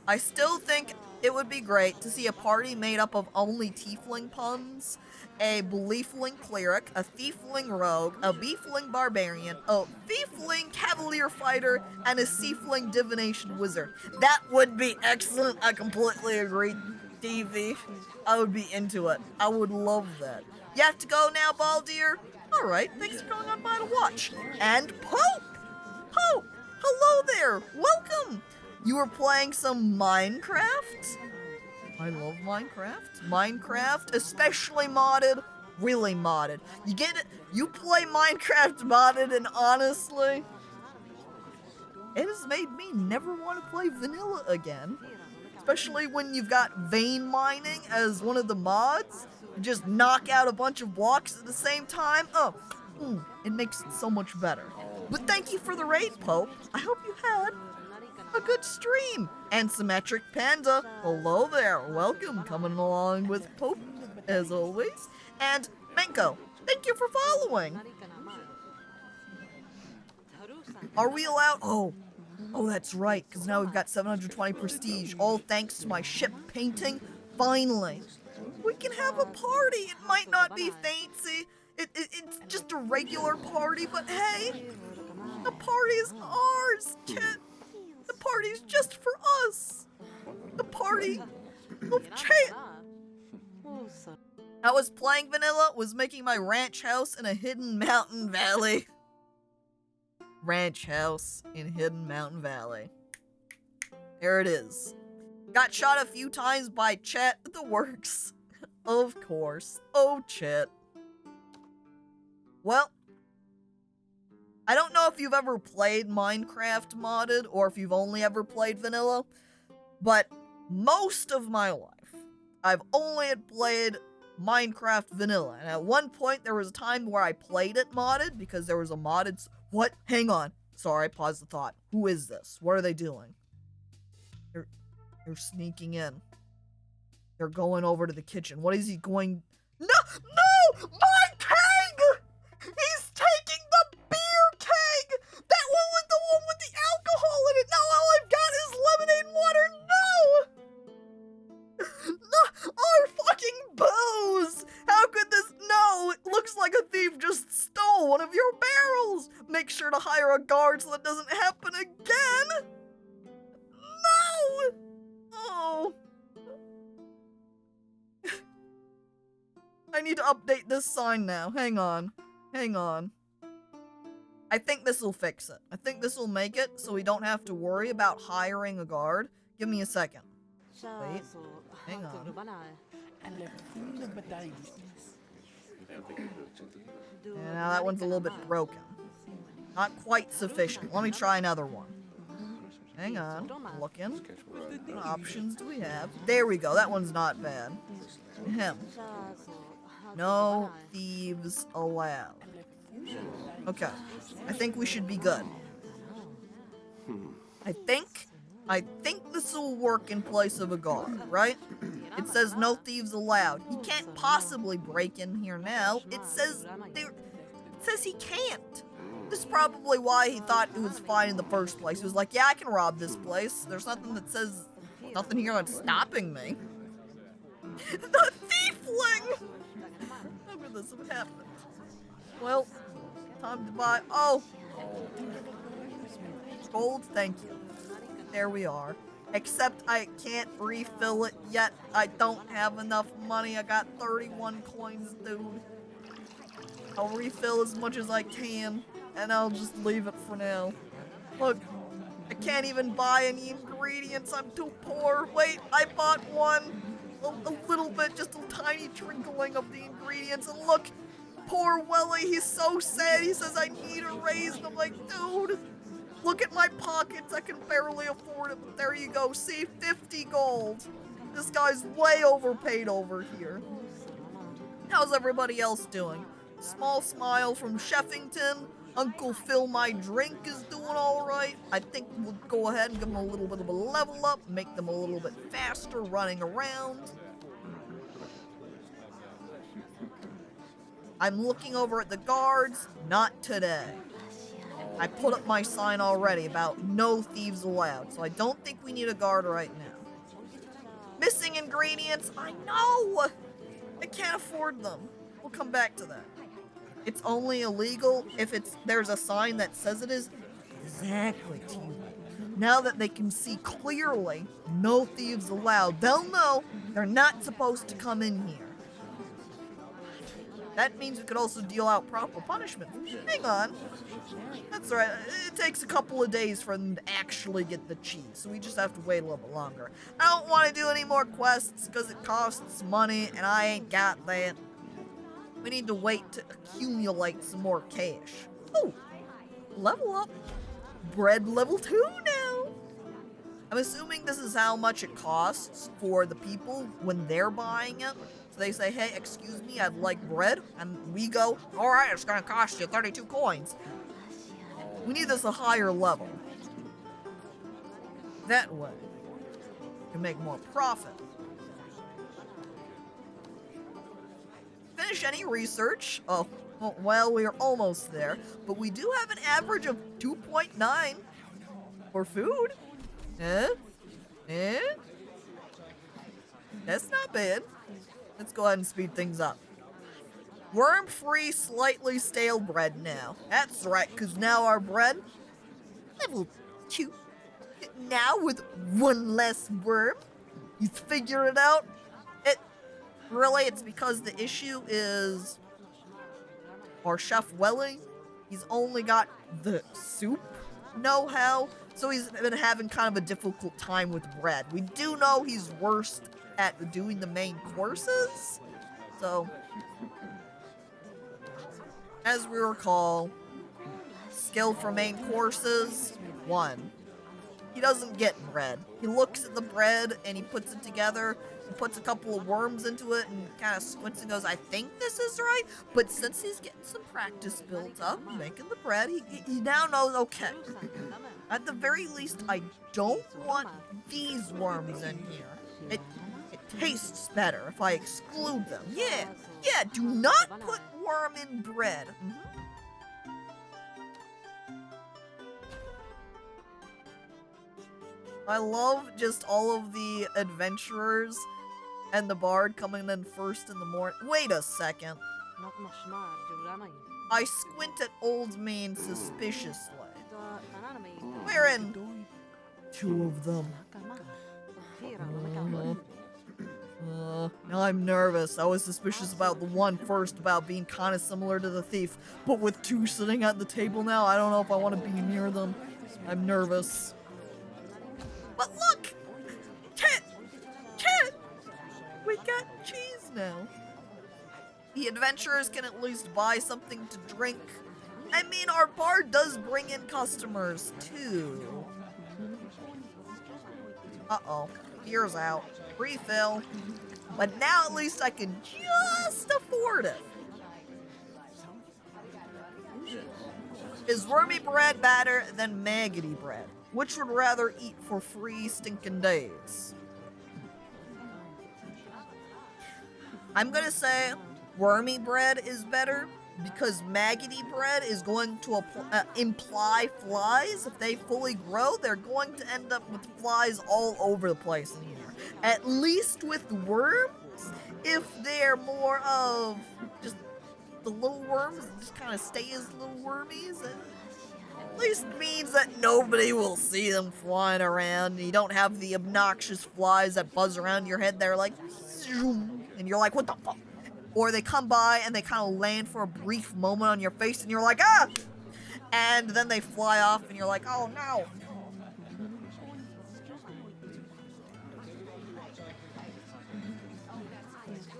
I still think it would be great to see a party made up of only tiefling puns, a beliefling cleric, a thiefling rogue, a beefling barbarian, a thiefling cavalier fighter, and a seafling divination wizard. That would be excellent. I completely agree, DV. I would be into it. I would love that. You have to go now, Baldir? Alright, thanks for going on by to watch. And Pope! Pope! Hello there! Welcome! You were playing some Minecraft? I love Minecraft. Minecraft, especially modded, really modded. You get it? You play Minecraft modded, and honestly, it has made me never want to play vanilla again. Especially when you've got vein mining as one of the mods. You just knock out a bunch of blocks at the same time. It makes it so much better. But thank you for the raid, Pope. I hope you had a good stream. And Symmetric Panda, hello there, welcome, coming along with Pope as always. And Menko, thank you for following. Are we allowed? Oh, that's right, because now we've got 720 prestige, all thanks to my ship painting. Finally, we can have a party. It might not be fancy, it's just a regular party, but hey, the party is ours, kid. The party's just for us. The party of Chet. I was playing vanilla, was making my ranch house in a hidden mountain valley. Ranch house in hidden mountain valley. There it is. Got shot a few times by Chet. The works. Of course. Oh, Chet. Well, I don't know if you've ever played Minecraft modded or if you've only ever played vanilla, but most of my life, I've only had played Minecraft vanilla. And at one point, there was a time where I played it modded because there was a modded... What? Hang on. Sorry, pause the thought. Who is this? What are they doing? They're sneaking in. They're going over to the kitchen. What is he going... No! No! My keg! He's taking the beer keg! That one was the one with the alcohol in it! Now all I've got is lemonade and water! No! No! Our fucking booze! How could this... No! It looks like a thief just stole one of your barrels! Make sure to hire a guard so that doesn't happen again! No! Oh. I need to update this sign now. Hang on. Hang on. I think this will fix it. I think this will make it so we don't have to worry about hiring a guard. Give me a second. Wait. Hang on. Yeah, now that one's a little bit broken. Not quite sufficient. Let me try another one. Hang on. Looking. What options do we have? There we go. That one's not bad. Him. No thieves allowed. Okay. I think we should be good. I think this will work in place of a guard, right? It says no thieves allowed. He can't possibly break in here now. It says he can't. This is probably why he thought it was fine in the first place. He was like, yeah, I can rob this place. There's nothing that says, nothing here that's stopping me. The thiefling! How could this have happened? Well, time to buy, oh! Gold, thank you. There we are. Except I can't refill it yet. I don't have enough money. I got 31 coins, dude. I'll refill as much as I can, and I'll just leave it for now. Look, I can't even buy any ingredients. I'm too poor. Wait, I bought one. A little bit, just a tiny trickling of the ingredients. And look, poor Welly, he's so sad. He says, I need a raise. And I'm like, dude, look at my pockets. I can barely afford it. But there you go. See, 50 gold. This guy's way overpaid over here. How's everybody else doing? Small smile from Sheffington. Uncle Phil My Drink is doing alright. I think we'll go ahead and give them a little bit of a level up, make them a little bit faster running around. I'm looking over at the guards. Not today. I put up my sign already about no thieves allowed, so I don't think we need a guard right now. Missing ingredients? I know! I can't afford them. We'll come back to that. It's only illegal if there's a sign that says it is. Exactly, T. Now that they can see clearly, no thieves allowed, they'll know they're not supposed to come in here. That means we could also deal out proper punishment. Hang on. That's right. It takes a couple of days for them to actually get the cheese, so we just have to wait a little bit longer. I don't want to do any more quests because it costs money, and I ain't got that. We need to wait to accumulate some more cash. Oh, level up. Bread level 2 now. I'm assuming this is how much it costs for the people when they're buying it. So they say, hey, excuse me, I'd like bread. And we go, all right, it's going to cost you 32 coins. We need this a higher level. That way, we can make more profit. Finish any research. Oh, well, we are almost there. But we do have an average of 2.9 for food. That's not bad. Let's go ahead and speed things up. Worm-free, slightly stale bread now. That's right, because now our bread, level 2. Now with one less worm. You figure it out. Really, it's because the issue is our Chef Welly, he's only got the soup know-how, so he's been having kind of a difficult time with bread. We do know he's worst at doing the main courses, so as we recall, skill for main courses, 1. He doesn't get bread. He looks at the bread and he puts it together. He puts a couple of worms into it and kind of squints and goes, I think this is right. But since he's getting some practice built up making the bread, he now knows, okay, at the very least, I don't want these worms in here. It tastes better if I exclude them. Yeah, do not put worm in bread. I love just all of the adventurers and the bard coming in first in the morning. Wait a second. I squint at Old Main suspiciously. We're in 2 of them. Now I'm nervous. I was suspicious about the one first, about being kind of similar to the thief. But with 2 sitting at the table now, I don't know if I want to be near them. I'm nervous. But look! Chet! We got cheese now. The adventurers can at least buy something to drink. I mean, our bar does bring in customers, too. Uh-oh. Beer's out. Refill. But now at least I can just afford it. Is wormy bread better than maggoty bread? Which would rather eat for 3 stinking days? I'm gonna say wormy bread is better because maggoty bread is going to imply flies. If they fully grow, they're going to end up with flies all over the place in here. At least with worms, if they're more of just the little worms, just kind of stay as little wormies, at least means that nobody will see them flying around. You don't have the obnoxious flies that buzz around your head. They're like, zoom, and you're like, what the fuck? Or they come by and they kind of land for a brief moment on your face and you're like, ah! And then they fly off and you're like, oh no.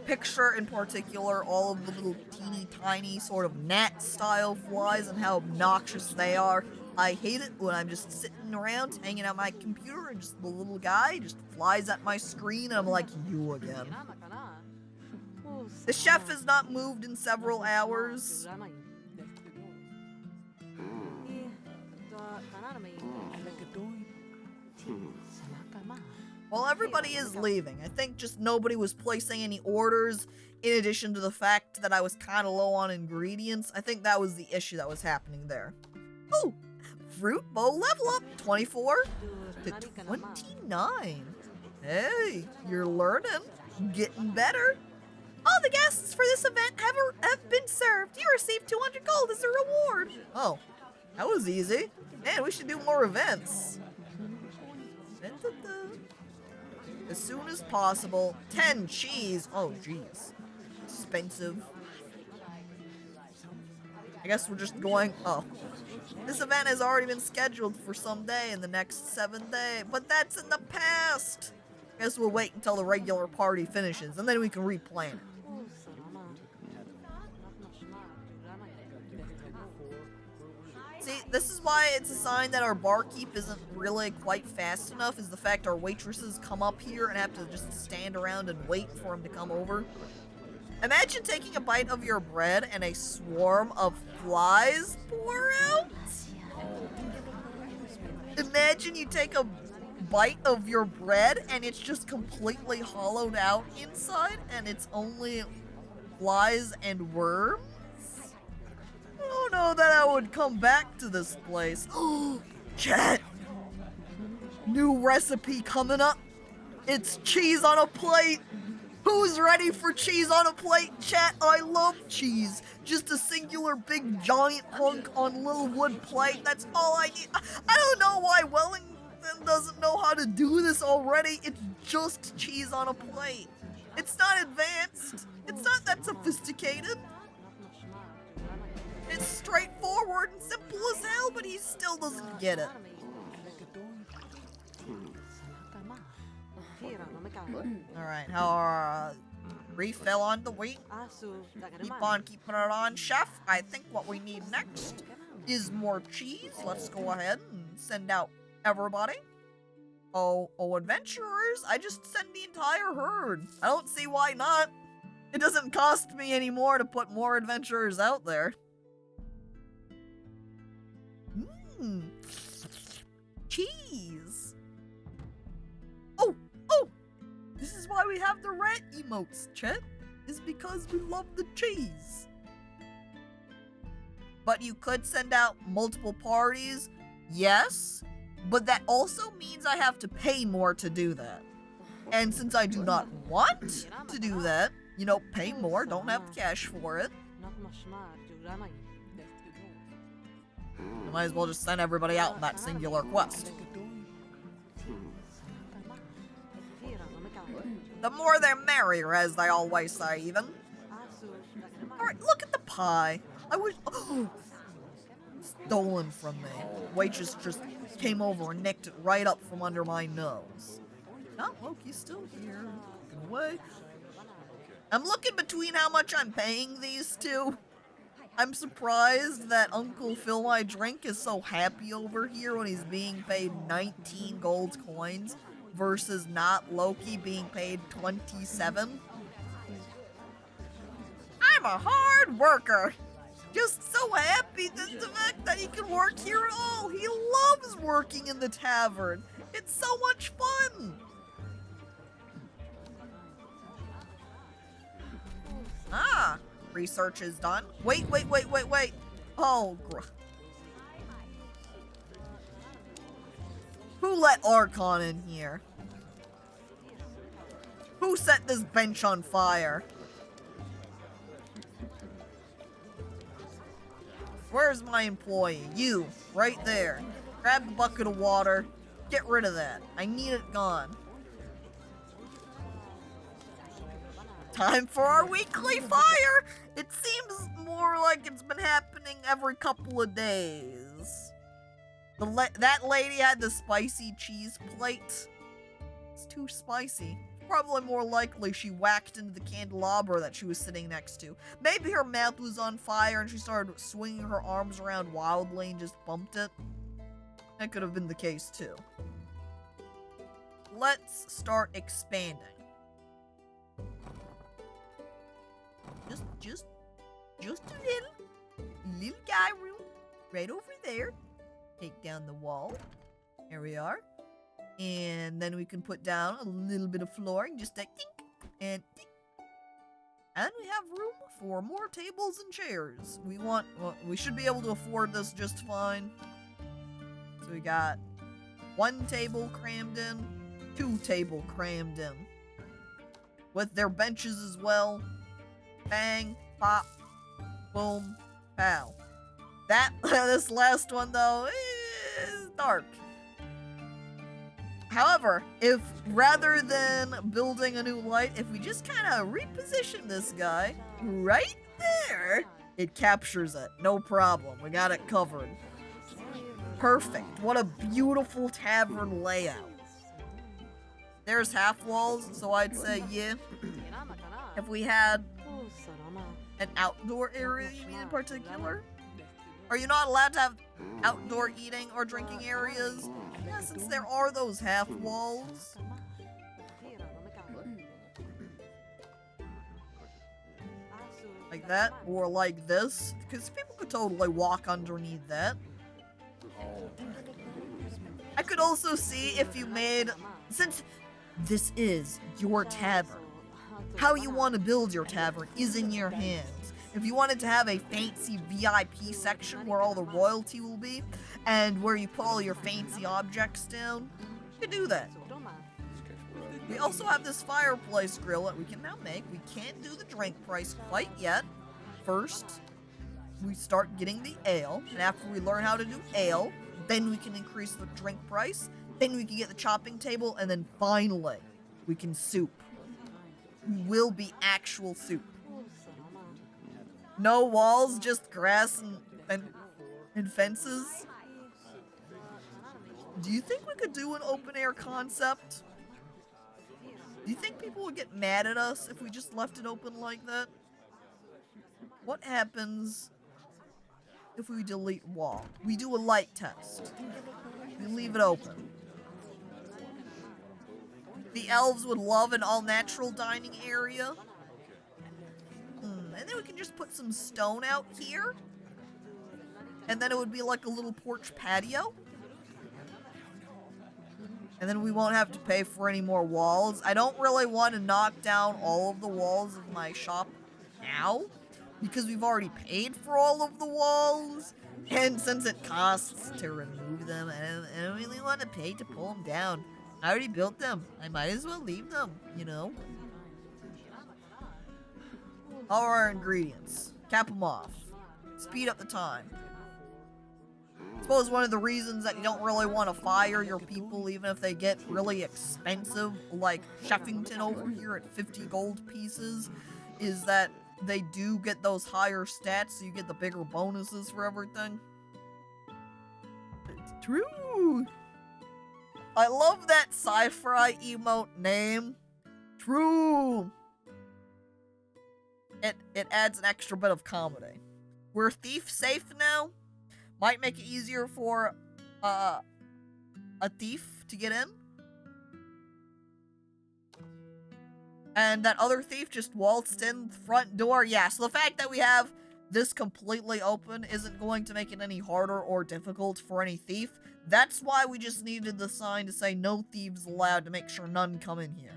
Picture in particular all of the little teeny tiny sort of gnat style flies and how obnoxious they are. I hate it when I'm just sitting around hanging out my computer and just the little guy just flies at my screen and I'm like, you again. The chef has not moved in several hours. Well, everybody is leaving. I think just nobody was placing any orders, in addition to the fact that I was kind of low on ingredients. I think that was the issue that was happening there. Oh, fruit bowl level up, 24 to 29. Hey, you're learning, getting better. All the guests for this event have been served. You receive 200 gold as a reward. Oh, that was easy. Man, we should do more events. As soon as possible. 10 cheese. Oh, jeez. Expensive. I guess we're just going... Oh. This event has already been scheduled for some day in the next 7 days. But that's in the past. I guess we'll wait until the regular party finishes. And then we can replan it. See, this is why it's a sign that our barkeep isn't really quite fast enough, is the fact our waitresses come up here and have to just stand around and wait for him to come over. Imagine taking a bite of your bread and a swarm of flies pour out. Imagine you take a bite of your bread and it's just completely hollowed out inside and it's only flies and worms. I don't know that I would come back to this place. Chat! New recipe coming up. It's cheese on a plate. Who's ready for cheese on a plate, chat? I love cheese. Just a singular big giant hunk on a little wood plate. That's all I need. I don't know why Wellington doesn't know how to do this already. It's just cheese on a plate. It's not advanced. It's not that sophisticated. It's straightforward and simple as hell, but he still doesn't get it. Alright, how refill on the wheat. Keep on keeping it on, chef. I think what we need next is more cheese. Let's go ahead and send out everybody. Oh, adventurers. I just send the entire herd. I don't see why not. It doesn't cost me any more to put more adventurers out there. Cheese. Oh, this is why we have the rat emotes, Chet. Is because we love the cheese. But you could send out multiple parties, yes, but that also means I have to pay more to do that. And since I do not want to do that, you know, pay more, don't have the cash for it. I might as well just send everybody out in that singular quest. The more the merrier, as they always say, even. Alright, look at the pie. I wish. Oh! Stolen from me. Waitress just came over and nicked it right up from under my nose. Oh, Loki's still here. Looking away. I'm looking between how much I'm paying these two. I'm surprised that Uncle Fill My Drink is so happy over here when he's being paid 19 gold coins versus not Loki being paid 27. I'm a hard worker. Just so happy that the fact that he can work here at all. He loves working in the tavern. It's so much fun. Ah, research is done. Wait. Oh, who let Archon in here? Who set this bench on fire? Where's my employee? You, right there. Grab the bucket of water. Get rid of that. I need it gone. Time for our weekly fire! It seems more like it's been happening every couple of days. That lady had the spicy cheese plate. It's too spicy. Probably more likely she whacked into the candelabra that she was sitting next to. Maybe her mouth was on fire and she started swinging her arms around wildly and just bumped it. That could have been the case too. Let's start expanding. Just a little guy room right over there. Take down the wall. There we are. And then we can put down a little bit of flooring, just like tink and tink. And we have room for more tables and chairs. We should be able to afford this just fine. So we got 1 table crammed in, 2 table crammed in. With their benches as well. Bang, pop, boom, pow. This last one though is dark. However, if rather than building a new light, if we just kind of reposition this guy right there, it captures it. No problem. We got it covered. Perfect. What a beautiful tavern layout. There's half walls, so I'd say, yeah. If we had an outdoor area, you mean in particular? Are you not allowed to have outdoor eating or drinking areas? Yeah, since there are those half walls. Like that, or like this, because people could totally walk underneath that. I could also see if you made, since this is your tavern, how you want to build your tavern is in your hands. If you wanted to have a fancy VIP section where all the royalty will be, and where you put all your fancy objects down, you can do that. We also have this fireplace grill that we can now make. We can't do the drink price quite yet. First, we start getting the ale, and after we learn how to do ale, then we can increase the drink price, then we can get the chopping table, and then finally, we can soup. will be actual soup. No walls, just grass and fences. Do you think we could do an open air concept? Do you think people would get mad at us if we just left it open like that? What happens if we delete wall? We do a light test. We leave it open. The elves would love an all-natural dining area. And then we can just put some stone out here. And then it would be like a little porch patio. And then we won't have to pay for any more walls. I don't really want to knock down all of the walls of my shop now, because we've already paid for all of the walls. And since it costs to remove them, I don't really want to pay to pull them down. I already built them. I might as well leave them, you know? All our ingredients. Cap them off. Speed up the time. I suppose one of the reasons that you don't really want to fire your people, even if they get really expensive, like Sheffington over here at 50 gold pieces, is that they do get those higher stats, so you get the bigger bonuses for everything. It's true! I love that sci-fi emote name. True! It adds an extra bit of comedy. We're thief safe now. Might make it easier for a thief to get in. And that other thief just waltzed in the front door. Yeah, so the fact that we have this completely open isn't going to make it any harder or difficult for any thief. That's why we just needed the sign to say no thieves allowed to make sure none come in here.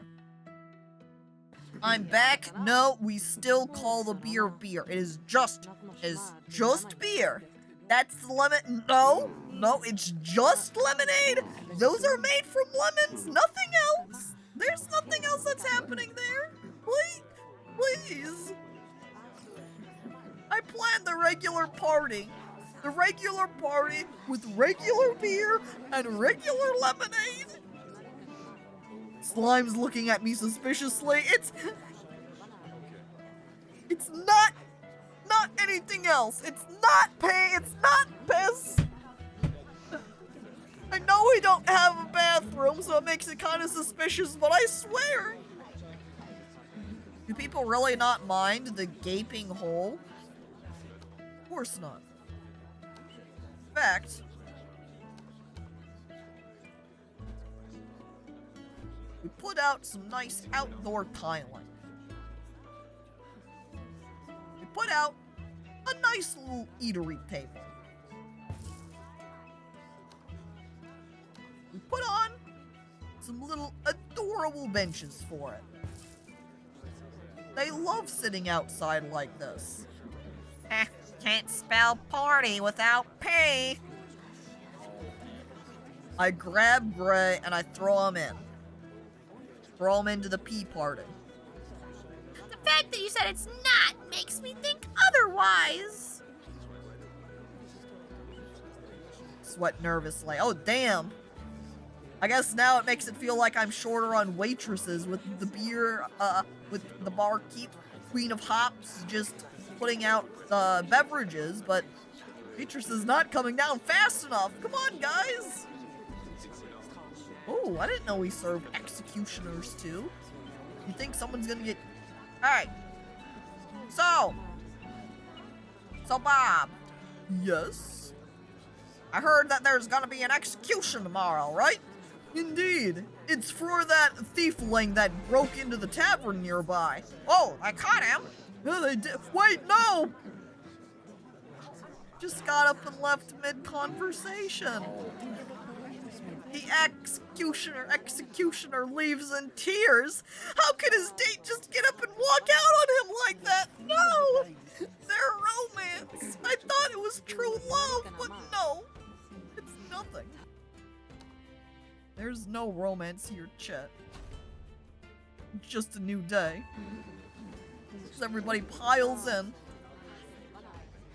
I'm back. No, we still call the beer beer. It is just beer. That's the lemon. No, it's just lemonade. Those are made from lemons, nothing else. There's nothing else that's happening there. Please. I planned the regular party. The regular party with regular beer and regular lemonade. Slime's looking at me suspiciously. It's not anything else. It's not pay. It's not piss. I know we don't have a bathroom, so it makes it kind of suspicious, but I swear. Do people really not mind the gaping hole? Of course not. In fact, we put out some nice outdoor tiling. We put out a nice little eatery table. We put on some little adorable benches for it. They love sitting outside like this. Can't spell party without P. I grab Gray and I throw him in. Throw him into the pea party. The fact that you said it's not makes me think otherwise. Sweat nervously. Oh, damn. I guess now it makes it feel like I'm shorter on waitresses with the beer, with the barkeep, Queen of Hops, just putting out beverages, but waitress is not coming down fast enough. Come on, guys. Oh, I didn't know we served executioners too. You think someone's gonna get... Alright. So Bob. Yes? I heard that there's gonna be an execution tomorrow, right? Indeed. It's for that thiefling that broke into the tavern nearby. Oh, I caught him. Yeah, they did. Wait, no! Just got up and left mid-conversation. The executioner leaves in tears. How could his date just get up and walk out on him like that? No! Their romance. I thought it was true love, but no. It's nothing. There's no romance here, Chet. It's just a new day. Just everybody piles in.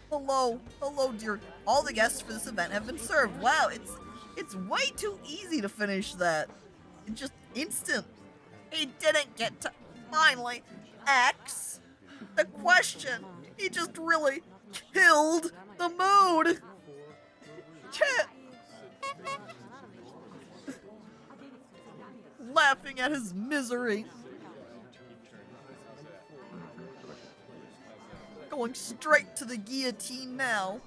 Hello, dear. All the guests for this event have been served. Wow, it's way too easy to finish that. It's just instant. He didn't get to... finally, X, the question. He just really killed the mood. Chat. Laughing at his misery. Going straight to the guillotine now.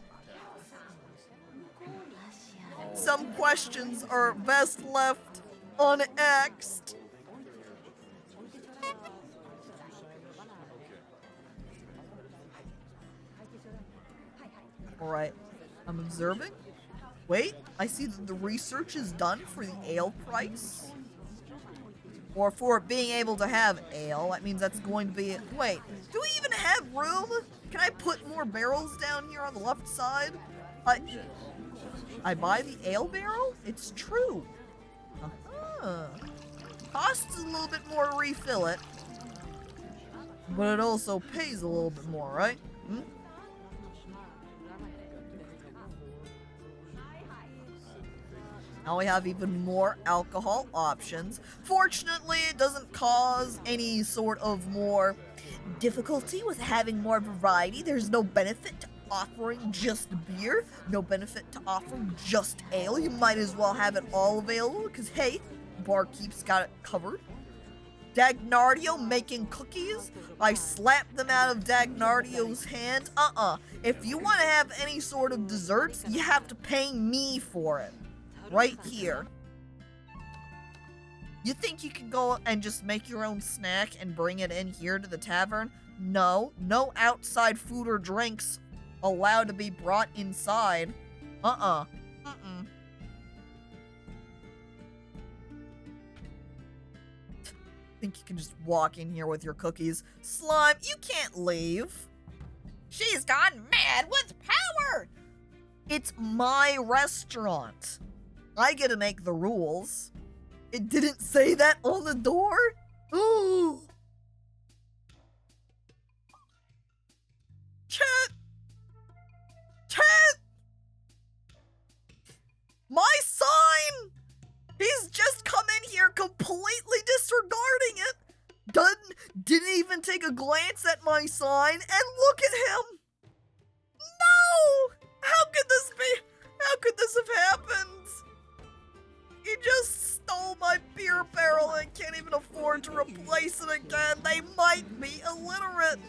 Some questions are best left unasked. Alright, I'm observing. Wait, I see that the research is done for the ale price. Or for being able to have ale. That means that's going to be... Wait, do we even have room? Can I put more barrels down here on the left side? I buy the ale barrel? It's true. Uh-huh. Costs a little bit more to refill it. But it also pays a little bit more, right? Hmm? Now we have even more alcohol options. Fortunately, it doesn't cause any sort of more difficulty with having more variety. There's no benefit to offering just beer, no benefit to offering just ale. You might as well have it all available because, hey, barkeep's got it covered. Dagnardio making cookies. I slapped them out of Dagnardio's hand. If you want to have any sort of desserts, you have to pay me for it. Right here. You think you can go and just make your own snack and bring it in here to the tavern? No. No outside food or drinks allowed to be brought inside. Think you can just walk in here with your cookies. Slime, you can't leave. She's gone mad with power! It's my restaurant. I get to make the rules. It didn't say that on the door? Ooh. Chat! My sign! He's just come in here completely disregarding it. Didn't even take a glance at my sign, and look at him! No! How could this be? How could this have happened? He just stole my beer barrel and can't even afford to replace it again. They might be illiterate.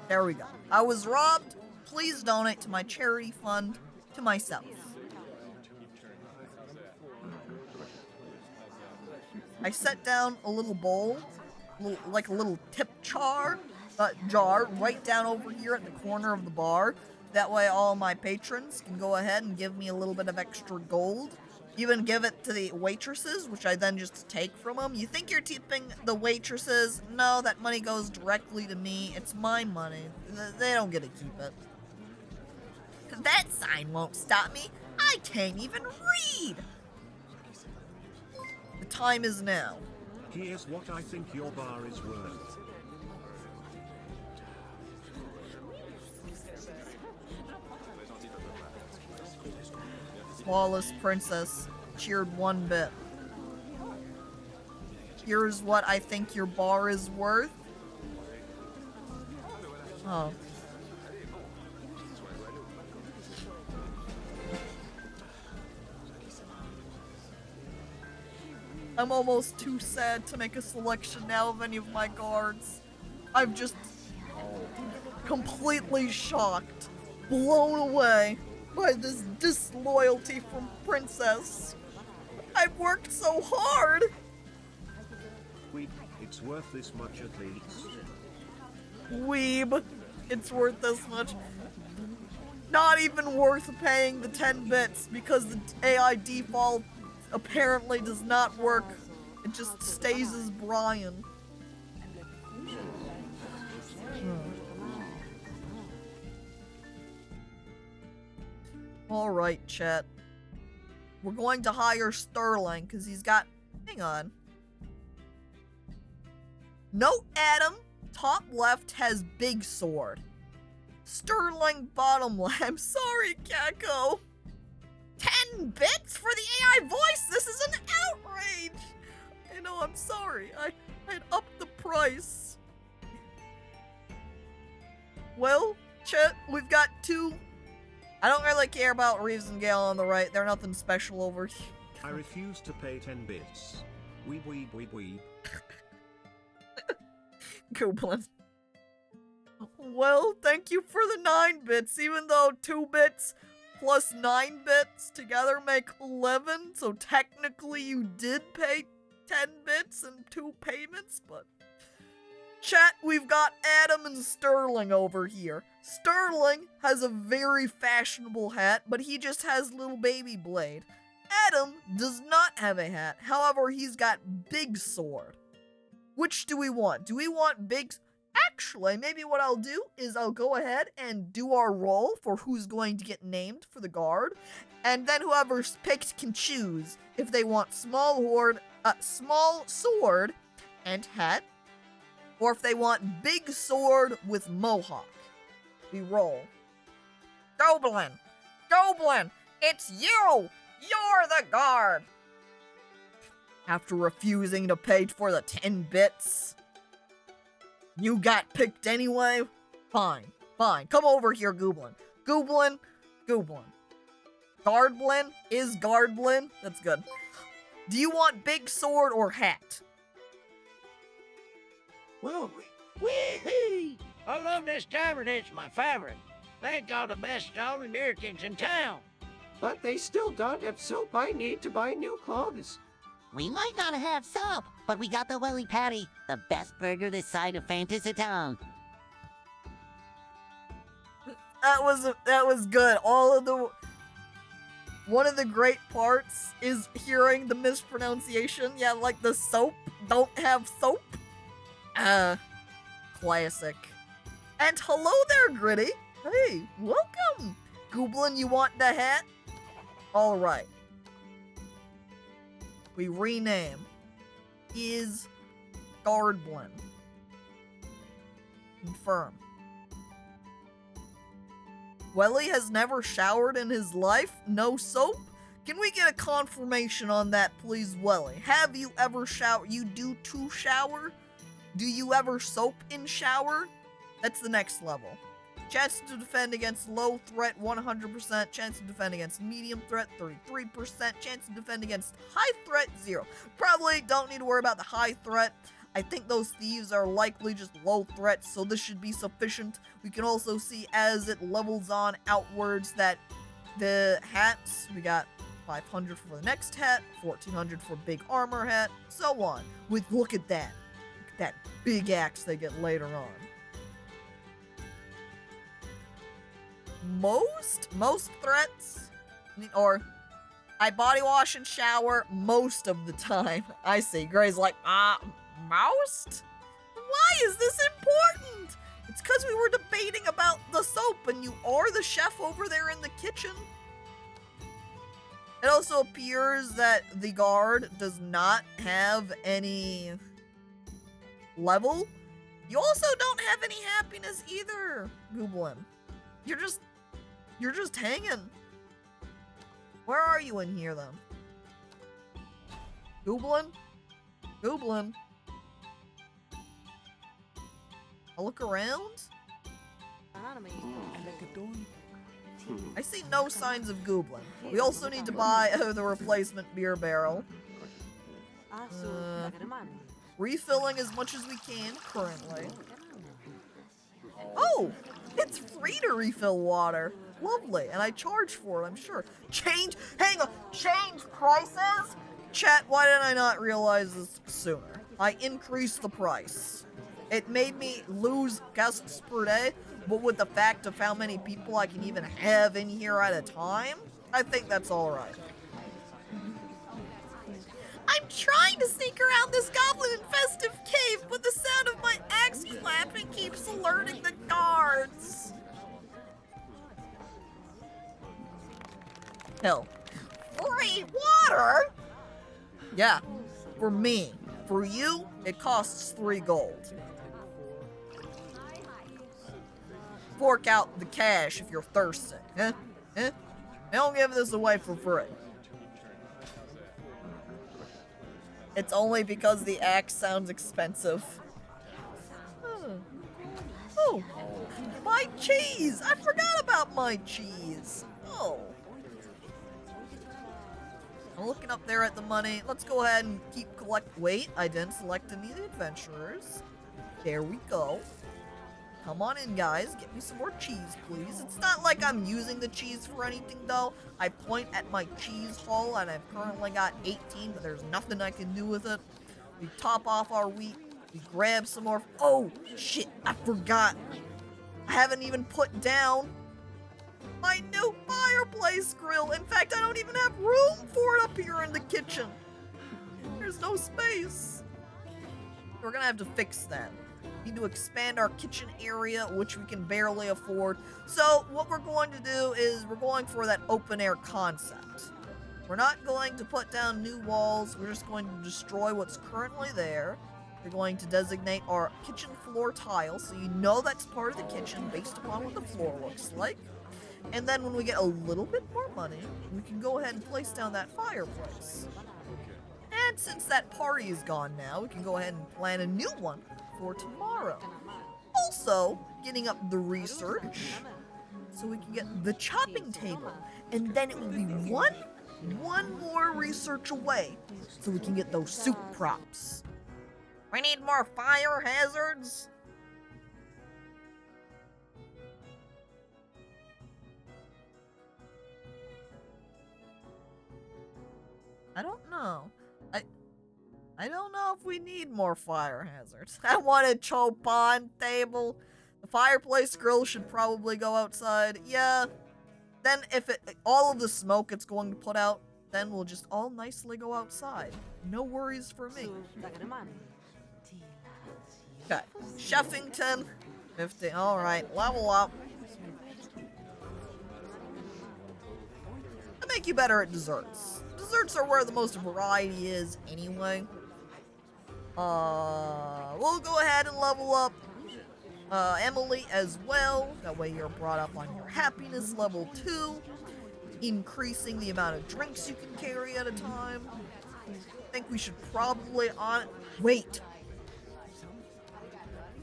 There we go. I was robbed. Please donate to my charity fund, to myself. I set down a little bowl, like a little tip jar right down over here at the corner of the bar. That way all my patrons can go ahead and give me a little bit of extra gold. Even give it to the waitresses, which I then just take from them. You think you're tipping the waitresses? No, that money goes directly to me. It's my money. They don't get to keep it. That sign won't stop me. I can't even read. The time is now. Here's what I think your bar is worth. Flawless Princess cheered one bit. Here's what I think your bar is worth. Oh. I'm almost too sad to make a selection now of any of my guards. I'm just completely shocked, blown away by this disloyalty from Princess. I've worked so hard! It's worth this much at least. Weeb, it's worth this much. Not even worth paying the 10 bits because the AI default apparently does not work. It just stays as Brian. Alright, chat. we're going to hire Sterling, because he's got... Hang on. Note Adam, top left has big sword. Sterling, bottom left. I'm sorry, Caco. 10 bits for the AI voice? This is an Outrage! I know, I'm sorry. I'd upped the price. Well, Chet, we've got 2... I don't really care about Reeves and Gale on the right. They're nothing special over here. I refuse to pay 10 bits. Weeb weeb weeb weeb. Goblin. Well, thank you for the 9 bits, even though 2 bits plus 9 bits together make 11, so technically you did pay 10 bits and 2 payments, but... Chat, we've got Adam and Sterling over here. Sterling has a very fashionable hat, but he just has little baby blade. Adam does not have a hat, however, he's got big sword. Which do we want? Do we want big... Actually, maybe what I'll do is I'll go ahead and do our roll for who's going to get named for the guard, and then whoever's picked can choose if they want small sword and hat, or if they want big sword with mohawk. We roll. Goblin! Goblin! It's you! You're the guard! After refusing to pay for the 10 bits, you got picked anyway? Fine, fine. Come over here, Goblin. Goblin, Goblin. Guardblin is Guardblin. That's good. Do you want big sword or hat? Well, wee-hee! I love this tavern, it's my favorite. They got the best stall and Americans in town. But they still don't have soap. I need to buy new clothes. We might not have soap, but we got the Willy Patty, the best burger this side of Fantasy Town. That was good. One of the great parts is hearing the mispronunciation. Yeah, like the soap don't have soap. Classic. And hello there, Gritty. Hey, welcome. Goblin, you want the hat? All right. We rename. Is Guardblin. Confirm. Welly has never showered in his life? No soap? Can we get a confirmation on that, please, Welly? Have you ever showered? You do to shower? Do you ever soap in shower? That's the next level. Chance to defend against low threat, 100%. Chance to defend against medium threat, 33%. Chance to defend against high threat, 0. Probably don't need to worry about the high threat. I think those thieves are likely just low threats, so this should be sufficient. We can also see as it levels on outwards that the hats, we got 500 for the next hat, 1400 for big armor hat, so on. Look at that. Look at that big axe they get later on. Most threats, or I body wash and shower most of the time. I see. Gray's like, most? Why is this important? It's because we were debating about the soap and you are the chef over there in the kitchen. It also appears that the guard does not have any level. You also don't have any happiness either, Goblin. You're just hanging. Where are you in here, then? Goblin? Goblin? I'll look around. I see no signs of Goblin. We also need to buy the replacement beer barrel. Refilling as much as we can currently. Oh! It's free to refill water. Lovely. And I charge for it, I'm sure. Change prices? Chat, why did I not realize this sooner? I increased the price. It made me lose guests per day, but with the fact of how many people I can even have in here at a time, I think that's alright. I'm trying to sneak around this goblin-infested cave, but the sound of my axe clapping keeps alerting the guards. Hell. Free Me? Water? Yeah, for me. For you, it costs 3 gold. Fork out the cash if you're thirsty. Eh? Eh? I don't give this away for free. It's only because the axe sounds expensive. Oh, my cheese! I forgot about my cheese. Oh. I'm looking up there at the money. Let's go ahead and keep wait, I didn't select any of the adventurers. There we go. Come on in, guys. Get me some more cheese, please. It's not like I'm using the cheese for anything, though. I point at my cheese haul, and I've currently got 18, but there's nothing I can do with it. We top off our wheat. We grab some more. Oh, shit. I forgot. I haven't even put down my new fireplace grill. In fact, I don't even have room for it up here in the kitchen. There's no space. We're gonna have to fix that. We need to expand our kitchen area, which we can barely afford. So what we're going to do is we're going for that open air concept. We're not going to put down new walls. We're just going to destroy what's currently there. We're going to designate our kitchen floor tile, so you know that's part of the kitchen based upon what the floor looks like. And then when we get a little bit more money, we can go ahead and place down that fireplace. And since that party is gone now, we can go ahead and plan a new one for tomorrow. Also, getting up the research so we can get the chopping table. And then it will be one more research away so we can get those soup props. We need more fire hazards. I don't know. I don't know if we need more fire hazards. I want a chopin table. The fireplace grill should probably go outside. Yeah. Then if all of the smoke it's going to put out, then we'll just all nicely go outside. No worries for me. Okay. Sheffington. 50. Alright. Level up. To make you better at desserts. Desserts are where the most variety is anyway. We'll go ahead and level up Emily as well. That way you're brought up on your happiness level 2. Increasing the amount of drinks you can carry at a time. I think we should probably wait.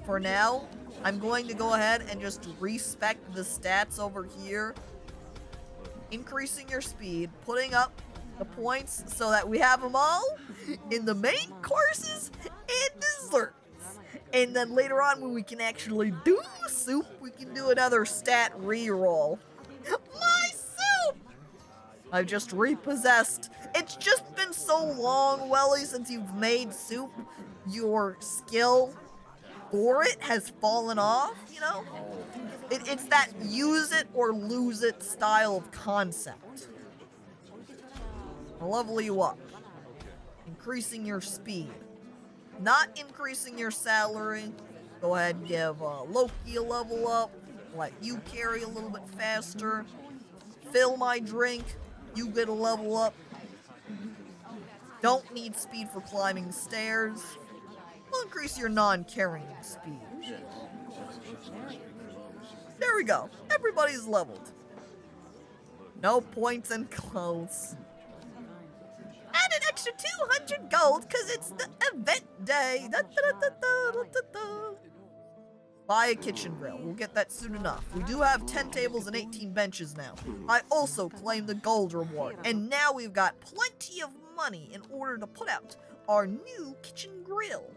For now, I'm going to go ahead and just respec the stats over here. Increasing your speed, putting up the points so that we have them all in the main courses and desserts. And then later on when we can actually do soup, we can do another stat reroll. My soup! I've just repossessed. It's just been so long, Welly, since you've made soup. Your skill for it has fallen off, you know? It's that use it or lose it style of concept. I'll level you up. Increasing your speed. Not increasing your salary. Go ahead and give Loki a level up. Let you carry a little bit faster. Fill my drink. You get a level up. Don't need speed for climbing stairs. We'll increase your non-carrying speed. There we go. Everybody's leveled. No points and clothes. Add an extra 200 gold because it's the event day. Da, da, da, da, da, da, da. Buy a kitchen grill. We'll get that soon enough. We do have 10 tables and 18 benches now. I also claimed the gold reward. And now we've got plenty of money in order to put out our new kitchen grill.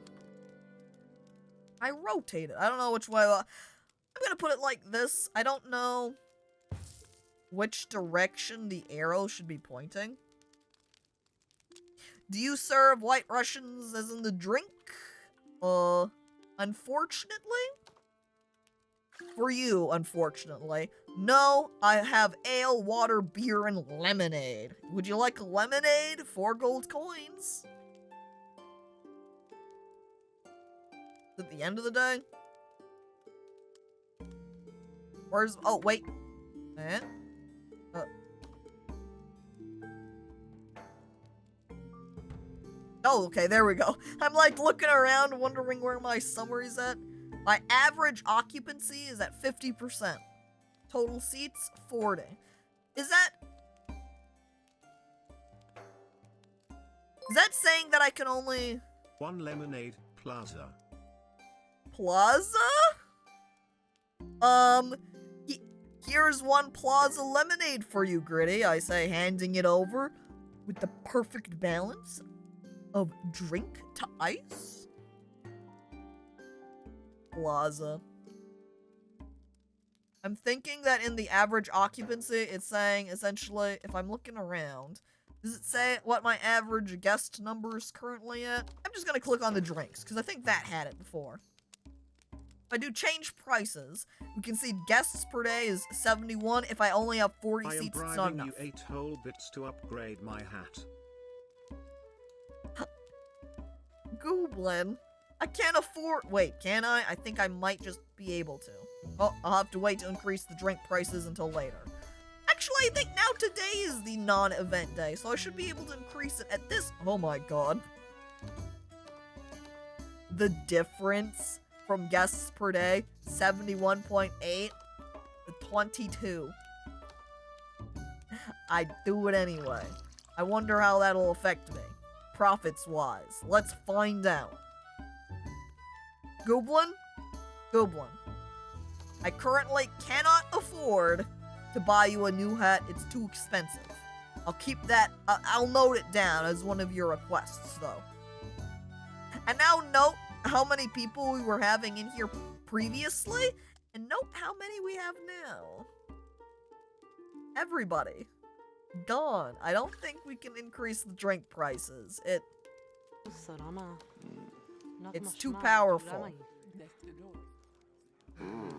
I rotate it. I don't know which way. I'm going to put it like this. I don't know which direction the arrow should be pointing. Do you serve White Russians as in the drink? Unfortunately? For you, unfortunately. No, I have ale, water, beer, and lemonade. Would you like a lemonade? 4 gold coins. At the end of the day? Where's... Oh, wait. Eh? Oh, okay, there we go. I'm like looking around, wondering where my summary's at. My average occupancy is at 50%. Total seats, 40. Is that saying that I can only... One lemonade plaza. Plaza? Here's one plaza lemonade for you, Gritty, I say, handing it over with the perfect balance of drink to ice. Plaza. I'm thinking that in the average occupancy, it's saying, essentially, if I'm looking around, does it say what my average guest number is currently at? I'm just gonna click on the drinks, because I think that had it before. If I do change prices, we can see guests per day is 71. If I only have 40 I am seats, it's not bribing enough. you 8 whole bits to upgrade my hat. Goblin. I can't afford... Wait, can I? I think I might just be able to. Oh, I'll have to wait to increase the drink prices until later. Actually, I think now today is the non-event day, so I should be able to increase it at this... Oh my god. The difference from guests per day, 71.8 to 22. I do it anyway. I wonder how that'll affect me. Profits-wise. Let's find out. Goblin? Goblin. I currently cannot afford to buy you a new hat. It's too expensive. I'll keep that. I'll note it down as one of your requests, though. And now note how many people we were having in here previously, and note how many we have now. Everybody. Gone. I don't think we can increase the drink prices. It's too powerful.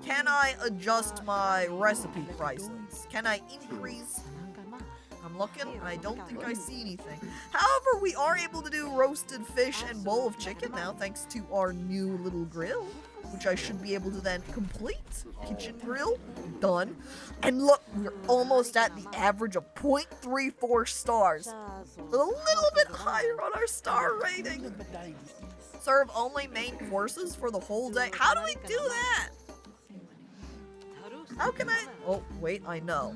Can I adjust my recipe prices? Can I increase? I'm looking, and I don't think I see anything. However, we are able to do roasted fish and bowl of chicken now, thanks to our new little grill, which I should be able to then complete. Kitchen grill, done. And look, we're almost at the average of 0.34 stars. A little bit higher on our star rating. Serve only main courses for the whole day. How do we do that? How can I... Oh, wait, I know.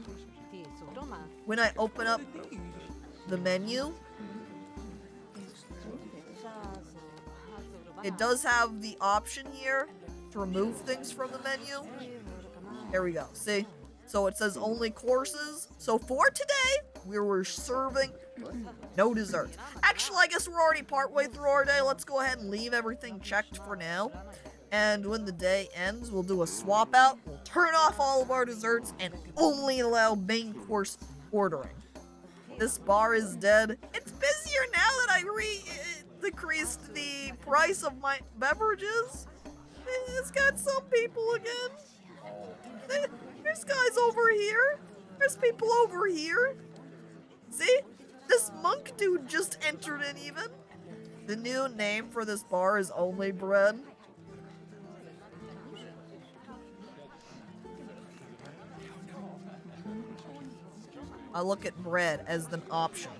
When I open up the menu, it does have the option here to remove things from the menu. There we go. See? So it says only courses. So for today, we were serving no desserts. Actually, I guess we're already partway through our day. Let's go ahead and leave everything checked for now. And when the day ends, we'll do a swap out. We'll turn off all of our desserts and only allow main course ordering. This bar is dead. It's busier now that I decreased the price of my beverages. It's got some people again. There's guys over here. There's people over here. See? This monk dude just entered in even. The new name for this bar is Only Bread. I look at bread as an option.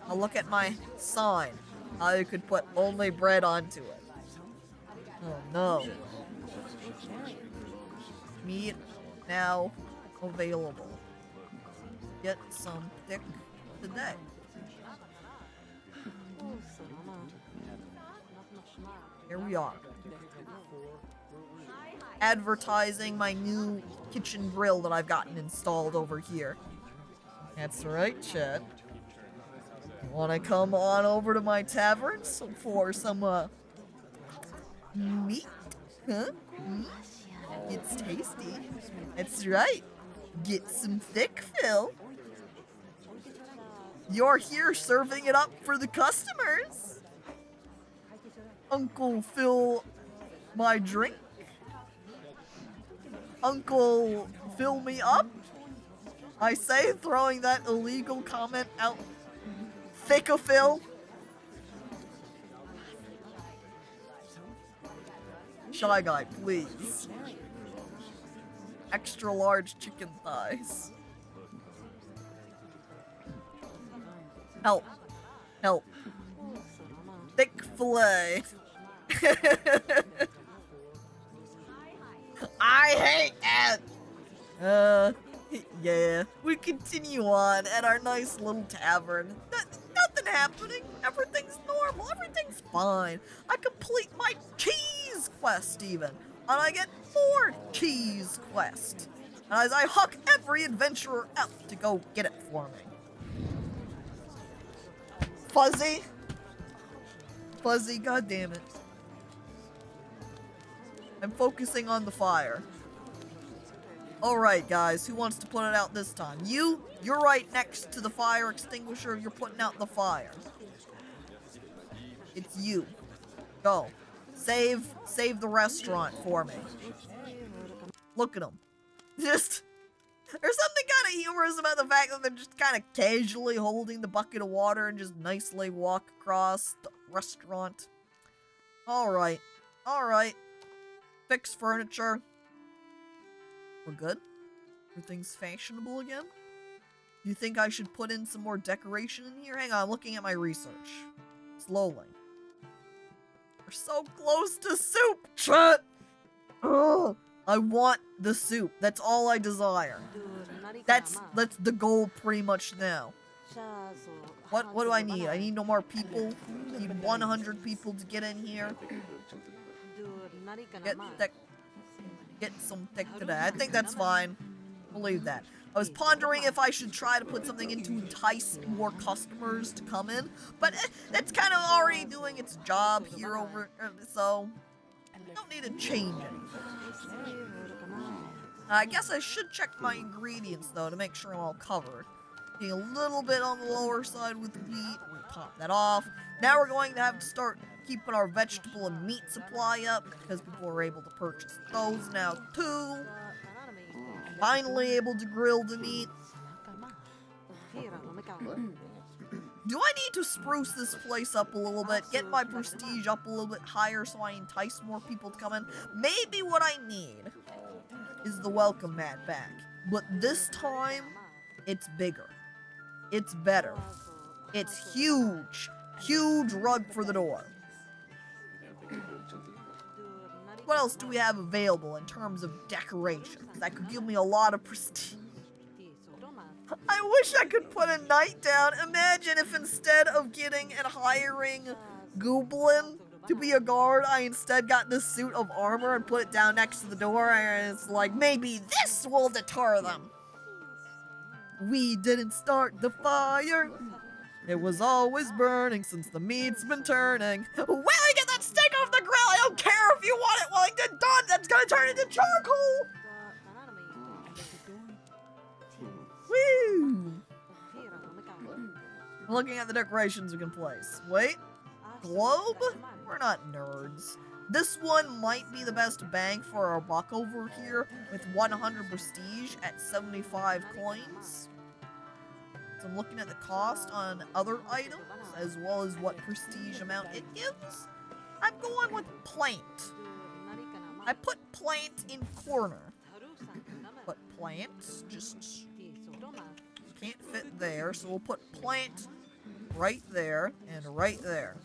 I look at my sign. How you could put only bread onto it. Oh no. Meat now available. Get some thick today. Here we are. Advertising my new kitchen grill that I've gotten installed over here. That's right, Chet. Wanna come on over to my tavern for some, meat? Huh? It's tasty. That's right. Get some thick fill. You're here serving it up for the customers. Uncle, fill my drink. Uncle, fill me up. I say, throwing that illegal comment out. Thick-a-fill. Shy Guy, please. Extra large chicken thighs. Help. Help. Thick fillet. I hate it! Yeah. We continue on at our nice little tavern. Nothing happening. Everything's normal. Everything's fine. I complete my cheese quest even. And I get more cheese quest. And as I huck every adventurer out to go get it for me. Fuzzy. Fuzzy, goddammit. I'm focusing on the fire. Alright, guys, who wants to put it out this time? You're right next to the fire extinguisher. You're putting out the fire. It's you. Go. Save the restaurant for me. Look at them. There's something kind of humorous about the fact that they're just kind of casually holding the bucket of water and just nicely walk across the restaurant. Alright. Alright. Fix furniture. We're good? Everything's fashionable again? You think I should put in some more decoration in here? Hang on, I'm looking at my research. Slowly. We're so close to soup! Shut! Ugh! I want the soup. That's all I desire. That's the goal pretty much now. What do I need? I need no more people. I need 100 people to get in here. Get some thick today. I think that's fine. Believe that. I was pondering if I should try to put something in to entice more customers to come in, but that's kind of already doing its job here so don't need to change anything. I guess I should check my ingredients though to make sure I'm all covered. Being a little bit on the lower side with the wheat. We'll top that off. Now we're going to have to start keeping our vegetable and meat supply up because people are able to purchase those now too. Finally able to grill the meat. Do I need to spruce this place up a little bit? Get my prestige up a little bit higher so I entice more people to come in? Maybe what I need is the welcome mat back. But this time, it's bigger. It's better. It's huge. Huge rug for the door. What else do we have available in terms of decoration? That could give me a lot of prestige. I wish I could put a knight down. Imagine if instead of getting and hiring Goblin to be a guard, I instead got this suit of armor and put it down next to the door, and it's like, maybe this will deter them. We didn't start the fire. It was always burning since the meat's been turning. Well, I get that steak off the grill. I don't care if you want it while I get done. That's gonna turn into charcoal. Woo! Looking at the decorations we can place. Wait. Globe? We're not nerds. This one might be the best bang for our buck over here with 100 prestige at 75 coins. So I'm looking at the cost on other items as well as what prestige amount it gives. I'm going with plant. I put plant in corner. But plant just can't fit there, so we'll put plant right there and right there.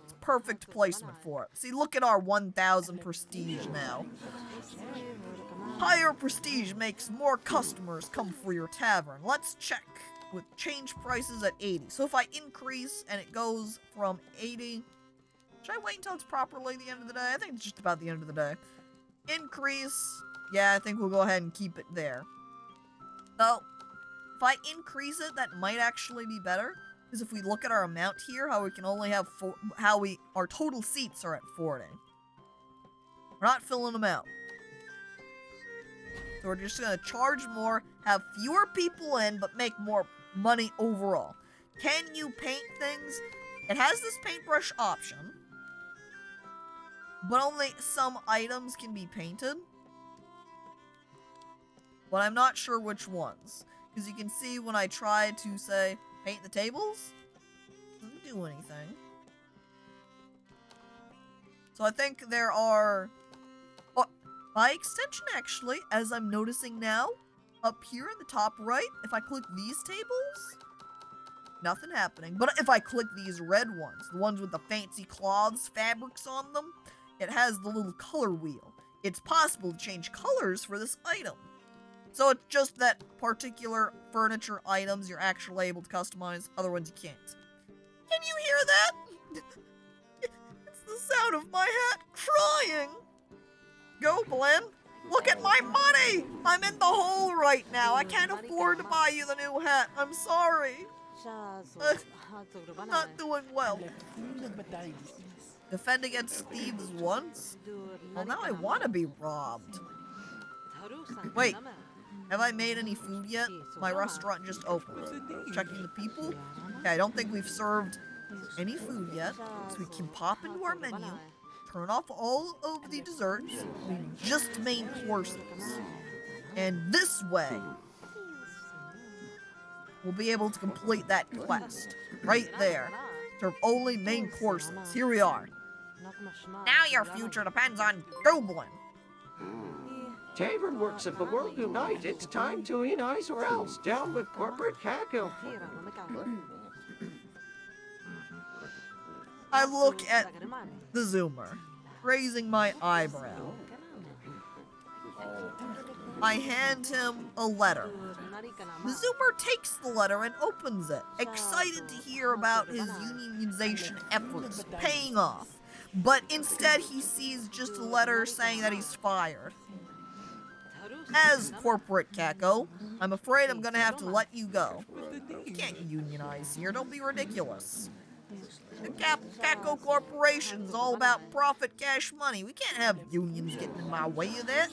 It's perfect placement for it. See, look at our 1,000 prestige now. Higher prestige makes more customers come for your tavern. Let's check with change prices at 80. So if I increase and it goes from 80... Should I wait until it's properly the end of the day? I think it's just about the end of the day. Increase. Yeah, I think we'll go ahead and keep it there. So, if I increase it, that might actually be better. Because if we look at our amount here, how we can only have our total seats are at 40. We're not filling them out. So we're just going to charge more, have fewer people in, but make more money overall. Can you paint things? It has this paintbrush option, but only some items can be painted. But I'm not sure which ones. Because you can see when I try to, say, paint the tables, it doesn't do anything. So I think there are... Oh, by extension, actually, as I'm noticing now, up here in the top right, if I click these tables, Nothing happening. But if I click these red ones, the ones with the fancy cloths, fabrics on them, it has the little color wheel. It's possible to change colors for this item. So it's just that particular furniture items you're actually able to customize, other ones you can't. Can you hear that? It's the sound of my hat crying. Goblin, look at my money! I'm in the hole right now. I can't afford to buy you the new hat. I'm sorry. Not doing well. Defend against thieves once? Well, now I want to be robbed. Wait, have I made any food yet? My restaurant just opened. Checking the people. Okay, I don't think we've served any food yet, so we can pop into our menu, turn off all of the desserts, just main courses. And this way, we'll be able to complete that quest. Right there. Serve only main courses. Here we are. Now your future depends on Goblin. Tavern works of the world unite. It's time to unite or else. Down with corporate caco. I look at the Zoomer, raising my eyebrow. I hand him a letter. The Zoomer takes the letter and opens it, excited to hear about his unionization efforts paying off. But instead he sees just a letter saying that he's fired. As corporate Caco, I'm afraid I'm gonna have to let you go. You can't unionize here, don't be ridiculous. The Caco Corporation's all about profit, cash, money. We can't have unions getting in my way of that.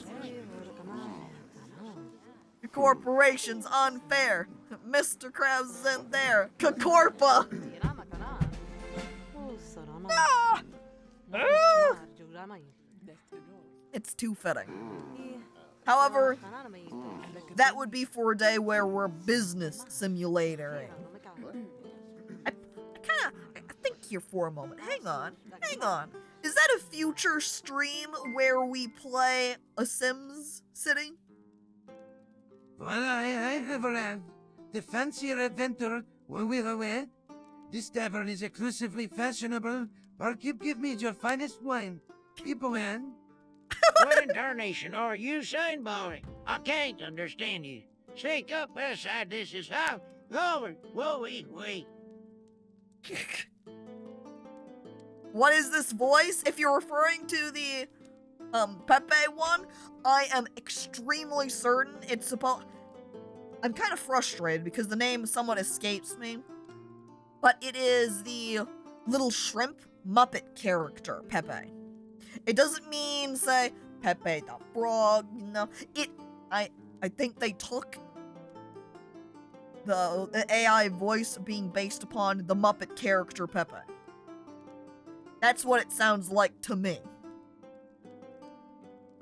Your corporation's unfair. Mr. Krabs isn't there. Cacorpa! Ah! Ah! It's too fitting. However, that would be for a day where we're business simulatoring. I think here for a moment. Hang on. Is that a future stream where we play a Sims City? Well, I have arrived. The fancier adventurer when we're away. This tavern is exclusively fashionable. Barkeep, give me your finest wine. People in. What in tarnation are you saying, boy? I can't understand you. Speak up beside this is how. Over. Whoa-wee-wee. What is this voice? If you're referring to the Pepe one, I am extremely certain it's supposed... I'm kind of frustrated because the name somewhat escapes me. But it is the little shrimp Muppet character, Pepe. It doesn't mean, say, Pepe the Frog, no. I think they took the AI voice being based upon the Muppet character Pepe. That's what it sounds like to me.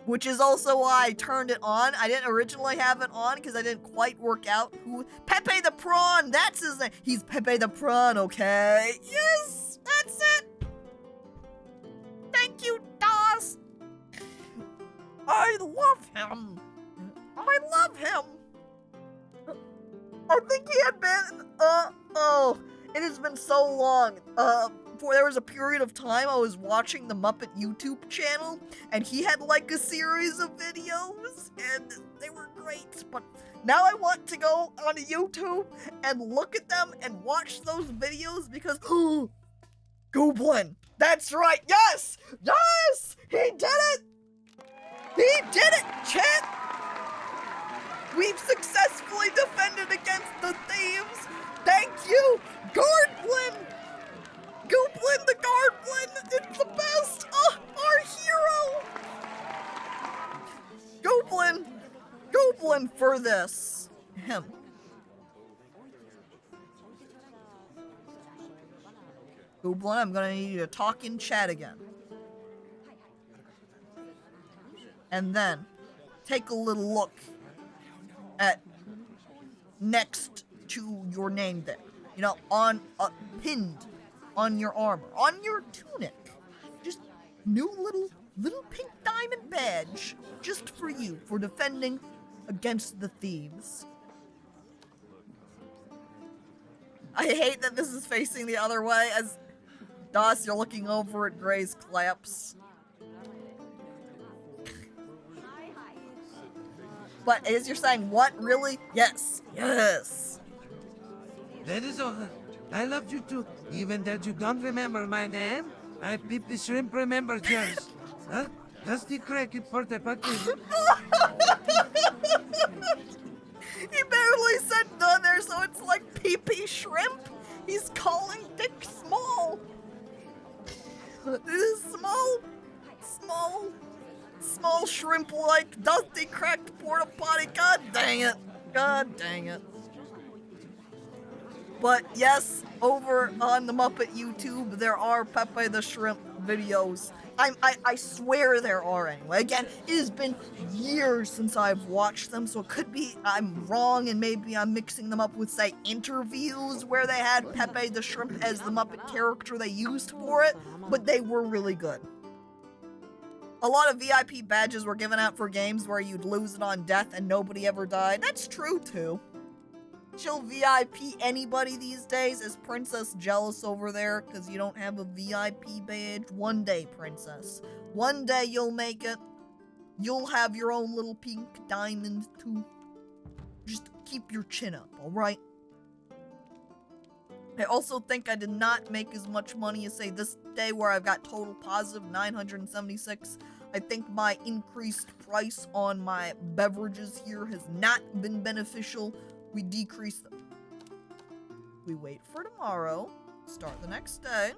Which is also why I turned it on. I didn't originally have it on because I didn't quite work out who... Pepe the Prawn! That's his name! He's Pepe the Prawn, okay? Yes! That's it! Thank you, DOS! I love him! I think he had been... it has been so long. There was a period of time I was watching the Muppet YouTube channel, and he had like a series of videos, and they were great, but now I want to go on YouTube and look at them and watch those videos because, Goblin! That's right, yes! Yes! He did it! He did it, chat! We've successfully defended against the thieves! Thank you, Goblin! Goblin the Goblin! It's the best! Oh, our hero! Goblin for this. Him. Goblin, I'm gonna need you to talk in chat again. And then, take a little look at next to your name there. You know, pinned on your armor, on your tunic. Just new little pink diamond badge just for you, for defending against the thieves. I hate that this is facing the other way as Das, you're looking over at Gray's claps. But as you're saying, what, really? Yes. Yes. That is all. I loved you too, even that you don't remember my name. I peep the shrimp remembers yours. Huh? Dusty cricket for the bucket. He barely said none there, so it's like pee-pee shrimp. He's calling Dick small. This is small shrimp-like dusty cracked porta potty. God dang it. God dang it. But yes, over on the Muppet YouTube, there are Pepe the Shrimp videos. I swear there are anyway. Again, it has been years since I've watched them, so it could be I'm wrong and maybe I'm mixing them up with, say, interviews where they had Pepe the Shrimp as the Muppet character they used for it, but they were really good. A lot of VIP badges were given out for games where you'd lose it on death and nobody ever died. That's true, too. She'll VIP anybody these days. Is Princess jealous over there because you don't have a VIP badge? One day, Princess. One day you'll make it. You'll have your own little pink diamond too. Just keep your chin up, alright? I also think I did not make as much money as, say, this day where I've got total positive 976. I think my increased price on my beverages here has not been beneficial. We decrease them. We wait for tomorrow, start the next day.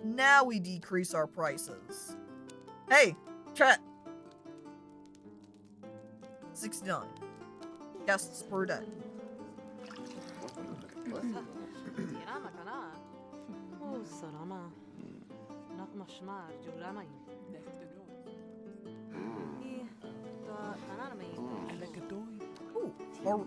Now we decrease our prices. Hey, chat. 69 guests per day. Ooh, or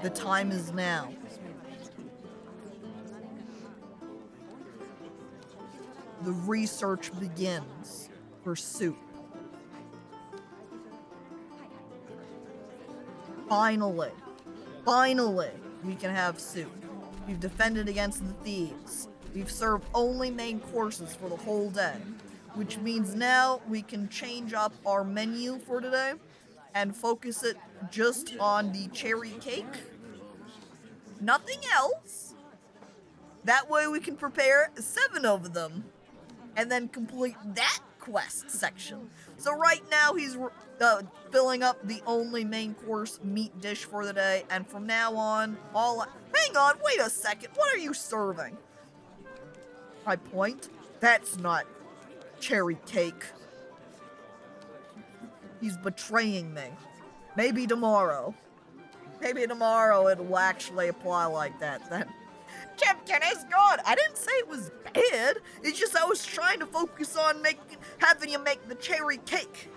the time is now. The research begins for soup. Finally, we can have soup. We've defended against the thieves. We've served only main courses for the whole day, which means now we can change up our menu for today and focus it just on the cherry cake. Nothing else. That way we can prepare 7 of them and then complete that quest section. So right now he's filling up the only main course meat dish for the day, and from now on, hang on, wait a second, what are you serving? I point. That's not cherry cake. He's betraying me. Maybe tomorrow it'll actually apply like that then. Chipkin is good. I didn't say it was bad. It's just I was trying to focus on having you make the cherry cake.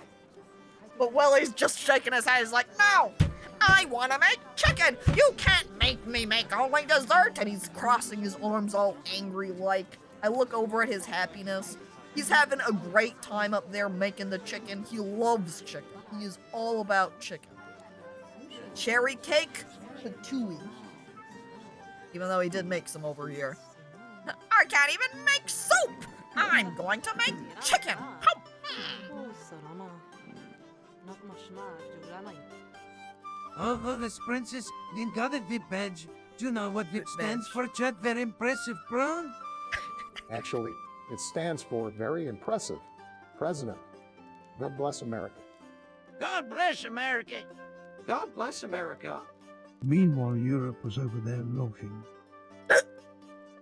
But Willie's just shaking his head. He's like, no, I want to make chicken. You can't make me make only dessert. And he's crossing his arms all angry like. I look over at his happiness. He's having a great time up there making the chicken. He loves chicken. He is all about chicken. Cherry cake, patooey. Even though he did make some over here. I can't even make soup! I'm going to make chicken! Oh, this princess didn't got a VIP badge. Do you know what VIP stands for, Chet? Very impressive, bro. Actually, it stands for Very Impressive President. God bless America. God bless America. God bless America. Meanwhile, Europe was over there loafing.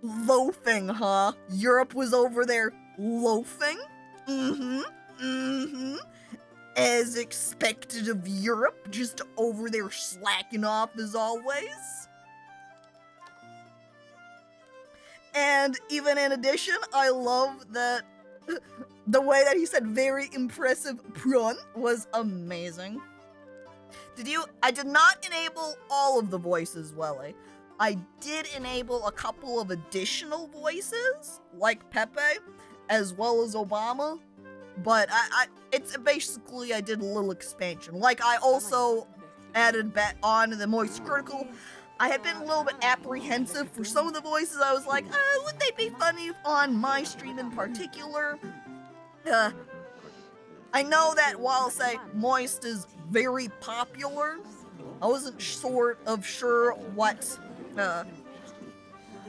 Loafing, huh? Europe was over there loafing? As expected of Europe, just over there slacking off as always. And even in addition, I love that the way that he said very impressive prawn was amazing. I did not enable all of the voices, Welly, I did enable a couple of additional voices, like Pepe, as well as Obama, but it's basically I did a little expansion. Like I also added back on the Moist Critical. I had been a little bit apprehensive for some of the voices. I was like, would they be funny on my stream in particular? I know that while, say, Moist is very popular, I wasn't sure what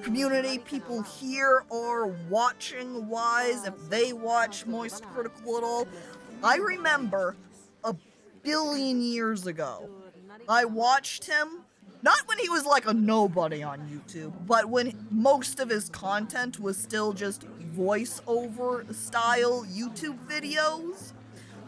community people here are watching wise, if they watch Moist Critical at all. I remember a billion years ago, I watched him, not when he was like a nobody on YouTube, but when most of his content was still just voiceover style YouTube videos,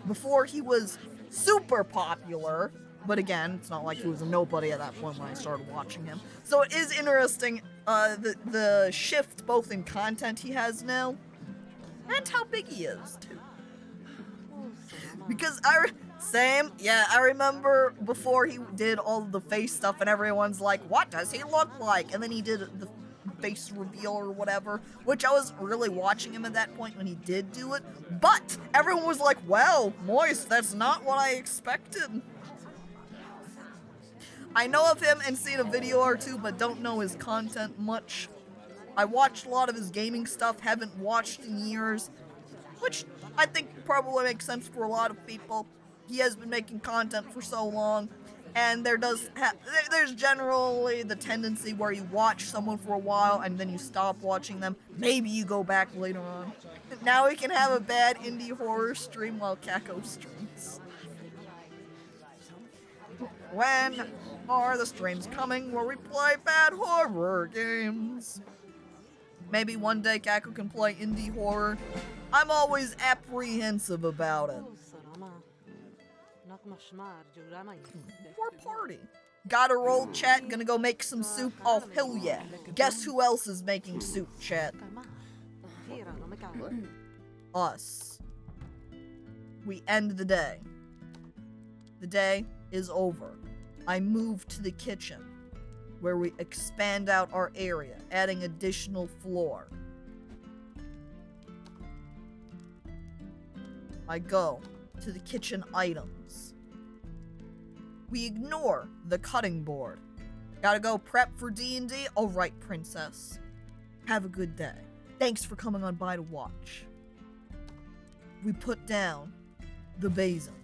before he was super popular. But again, it's not like he was a nobody at that point when I started watching him. So it is interesting, the shift both in content he has now, and how big he is, too. Because I remember before he did all of the face stuff and everyone's like, what does he look like? And then he did the face reveal or whatever, which I wasn't really watching him at that point when he did do it. But everyone was like, well, Moist, that's not what I expected. I know of him and seen a video or two, but don't know his content much. I watched a lot of his gaming stuff, haven't watched in years, which I think probably makes sense for a lot of people. He has been making content for so long, and there's generally the tendency where you watch someone for a while and then you stop watching them. Maybe you go back later on. Now we can have a bad indie horror stream while Caco streams. When are the streams coming where we play bad horror games? Maybe one day Caco can play indie horror. I'm always apprehensive about it. Poor party. Gotta roll, chat, gonna go make some soup. Oh, hell yeah. Guess who else is making soup, chat? Us. We end the day. The day is over. I move to the kitchen, where we expand out our area, adding additional floor. I go to the kitchen items. We ignore the cutting board. Gotta go prep for D&D? Alright, princess. Have a good day. Thanks for coming on by to watch. We put down the basin.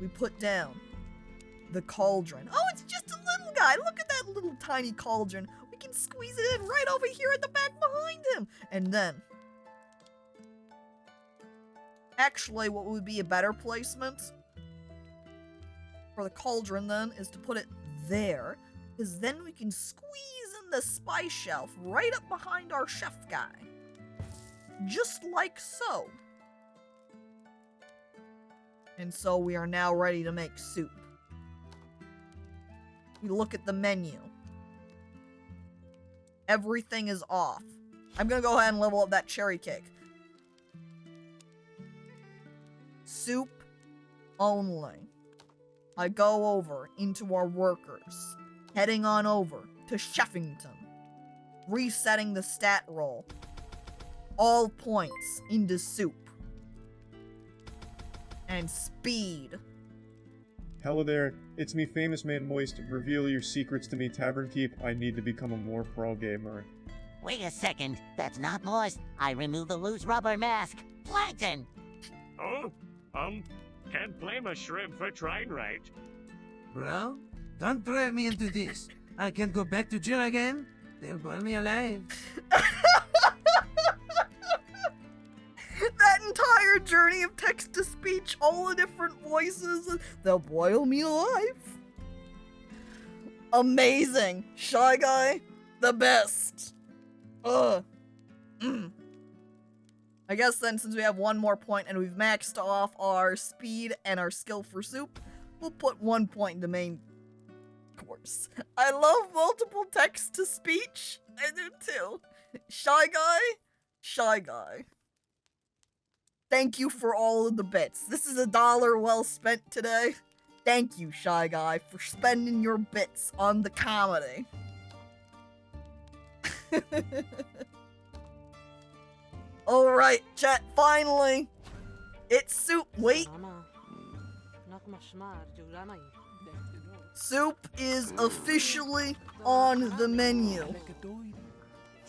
We put down the cauldron. Oh, it's just a little guy. Look at that little tiny cauldron. We can squeeze it in right over here at the back behind him. And then, actually, what would be a better placement for the cauldron then is to put it there, because then we can squeeze in the spice shelf right up behind our chef guy. Just like so. And so we are now ready to make soup. We look at the menu. Everything is off. I'm gonna go ahead and level up that cherry cake. Soup only. I go over into our workers, heading on over to Sheffington, resetting the stat roll. All points into soup. And speed. Hello there, it's me, Famous Man Moist. Reveal your secrets to me, Tavern Keep. I need to become a more pro gamer. Wait a second, that's not Moist. I removed the loose rubber mask. Plankton! Oh, can't blame a shrimp for trying right. Bro, don't drag me into this. I can go back to jail again. They'll burn me alive. That entire journey of text-to-speech, all the different voices, they'll boil me alive. Amazing. Shy Guy, the best. I guess then, since we have one more point and we've maxed off our speed and our skill for soup, we'll put 1 point in the main course. I love multiple text-to-speech. I do too. Shy Guy. Thank you for all of the bits. This is $1 well spent today. Thank you, Shy Guy, for spending your bits on the comedy. Alright, chat, finally! It's soup. Wait. Soup is officially on the menu.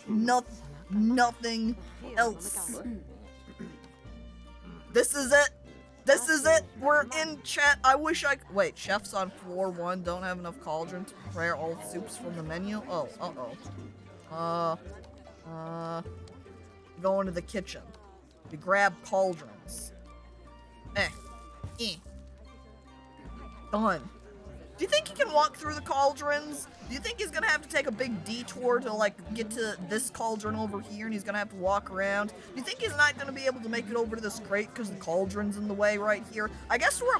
Nothing else. This is it. This is it. We're in, chat. I wish I could. Wait, chefs on floor 1 don't have enough cauldron to prepare all soups from the menu? Oh, go into the kitchen. We grab cauldrons. Done. Do you think he can walk through the cauldrons? Do you think he's gonna have to take a big detour to, like, get to this cauldron over here and he's gonna have to walk around? Do you think he's not gonna be able to make it over to this crate because the cauldron's in the way right here? I guess we're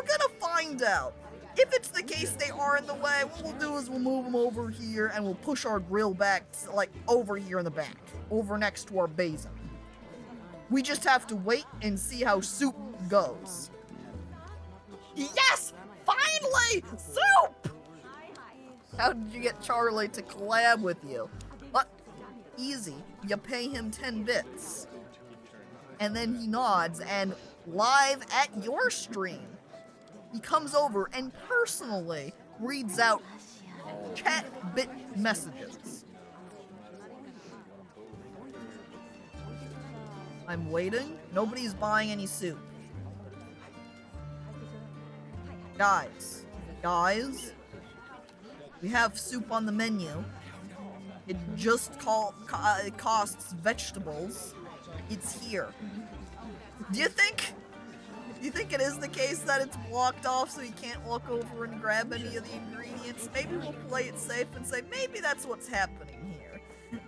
gonna find out. If it's the case they are in the way, what we'll do is we'll move them over here and we'll push our grill back, like, over here in the back. Over next to our basin. We just have to wait and see how soup goes. Yes! Finally! Soup! How did you get Charlie to collab with you? Easy. You pay him 10 bits. And then he nods, and live at your stream, he comes over and personally reads out chat bit messages. I'm waiting. Nobody's buying any soup. Guys, we have soup on the menu. It just costs vegetables. It's here. Do you think it is the case that it's blocked off so you can't walk over and grab any of the ingredients? Maybe we'll play it safe and say maybe that's what's happening here.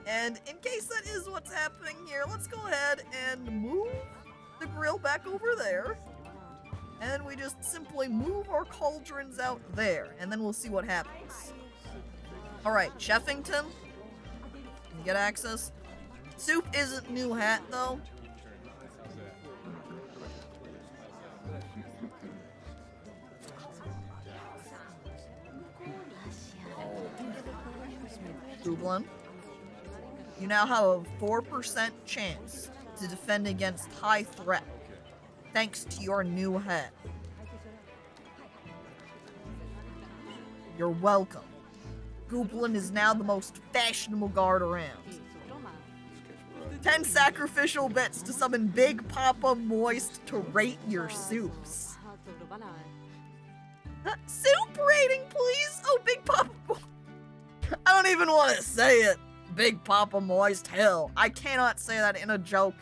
And in case that is what's happening here, let's go ahead and move the grill back over there. And then we just simply move our cauldrons out there, and then we'll see what happens. Alright, Cheffington, can you get access? Soup isn't new hat, though. Dublin, you now have a 4% chance to defend against high threat. Thanks to your new hat. You're welcome. Gooblin is now the most fashionable guard around. 10 sacrificial bits to summon Big Papa Moist to rate your soups. Soup rating, please! Oh, Big Papa Moist. I don't even want to say it. Big Papa Moist. Hell, I cannot say that in a joke.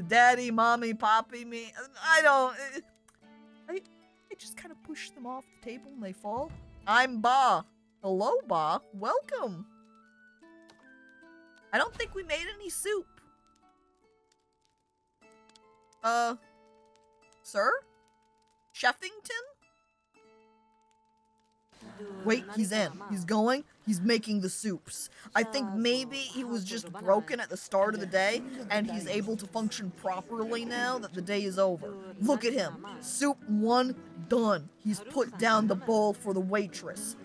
Daddy, mommy, poppy, me. I just kind of push them off the table and they fall. I'm Ba. Hello, Ba. Welcome. I don't think we made any soup. Sir? Cheffington? Wait, he's in. He's going. He's making the soups. I think maybe he was just broken at the start of the day, and he's able to function properly now that the day is over. Look at him. Soup 1, done. He's put down the bowl for the waitress.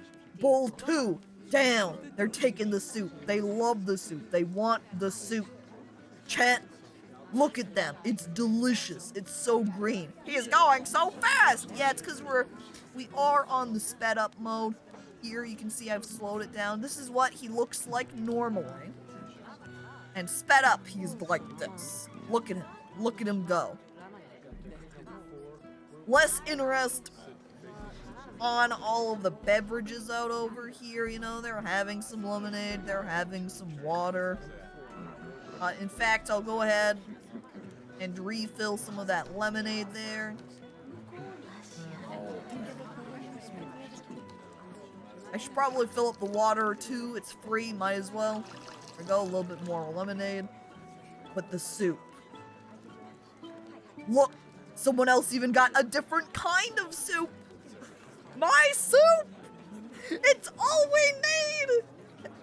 Bowl 2, down. They're taking the soup. They love the soup. They want the soup. Chat, look at them. It's delicious. It's so green. He is going so fast. Yeah, it's because we are on the sped up mode. Here you can see I've slowed it down. This is what he looks like normally. And sped up, he's like this. Look at him. Look at him go. Less interest on all of the beverages out over here. You know, they're having some lemonade. They're having some water. In fact, I'll go ahead and refill some of that lemonade there. I should probably fill up the water too. It's free, might as well. There we go, a little bit more lemonade. But the soup. Look, someone else even got a different kind of soup. My soup! It's all we need!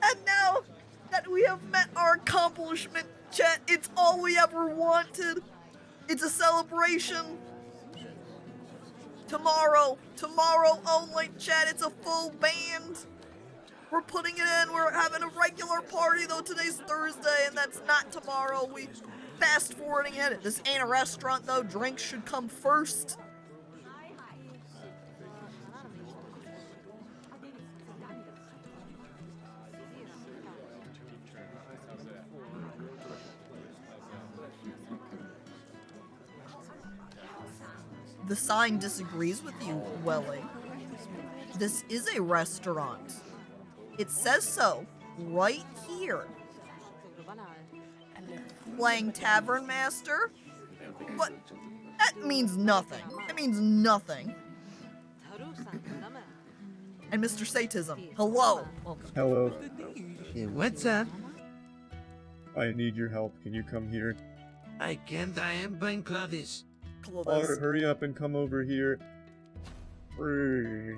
And now that we have met our accomplishment, chat, it's all we ever wanted. It's a celebration. Tomorrow only, chat. It's a full band. We're putting it in. We're having a regular party, though today's Thursday, and that's not tomorrow. We fast forwarding it. This ain't a restaurant, though. Drinks should come first. The sign disagrees with you, Welly. This is a restaurant. It says so right here. Playing Tavern Master? What? That means nothing. It means nothing. And Mr. Satism, hello. Welcome. Hello. Hey, what's up? I need your help. Can you come here? I can't. I am buying clothes. Alright, hurry up and come over here. Hurry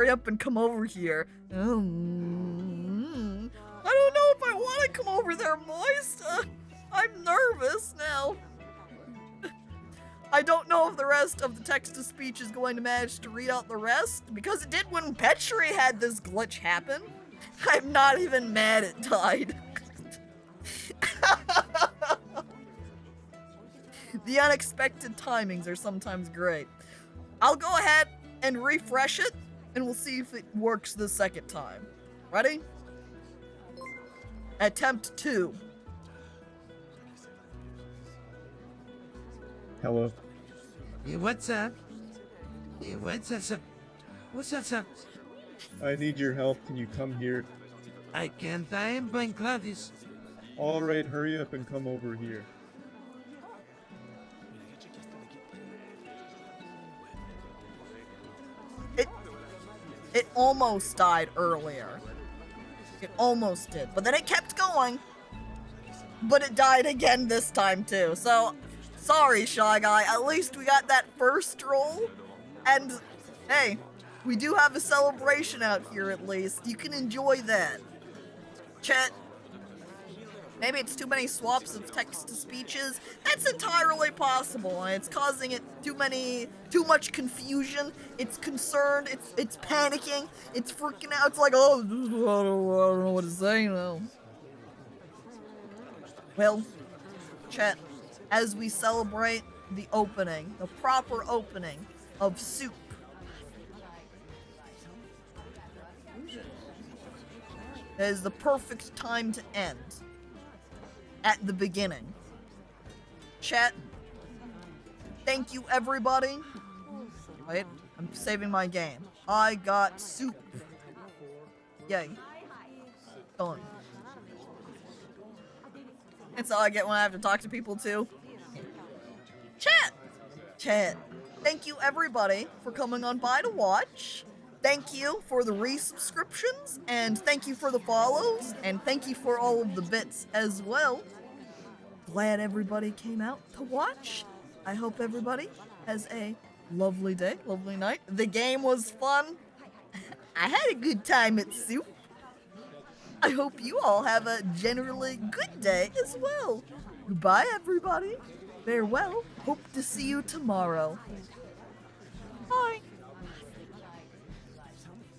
up and come over here. I don't know if I want to come over there, Moist. I'm nervous now. I don't know if the rest of the text-to-speech is going to manage to read out the rest, because it did when Petri had this glitch happen. I'm not even mad it died. The unexpected timings are sometimes great. I'll go ahead and refresh it, and we'll see if it works the second time. Ready? Attempt 2. Hello. Hey, what's up? Hey, what's up? What's up? I need your help. Can you come here? I can't. I am buying clothes. Alright, hurry up and come over here. It almost died earlier. It almost did, but then it kept going. But it died again this time too, so sorry, Shy Guy. At least we got that first roll. And hey, we do have a celebration out here at least. You can enjoy that. Chat. Maybe it's too many swaps of text-to-speeches. That's entirely possible, and it's causing it too much confusion. It's concerned, it's panicking, it's freaking out. It's like, oh, I don't know what to say now. Well, chat, as we celebrate the opening, the proper opening of Soup, it is the perfect time to end. At the beginning. Chat, thank you everybody. Wait, I'm saving my game. I got Soup. Yay. Done. That's all I get when I have to talk to people too. Chat, thank you everybody for coming on by to watch. Thank you for the resubscriptions, and thank you for the follows, and thank you for all of the bits as well. Glad everybody came out to watch. I hope everybody has a lovely day, lovely night. The game was fun. I had a good time at Soup. I hope you all have a generally good day as well. Goodbye, everybody. Farewell. Hope to see you tomorrow.